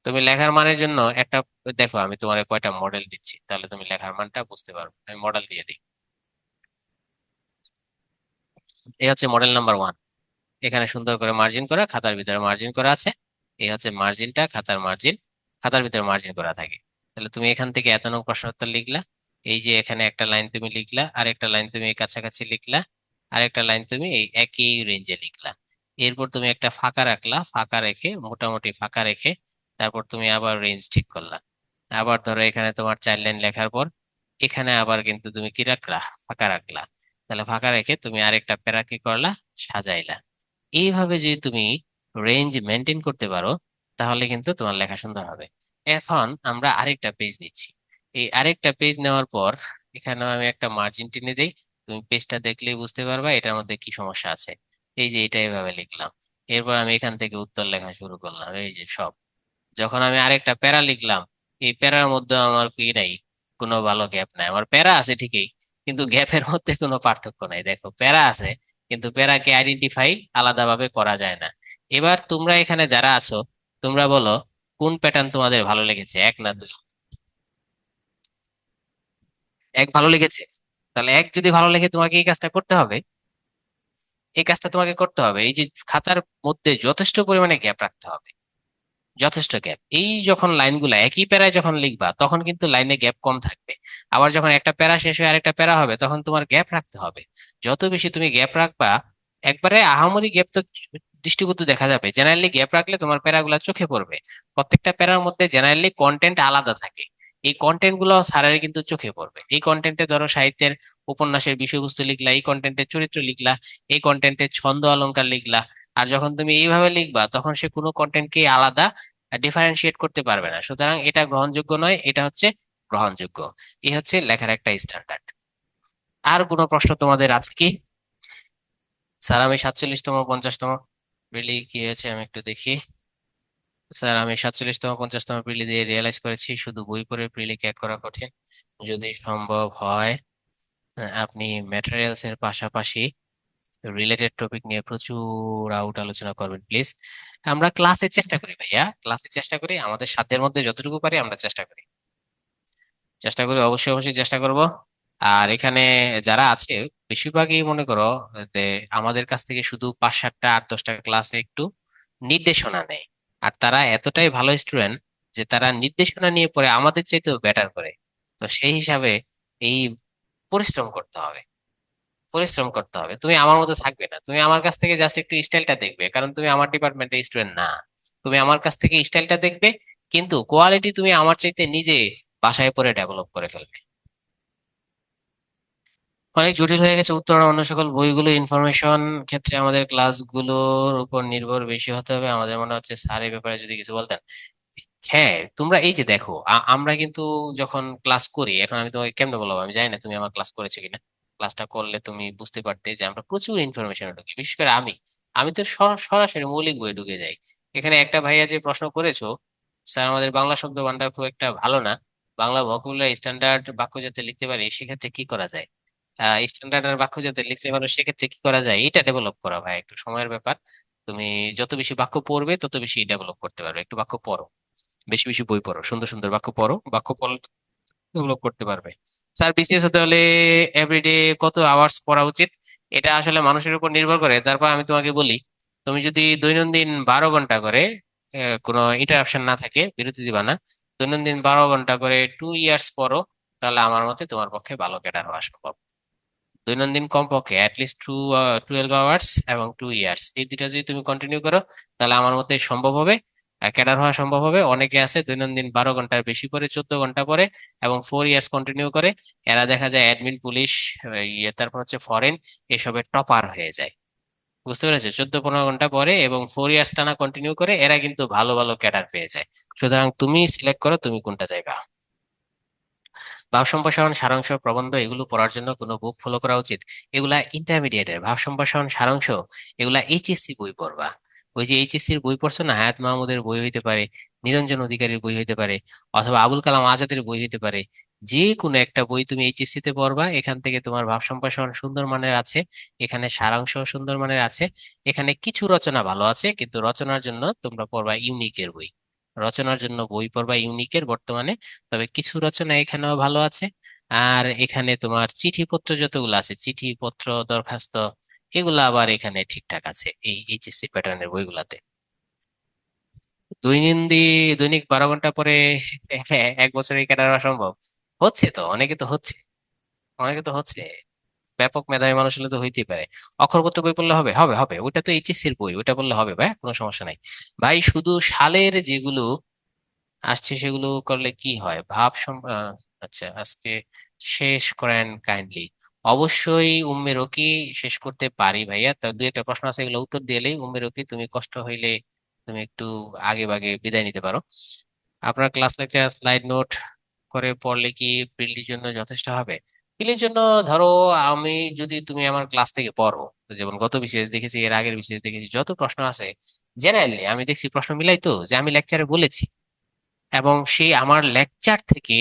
S1: তুমি লেখার মানের জন্য একটা, দেখো আমি তোমার কয়টা মডেল দিচ্ছি, তাহলে তুমি লেখার মানটা বুঝতে পারবে। আমি মডেল দিয়ে দিই। এই হচ্ছে মডেল নাম্বার 1। এখানে সুন্দর করে মার্জিন করা, খাতার ভিতরে মার্জিন করা আছে। এই হচ্ছে মার্জিনটা, খাতার মার্জিন। খাতার ভিতরে মার্জিন করা থাকে। তাহলে তুমি এখান থেকে এত নং প্রশ্ন উত্তর লিখলা। এই যে এখানে একটা লাইন তুমি লিখলা, আর একটা লাইন তুমি এই কাছাকাছি লিখলা, আর একটা লাইন তুমি এই একই রেঞ্জে লিখলা। এরপর তুমি একটা ফাঁকা রাখলা, ফাঁকা রেখে, মোটামুটি ফাঁকা রেখে, তারপর তুমি আবার রেঞ্জ ঠিক করলা। আবার ধরো এখানে তোমার 4 লাইন লেখার পর এখানে আবার কিন্তু তুমি কি রাখলা, ফাঁকা রাখলা। তাহলে ফাঁকা রেখে তুমি আরেকটা প্যারা কি করলা, সাজাইলা। এইভাবে যদি তুমি রেঞ্জ মেনটেন করতে পারো তাহলে কিন্তু তোমার লেখা সুন্দর হবে। এখন আমরা আরেকটা পেজ নিচ্ছি। এই আরেকটা পেজ নেওয়ার পর এখানে আমি একটা মার্জিন টেনে দিই। তুমি পেজটা দেখলেই বুঝতে পারবা এটার মধ্যে কি সমস্যা আছে। এই যে এটা এভাবে লিখলাম। এরপর আমি এখান থেকে উত্তর লেখা শুরু করলাম, এই যে সব। যখন আমি আরেকটা প্যারা লিখলাম, এই প্যারার মধ্যে আমার কি নাই, কোনো ভালো গ্যাপ নাই। আমার প্যারা আছে ঠিকই, কিন্তু গ্যাপের মধ্যে কোনো পার্থক্য নাই। দেখো প্যারা আছে, কিন্তু প্যারাকে আইডেন্টিফাই আলাদাভাবে করা যায় না। এবার তোমরা এখানে যারা আছো, তোমরা বলো কোন প্যাটার্ন তোমাদের ভালো লেগেছে, এক না দুই? এক ভালো লেগেছে। তাহলে এক যদি ভালো লেগে, তোমাকে এই কাজটা করতে হবে। এই কাজটা তোমাকে করতে হবে, এই যে খাতার মধ্যে যথেষ্ট পরিমাণে গ্যাপ রাখতে হবে। যথেষ্ট গ্যাপ। এই যখন লাইনগুলো একই প্যারায় যখন লিখবা তখন কিন্তু লাইনে গ্যাপ কম থাকবে। আবার যখন একটা প্যারা শেষ হয়ে আরেকটা প্যারা হবে তখন তোমার গ্যাপ রাখতে হবে। যত বেশি তুমি গ্যাপ রাখবা, একবারে আহামরি গ্যাপ তো দৃষ্টিগত দেখা যাবে, জেনারেলি গ্যাপ রাখলে তোমার প্যারাগুলো চোখে পড়বে। প্রত্যেকটা প্যারার মধ্যে জেনারেলি কন্টেন্ট আলাদা থাকে। এই কন্টেন্ট গুলো স্যারের কিন্তু চোখে পড়বে। এই কন্টেন্টে ধরো সাহিত্যের উপন্যাসের বিষয়বস্তু লিখলা, এই কন্টেন্টে চরিত্র লিখলা, এই কন্টেন্টে ছন্দ অলংকার লিখলা। আর যখন তুমি এইভাবে লিখবা তখন সে কোনো কন্টেন্টকে আলাদা ডিফারেন্সিয়েট করতে পারবে না। সুতরাং এটা গ্রহণযোগ্য নয়, এটা হচ্ছে গ্রহণযোগ্য। এই হচ্ছে লেখার একটা স্ট্যান্ডার্ড। আর কোনো প্রশ্ন তোমাদের আছে কি? স্যার আমি 47তম 50তম প্রিলি কি হয়েছে আমি একটু দেখি। স্যার আমি 47তম 50তম প্রিলি দিয়ে রিয়েলাইজ করেছি শুধু বই পড়ে প্রিলি ক্যাক করা কঠিন। যদি সম্ভব হয় আপনি ম্যাটেরিয়ালস এর পাশাপাশি রিলেটেড টপিক নিয়ে প্রচুর আউট আলোচনা করবেন প্লিজ। আমরা ক্লাসে চেষ্টা করি ভাইয়া, ক্লাসে চেষ্টা করি, আমাদের সাধ্যের মধ্যে যতটুকু পারি আমরা চেষ্টা করি। চেষ্টা করি, অবশ্যই অবশ্যই চেষ্টা করব। আর এখানে যারা আছে বেশিরভাগই মনে করো যে আমাদের কাছ থেকে শুধু 5-7টা 8-10টা ক্লাসে একটু নির্দেশনা নেয়। আর তারা এতটাই ভালো স্টুডেন্ট যে তারা নির্দেশনা নিয়ে পড়ে আমাদের চাইতেও বেটার করে। তো সেই হিসাবে এই পরিশ্রম করতে হবে। পরিশ্রম করতে হবে, তুমি আমার মতো থাকবে না। তুমি আমার কাছ থেকে জাস্ট একটু স্টাইলটা দেখবে, কারণ তুমি আমার ডিপার্টমেন্টের স্টুডেন্ট না। তুমি আমার কাছ থেকে স্টাইলটা দেখবে, কিন্তু কোয়ালিটি তুমি আমার চাইতে নিজে বাসায় পড়ে ডেভেলপ করে ফেলবে। অনেক জটিল হয়ে গেছে উত্তরণ, অন্য সকল বইগুলো ইনফরমেশন ক্ষেত্রে আমাদের ক্লাসগুলোর উপর নির্ভর বেশি হতে হবে। আমাদের মনে হচ্ছে স্যার এই ব্যাপারে যদি কিছু বলতেন। হ্যাঁ, তোমরা এই যে দেখো, আমরা কিন্তু যখন ক্লাস করি, এখন আমি তোমাকে কেমনে বলবো, আমি জানি না তুমি আমার ক্লাস করেছো কিনা। ক্লাসটা করলে তুমি বুঝতে পারতে যে আমরা প্রচুর ইনফরমেশন ঢুকি, বিশেষ করে আমি তো সরাসরি মৌলিক বই ঢুকে যাই। এখানে একটা ভাইয়া যে প্রশ্ন করেছো, স্যার আমাদের বাংলা শব্দ ভান্ডার খুব একটা ভালো না, বাংলা ভোকাবুলারি স্ট্যান্ডার্ড বাক্য যাতে লিখতে পারি সেক্ষেত্রে কি করা যায়? স্ট্যান্ডার্ড বাক্য যাতে লিখতে পারো, সেক্ষেত্রে কি করা যায়, এটা ডেভেলপ করা ভাই একটু সময়ের ব্যাপার। তুমি যত বেশি বাক্য পড়বে তত বেশি ডেভেলপ করতে পারবে। একটু বাক্য পড়ো, বেশি বেশি বই পড়ো, সুন্দর সুন্দর বাক্য পড়ো, বাক্য পড়লে ডেভেলপ করতে পারবে। স্যার বিসিএস হতে হলে এভরিডে কত আওয়ার্স পড়া উচিত? এটা আসলে মানুষের উপর নির্ভর করে। তারপর আমি তোমাকে বলি, তুমি যদি দৈনন্দিন 12 ঘন্টা করে, কোনো ইন্টারাপশন না থাকে, বিরতি দিবা না, দৈনন্দিন 12 ঘন্টা করে 2 ইয়ার্স পড়ো, তাহলে আমার মতে তোমার পক্ষে ভালো ক্যাডার হওয়া সম্ভব। দৈনন্দিন কমপক্ষে অ্যাটলিস্ট 12 আওয়ার্স এবং 2 ইয়ার্স, এই দুইটা যদি তুমি কন্টিনিউ করো, তাহলে আমার মতে সম্ভব হবে, ক্যাডার হওয়া সম্ভব হবে। অনেকে আছে দৈনন্দিন 12 ঘন্টার বেশি পরে, 14 ঘন্টা পরে এবং 4 ইয়ার্স কন্টিনিউ করে, এরা দেখা যায় অ্যাডমিন, পুলিশ, তারপর হচ্ছে ফরেন, এসবের টপার হয়ে যায়। বুঝতে পেরেছো? 14-15 ঘন্টা পরে এবং 4 ইয়ার্স টানা কন্টিনিউ করে এরা কিন্তু ভালো ভালো ক্যাডার পেয়ে যায়। সুতরাং তুমি সিলেক্ট করো তুমি কোনটা চাইবা। ভাব সম্প্রসারণ, সারাংশ, প্রবন্ধ এগুলো পড়ার জন্য কোনো বুক ফলো করা উচিত? এগুলা ইন্টারমিডিয়েটের ভাব সম্প্রসারণ, সারাংশ, এগুলা এইচএসসি বই পড়বা। ওই যে এইচএসসির বই পড়ছো না, হায়াত মাহমুদের বই হইতে পারে, নিরঞ্জন অধিকারীর বই হইতে পারে, অথবা আবুল কালাম আজাদের বই হইতে পারে। যে কোনো একটা বই তুমি এইচএসসি তে পড়বা, এখান থেকে তোমার ভাব সম্প্রসারণ সুন্দর মানের আছে, এখানে সারাংশ সুন্দর মানের আছে, এখানে কিছু রচনা ভালো আছে, কিন্তু রচনার জন্য তোমরা পড়বা ইউনিকের বই। রচনার জন্য বই পড়বা ইউনিকের বর্তমানে, তবে কিছু রচনা এখানেও ভালো আছে। আর এখানে তোমার চিঠিপত্র যতগুলো আছে, চিঠিপত্র, দরখাস্ত, এগুলা আবার এখানে ঠিকঠাক আছে এই এইচএসসি প্যাটার্নের বইগুলাতে। দৈনিক 12 ঘন্টা পরে এক বছরে ক্যাডার হওয়া সম্ভব? হচ্ছে তো, অনেকে তো হচ্ছে, অনেকে তো হচ্ছে। ব্যাপক মেধাবী মানুষ হলে তো হইতেই পারে। অক্ষরপত্র বই পড়লে হবে? হবে হবে, ওইটা তো এইচএসসির বই, ওইটা পড়লে হবে ভাই, কোনো সমস্যা নাই। ভাই শুধু সালের যেগুলো আসছে সেগুলো করলে কি হয়, আচ্ছা আজকে শেষ করেন কাইন্ডলি। অবশ্যই উম্মে রকি শেষ করতে পারি ভাইয়া। তা দুই একটা প্রশ্ন আছে, এগুলো উত্তর দিলেই উম্মে রকি তুমি কষ্ট হইলে তুমি একটু আগে ভাগে বিদায় নিতে পারো। আপনার ক্লাস লেকচার স্লাইড নোট করে পড়লে কি পিএলডির জন্য যথেষ্ট হবে? পিএলডির জন্য ধরো, আমি যদি তুমি আমার ক্লাস থেকে পড়ো, তো যেমন গত বিসিএস দেখেছি, এর আগের বিসিএস দেখেছি, যত প্রশ্ন আছে জেনারেলি আমি দেখছি প্রশ্ন মিলাই তো, যে আমি লেকচারে বলেছি, এবং সেই আমার লেকচার থেকে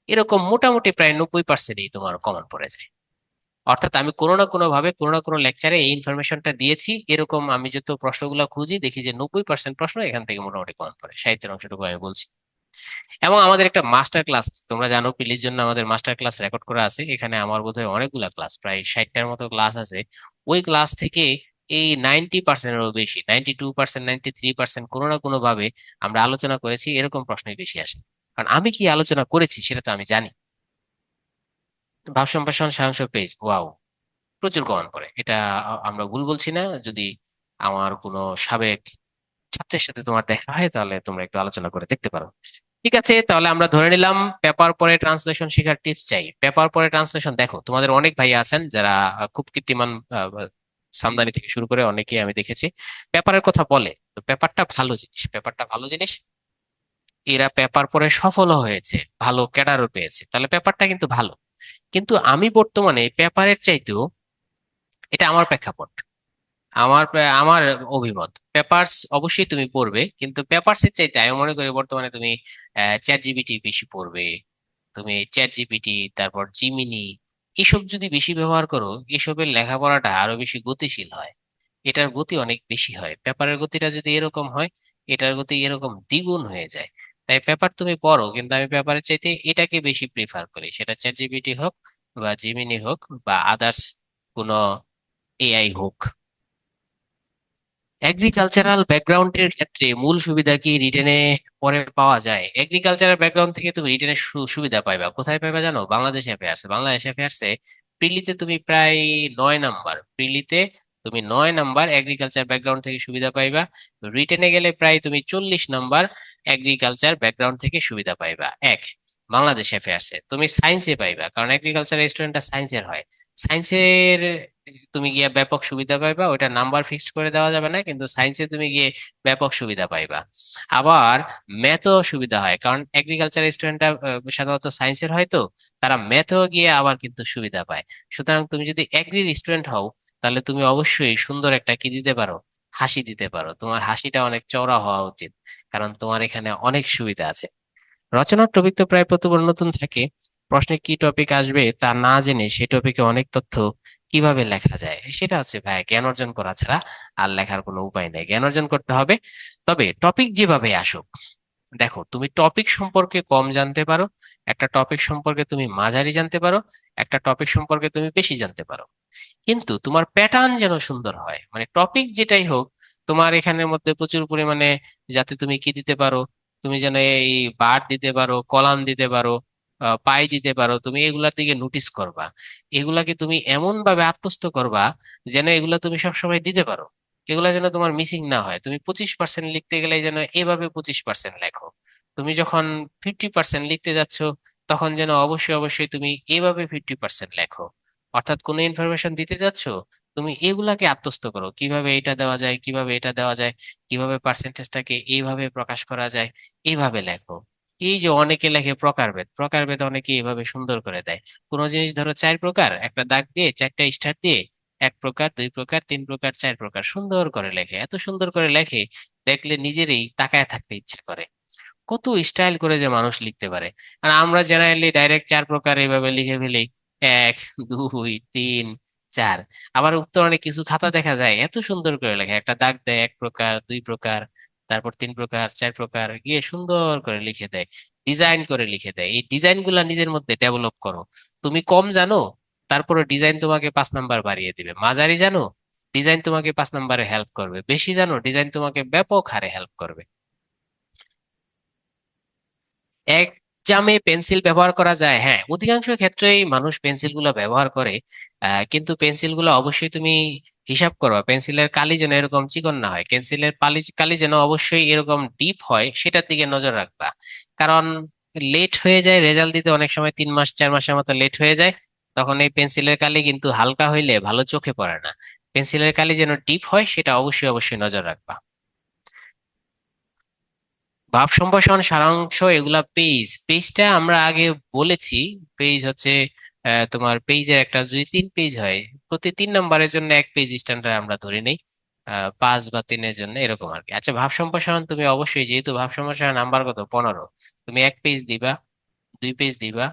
S1: এরকম মোটামুটি প্রায় 90%ই তোমার কমন পড়ে যায়। অর্থাৎ আমি কোনো না কোনো ভাবে কোনো না কোনো লেকচারে এই ইনফরমেশনটা দিয়েছি, এরকম আমি যত প্রশ্নগুলো খুঁজি দেখি যে 90% প্রশ্ন এখান থেকে মোটামুটি কমন পড়ে, সাহিত্যের অংশটুকু আমি বলছি। এবং আমাদের একটা মাস্টার ক্লাস, তোমরা জানো পিলির জন্য আমাদের মাস্টার ক্লাস রেকর্ড করা আছে, এখানে আমার বোধহয় অনেকগুলা ক্লাস, প্রায় 60টার মতো ক্লাস আছে। ওই ক্লাস থেকে এই 90%-এরও বেশি, 92%, 93% কোনো না কোনো ভাবে আমরা আলোচনা করেছি, এরকম প্রশ্নই বেশি আসে। কারণ আমি কি আলোচনা করেছি সেটা তো আমি জানি। ভাব সম্প্রসারণ সারাংশ পেজ, ওয়াও, প্রচুর কমন পড়ে এটা। আমরা ভুল বলছি না। যদি আমার কোনো সাবেক ছাত্রের সাথে তোমার দেখা হয়, তাহলে তোমরা একটু আলোচনা করে দেখতে পারো। ঠিক আছে, তাহলে আমরা ধরে নিলাম পেপার পরে ট্রান্সলেশন শেখার টিপস চাই। পেপার পরে ট্রান্সলেশন, দেখো তোমাদের অনেক ভাই আছেন যারা খুব কীর্তিমান, সামদানি থেকে শুরু করে অনেকেই আমি দেখেছি পেপারের কথা বলে। তো পেপারটা ভালো জিনিস, পেপারটা ভালো জিনিস, এরা পেপার পরে সফল হয়েছে, ভালো ক্যাডারও পেয়েছে, তাহলে পেপারটা কিন্তু ভালো। কিন্তু আমি বর্তমানে পেপারের চাইতেও, এটা আমার প্রেক্ষাপট, আমার অভিমত, পেপারস অবশ্যই তুমি পড়বে, কিন্তু পেপারস এর চাইতে আমি মনে করি বর্তমানে তুমি চ্যাট জিপিটি বেশি পড়বে। তুমি চ্যাট জিপিটি, তারপর জিমিনি, এসব যদি বেশি ব্যবহার করো, এসবের লেখাপড়াটা আরো বেশি গতিশীল হয়। এটার গতি অনেক বেশি হয়, পেপারের গতিটা যদি এরকম হয়, এটার গতি এরকম দ্বিগুণ হয়ে যায়। তাই পেপার তুমি পড়ো, কিন্তু আমি পেপারের চাইতে এটাকে বেশি প্রিফার করি, সেটা চ্যাট জিপিটি হোক বা জিমিনি হোক বা আদার্স কোনো এআই হোক। এগ্রিকালচারাল ব্যাকগ্রাউন্ডের ক্ষেত্রে মূল সুবিধা কি রিটেনে পরে পাওয়া যায়? এগ্রিকালচারাল ব্যাকগ্রাউন্ড থেকে তুমি রিটেনের সুবিধা পাইবা কোথায় পাইবা জানো? বাংলাদেশ অ্যাফেয়ার্সে। বাংলাদেশ অ্যাফেয়ার্সে প্রিলিতে তুমি প্রায় 9 নাম্বার, প্রিলিতে তুমি 9 নাম্বার এগ্রিকালচার ব্যাকগ্রাউন্ড থেকে সুবিধা পাইবা। রিটেনে গেলে প্রায় তুমি 40 নাম্বার এগ্রিকালচার ব্যাকগ্রাউন্ড থেকে সুবিধা পাইবা। এক, বাংলাদেশ অ্যাফেয়ার্সে তুমি সায়েন্সে পাইবা, কারণ এগ্রিকালচার স্টুডেন্টটা সায়েন্সের হয়। সায়েন্সের তুমি গিয়ে ব্যাপক সুবিধা পাইবা, ওইটা নাম্বার ফিক্সড করে দেওয়া যাবে না, কিন্তু সায়েন্সে তুমি গিয়ে ব্যাপক সুবিধা পাইবা। আবার ম্যাথও সুবিধা হয়, কারণ এগ্রিকালচার স্টুডেন্টরা সাধারণত সায়েন্সের হয়, তো তারা ম্যাথও গিয়ে আবার কিন্তু সুবিধা পায়। সুতরাং তুমি যদি এগ্রির স্টুডেন্ট হও, তাহলে তুমি অবশ্যই সুন্দর একটা কি দিতে পারো, হাসি দিতে পারো। তোমার হাসিটা অনেক চওড়া হওয়া উচিত, কারণ তোমার এখানে অনেক সুবিধা আছে। রচনার টপিক তো প্রায় প্রতিবার নতুন থাকে, প্রশ্নে কি টপিক আসবে তা না জেনে সে টপিকে অনেক তথ্য কিভাবে লেখা যায়, সেটা হচ্ছে ভাই জ্ঞান অর্জন করা ছাড়া আর লেখার কোনো উপায় নেই। জ্ঞান অর্জন করতে হবে, তবে টপিক যেভাবে আসুক। দেখো, তুমি টপিক সম্পর্কে কম জানতে পারো, একটা টপিক সম্পর্কে তুমি মাঝারি জানতে পারো, একটা টপিক সম্পর্কে তুমি বেশি জানতে পারো, কিন্তু তোমার প্যাটার্ন যেন সুন্দর হয়। মানে টপিক যেটাই হোক, তোমার এখানের মধ্যে প্রচুর পরিমাণে যাতে তুমি কি দিতে পারো, তুমি যেন এই বার দিতে পারো, কলাম দিতে পারো, পাই দিতে পারো, তুমি এগুলার দিকে নোটিস করবা। এগুলাকে তুমি এমন ভাবে আত্মস্থ করবা যেন এগুলা তুমি সবসময় দিতে পারো। এগুলা যেন তোমার মিসিং না হয়। তুমি 25% লিখতে গেলে যেন এভাবে 25% লেখো। তুমি যখন 50% লিখতে যাচ্ছ, তখন যেন অবশ্যই অবশ্যই তুমি এভাবে 50% লেখো। অর্থাৎ কোনো ইনফরমেশন দিতে যাচ্ছ, তুমি এগুলাকে আত্মস্থ করো, কিভাবে এটা দেওয়া যায়, কিভাবে এটা দেওয়া যায়, কিভাবে পার্সেন্টেজটাকে এইভাবে প্রকাশ করা যায়, এইভাবে লেখো। এই যে অনেকে লেখে প্রকারভেদ, প্রকারভেদ অনেকে এইভাবে সুন্দর করে দেয়। কোনো জিনিস ধরো 4 প্রকার, একটা দাগ দিয়ে 4টা স্টার দিয়ে 1 প্রকার, 2 প্রকার, 3 প্রকার, 4 প্রকার সুন্দর করে লেখে। এত সুন্দর করে লেখে, দেখলে নিজেরই তাকায় থাকতে ইচ্ছা করে। কত স্টাইল করে যে মানুষ লিখতে পারে। আর আমরা জেনারেলি ডাইরেক্ট 4 প্রকার এইভাবে লিখে ফেলি, 1, 2, 3, 4। আবার উত্তরণে কিছু খাতা দেখা যায় এত সুন্দর করে লেখে, একটা দাগ দেয় 1 প্রকার, 2 প্রকার, তারপর 3 প্রকার, 4 প্রকার গিয়ে সুন্দর করে লিখে দেয়, ডিজাইন করে লিখে দেয়। এই ডিজাইন গুলা নিজের মধ্যে ডেভেলপ করো। তুমি কম জানো, তারপরে ডিজাইন তোমাকে 5 নাম্বার বাড়িয়ে দিবে। মাঝারি জানো, ডিজাইন তোমাকে 5 নাম্বারে হেল্প করবে। বেশি জানো, ডিজাইন তোমাকে ব্যাপক হারে হেল্প করবে। এক্সামে পেন্সিল ব্যবহার করা যায়, হ্যাঁ, অধিকাংশ ক্ষেত্রেই মানুষ পেন্সিল গুলো ব্যবহার করে। কিন্তু পেন্সিল গুলো অবশ্যই তুমি হিসাব করবা, পেন্সিলের কালি যেন এরকম চিকন না হয়, পেন্সিলের কালি যেন অবশ্যই এরকম ডিপ হয়, সেটার দিকে নজর রাখবা। কারণ লেট হয়ে যায় রেজাল্ট দিতে, অনেক সময় 3 মাস 4 মাসের মতো লেট হয়ে যায়। তখন এই পেন্সিলের কালি কিন্তু হালকা হইলে ভালো চোখে পড়ে না। পেন্সিলের কালি যেন ডিপ হয়, সেটা অবশ্যই অবশ্যই নজর রাখবা। ভাব সম্ভাষণ, সারাংশ, এগুলা পেজটা আমরা আগে বলেছি। পেজ হচ্ছে তোমার পেজের একটা যদি 3 পেজ হয়, প্রতি 3 নাম্বারের জন্য 1 পেজ স্ট্যান্ডার্ড আমরা ধরে নেই। 5 বা 3-এর জন্য এরকম আর কি। আচ্ছা, ভাব সম্প্রসারণ তুমি অবশ্যই, যেহেতু ভাব সম্প্রসারণ নাম্বার কত, 15, তুমি 1 পেজ দিবা, 2 পেজ দিবা,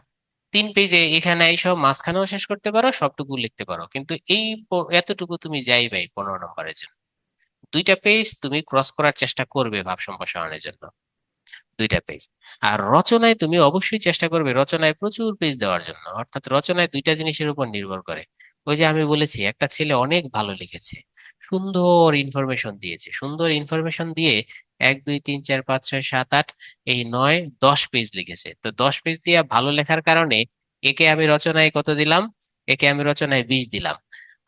S1: 3 পেজে এখানে এইসব মাঝখানেও শেষ করতে পারো, সবটুকু লিখতে পারো, কিন্তু এই এতটুকু তুমি যাইবাই 15 নম্বরের জন্য। 2টা পেজ তুমি ক্রস করার চেষ্টা করবে ভাব সম্প্রসারণের জন্য, 2টা পেজ। আর রচনায় তুমি অবশ্যই চেষ্টা করবে রচনায় প্রচুর পেজ দেওয়ার জন্য। অর্থাৎ রচনায় 2টা জিনিসের উপর নির্ভর করে। ওই যে আমি বলেছি, একটা ছেলে অনেক ভালো লিখেছে, সুন্দর ইনফরমেশন দিয়েছে, সুন্দর ইনফরমেশন দিয়ে 1, 2, 3, 4, 5, 6, 7, 8, এই 9, 10 পেজ লিখেছে। তো 10 পেজ দিয়ে ভালো লেখার কারণে একে আমি রচনায় কত দিলাম, একে আমি রচনায় 20 দিলাম।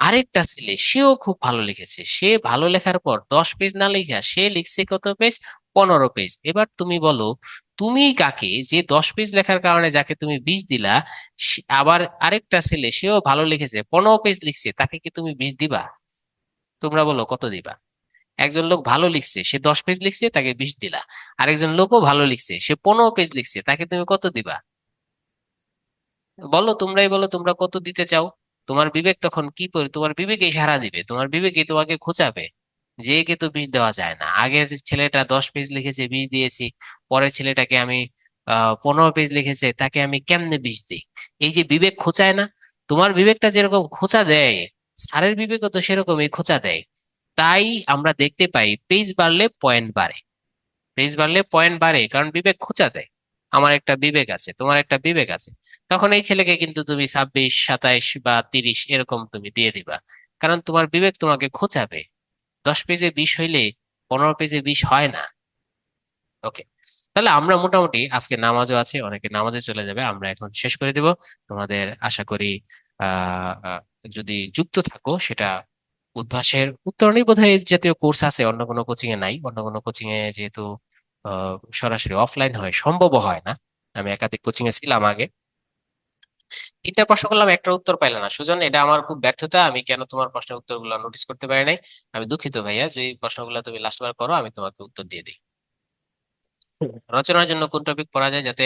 S1: আরেকটা ছেলে, সেও খুব ভালো লিখেছে, সে ভালো লেখার পর 10 পেজ না লিখা সে লিখছে কত পেজ, 15 পেজ। এবার তুমি বলো, তুমি কাকে, যে 10 পেজ লেখার কারণে যাকে তুমি 20 দিলা, আবার আরেকটা ছেলে সেও ভালো লিখেছে, 15 পেজ লিখছে, তাকে কি তুমি 20 দিবা? তোমরা বলো কত দিবা? একজন লোক ভালো লিখছে, সে 10 পেজ লিখছে, তাকে 20 দিলা। আরেকজন লোকও ভালো লিখছে, সে 15 পেজ লিখছে, তাকে তুমি কত দিবা? বলো, তোমরাই বলো, তোমরা কত দিতে চাও? তোমার বিবেক তখন কি করে, তোমার বিবেকেই সাড়া দিবে, তোমার বিবেকই তোমাকে খোঁচাবে যে একে তো 20 দেওয়া যায় না। আগের ছেলেটা 10 পেজ লিখেছে, 20 দিয়েছি, পরের ছেলেটাকে আমি 15 পেজ লিখেছে, তাকে আমি কেমনে 20 দিই? এই যে বিবেক খোঁচায় না, তোমার বিবেকটা যেরকম খোঁচা দেয়, স্যারের বিবেকও তো সেরকমই খোঁচা দেয়। তাই আমরা দেখতে পাই পেজ বাড়লে পয়েন্ট বাড়ে, পেজ বাড়লে পয়েন্ট বাড়ে, কারণ বিবেক খোঁচা দেয়। আমার একটা বিবেক আছে, তোমার একটা বিবেক আছে। তখন এই ছেলেকে কিন্তু তুমি 26, 27 বা 30 এরকম তুমি দিয়ে দিবা, কারণ তোমার বিবেক তোমাকে খোঁচাবে। 10 পেজে 20 হইলে 15 পেজে 20 হয় না। ওকে, তাহলে আমরা মোটামুটি, আজকে নামাজও আছে, অনেকে নামাজে চলে যাবে, আমরা এখন শেষ করে দিব। তোমাদের আশা করি আহ আহ, যদি যুক্ত থাকো, সেটা উদ্ভাসের উত্তরণই বোধহয় এই জাতীয় কোর্স আছে, অন্য কোনো কোচিং এ নাই। অন্য কোনো কোচিং এ যেহেতু সরাসরি অফলাইন হয়, সম্ভব হয় না। আমি একাধিক কোচিং এ ছিলাম আগে। 3টা প্রশ্ন করলাম, একটা উত্তর পাইলাম না। সুজন, এটা আমার খুব ব্যর্থতা, আমি কেন তোমার প্রশ্নের উত্তরগুলো নোটিস করতে পারি নাই। আমি দুঃখিত ভাইয়া, যে এই প্রশ্নগুলো তুমি লাস্ট বার করো, আমি তোমাকে উত্তর দিয়ে দিই। রচনার জন্য কোন টপিক পড়া যায় যাতে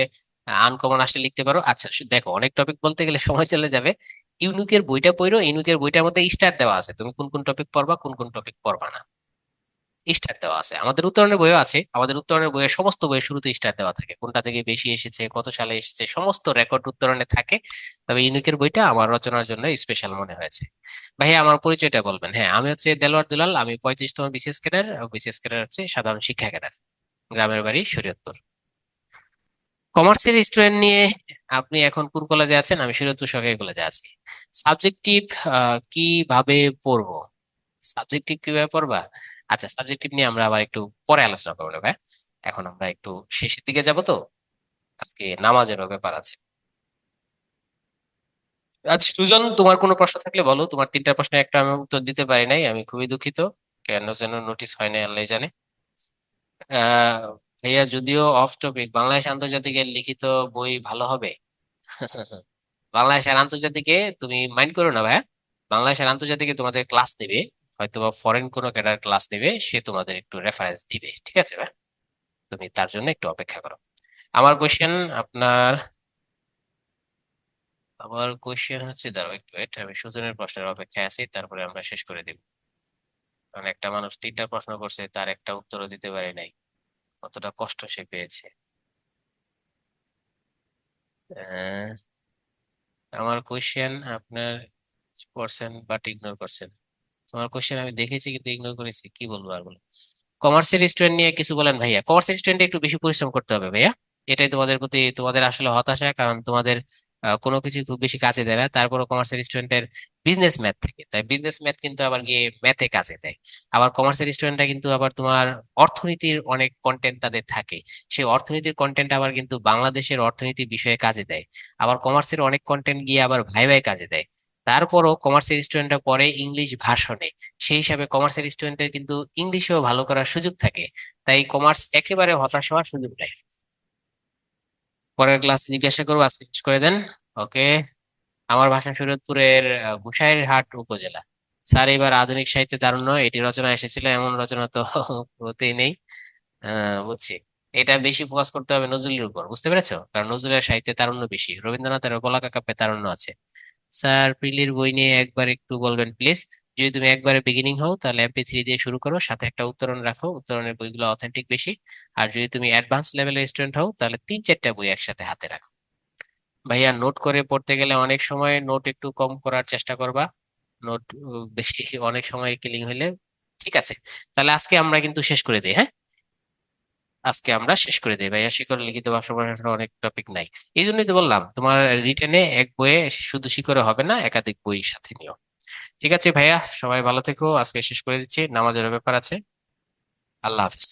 S1: আনকমন আসলে লিখতে পারো? আচ্ছা, দেখো, অনেক টপিক বলতে গেলে সময় চলে যাবে। ইউনিকের বইটা পড়ো, ইউনিকের বইটার মধ্যে স্টার দেওয়া আছে, তুমি কোন কোন টপিক পড়বা, কোন কোন টপিক পড়বা না। স্টার দেওয়া আছে, আমাদের উত্তরণের বইও আছে, আমাদের উত্তরণের বইয়ের সমস্ত বইয়ের শুরুতে স্টার দেওয়া থাকে, কোনটা থেকে বেশি এসেছে, কত সালে এসেছে, সমস্ত রেকর্ড উত্তরণে থাকে। তবে ইউনিকের বইটা আমার রচনার জন্য স্পেশাল মনে হয়েছে। ভাইয়া আমার পরিচয়টা বলবেন। হ্যাঁ, আমি হচ্ছে দেলোয়ার দুলাল, আমি 35তম বিসিএস ক্যাডার। বিসিএস ক্যাডার হচ্ছে সাধারণ শিক্ষা ক্যাডার, গ্রামের বাড়ি শরীয়তপুর। কমার্সের স্টুডেন্ট নিয়ে আপনি এখন কোন কলেজে আছেন? আমি শরীয়তপুর সরকারি কলেজে আছি। সাবজেক্টিভ কিভাবে পড়বো? সাবজেক্টিভ কিভাবে পড়বা? আচ্ছা, সাবজেক্টিভ নিয়ে আমরা আবার একটু পরে আলোচনা করবো ভাই। এখন আমরা একটু শেষের দিকে যাব তো, আজকে নামাজেরও ব্যাপার আছে। আচ্ছা সুজন, তোমার কোনো প্রশ্ন থাকলে বলো। তোমার 3টা প্রশ্নের একটা আমি উত্তর দিতে পারি নাই, আমি খুবই দুঃখিত। কেন যেন নোটিস হয় না, আল্লাহ জানে। আহ ভাইয়া, যদিও অফ টপিক, বাংলাদেশ আন্তর্জাতিকের লিখিত বই ভালো হবে? বাংলাদেশ আর আন্তর্জাতিকে তুমি মাইন্ড করো না ভাইয়া। বাংলাদেশ আর আন্তর্জাতিকে তোমাদের ক্লাস নেবে, হয়তো বা ফরেন কোনো ক্যাডার ক্লাস নেবে, সে তোমাদের একটু রেফারেন্স দিবে, ঠিক আছে ভাই? তুমি তার জন্য একটু অপেক্ষা করো। আমার কোশ্চেন আপনার আমার কোশ্চেন হচ্ছে, দাঁড়াও একটু wait, আমি সুজনের প্রশ্নের অপেক্ষায় আছি, তারপরে আমরা শেষ করে দিব। কারণ একটা মানুষ 3টা প্রশ্ন করছে, তার একটা উত্তরও দিতে পারে নাই, কতটা কষ্ট সে পেয়েছে। আহ, আমার কোশ্চেন আপনার করছেন বাট ইগনোর করছেন। তোমার কোশ্চেন আমি দেখেছি কিন্তু ইগনোর করেছি, কি বলবো আর বলো। কমার্সের স্টুডেন্ট নিয়ে কিছু বলেন ভাইয়া। কমার্সের স্টুডেন্ট একটু বেশি পরিশ্রম করতে হবে ভাইয়া, এটাই তোমাদের প্রতি তোমাদের আসলে হতাশা, কারণ তোমাদের কোনো কিছু খুব বেশি কাজে দেয় না, তারপরও কমার্সের স্টুডেন্টের বিজনেস ম্যাথ থাকে, তাই বিজনেস ম্যাথ কিন্তু আবার গিয়ে ম্যাথে কাজে দেয়। আবার কমার্সের স্টুডেন্টরা কিন্তু আবার তোমার অর্থনীতির অনেক কন্টেন্ট তাদের থাকে, সেই অর্থনীতির কন্টেন্ট আবার কিন্তু বাংলাদেশের অর্থনীতি বিষয়ে কাজে দেয়। আবার কমার্সের অনেক কন্টেন্ট গিয়ে আবার ভাই কাজে দেয়। তারপরও কমার্সের স্টুডেন্টরা পরে ইংলিশ ভার্সনে, সেই হিসাবে কমার্সের স্টুডেন্টের কিন্তু ইংলিশেও ভালো করার সুযোগ থাকে। তাই কমার্স একেবারে হতাশ হওয়ার সুযোগ নেই। পরের ক্লাস জিজ্ঞাসা করবো, আজকে শেষ করে দেন। ওকে। আমার ভাষা শরীয়তপুরের গোসাইরহাট উপজেলা। স্যার, এবার আধুনিক সাহিত্যে তারুণ্য এটি রচনা এসেছিল, এমন রচনা তো হতেই নেই। বুঝছি। এটা বেশি ফোকাস করতে হবে নজরুলের উপর, বুঝতে পেরেছো? কারণ নজরুলের সাহিত্যে তারুণ্য বেশি, রবীন্দ্রনাথের বলাকা কাব্যে তারুণ্য আছে। স্যার, প্রিলির বই নিয়ে একবার একটু বলবেন প্লিজ। যদি তুমি একবারে বিগিনিং হও তাহলে MP3 দিয়ে শুরু করো, সাথে একটা উত্তরণ রাখো, উত্তরণের বইগুলো অথেন্টিক বেশি। আর যদি তুমি অ্যাডভান্স লেভেলের স্টুডেন্ট হও তাহলে 3-4টা বই একসাথে হাতে রাখো। ভাইয়া, নোট করে পড়তে গেলে অনেক সময় নোট একটু কম করার চেষ্টা করবা। নোট বেশি অনেক সময় কিলিং হইলে। ঠিক আছে, তাহলে আজকে আমরা কিন্তু শেষ করে দিই, হ্যাঁ? আজকে আমরা শেষ করে দিই ভাইয়া, শিকড় লিখিত ভাষা পড়াশোনার অনেক টপিক নাই। এই জন্যই তো বললাম, তোমার রিটেনে এক বইয়ে শুধু শিকড়ে হবে না, একাধিক বই সাথে নিও। ঠিক আছে ভাইয়া, সবাই ভালো থেকো, আজকে শেষ করে দিচ্ছি, নামাজের ব্যাপার আছে। আল্লাহ হাফিজ।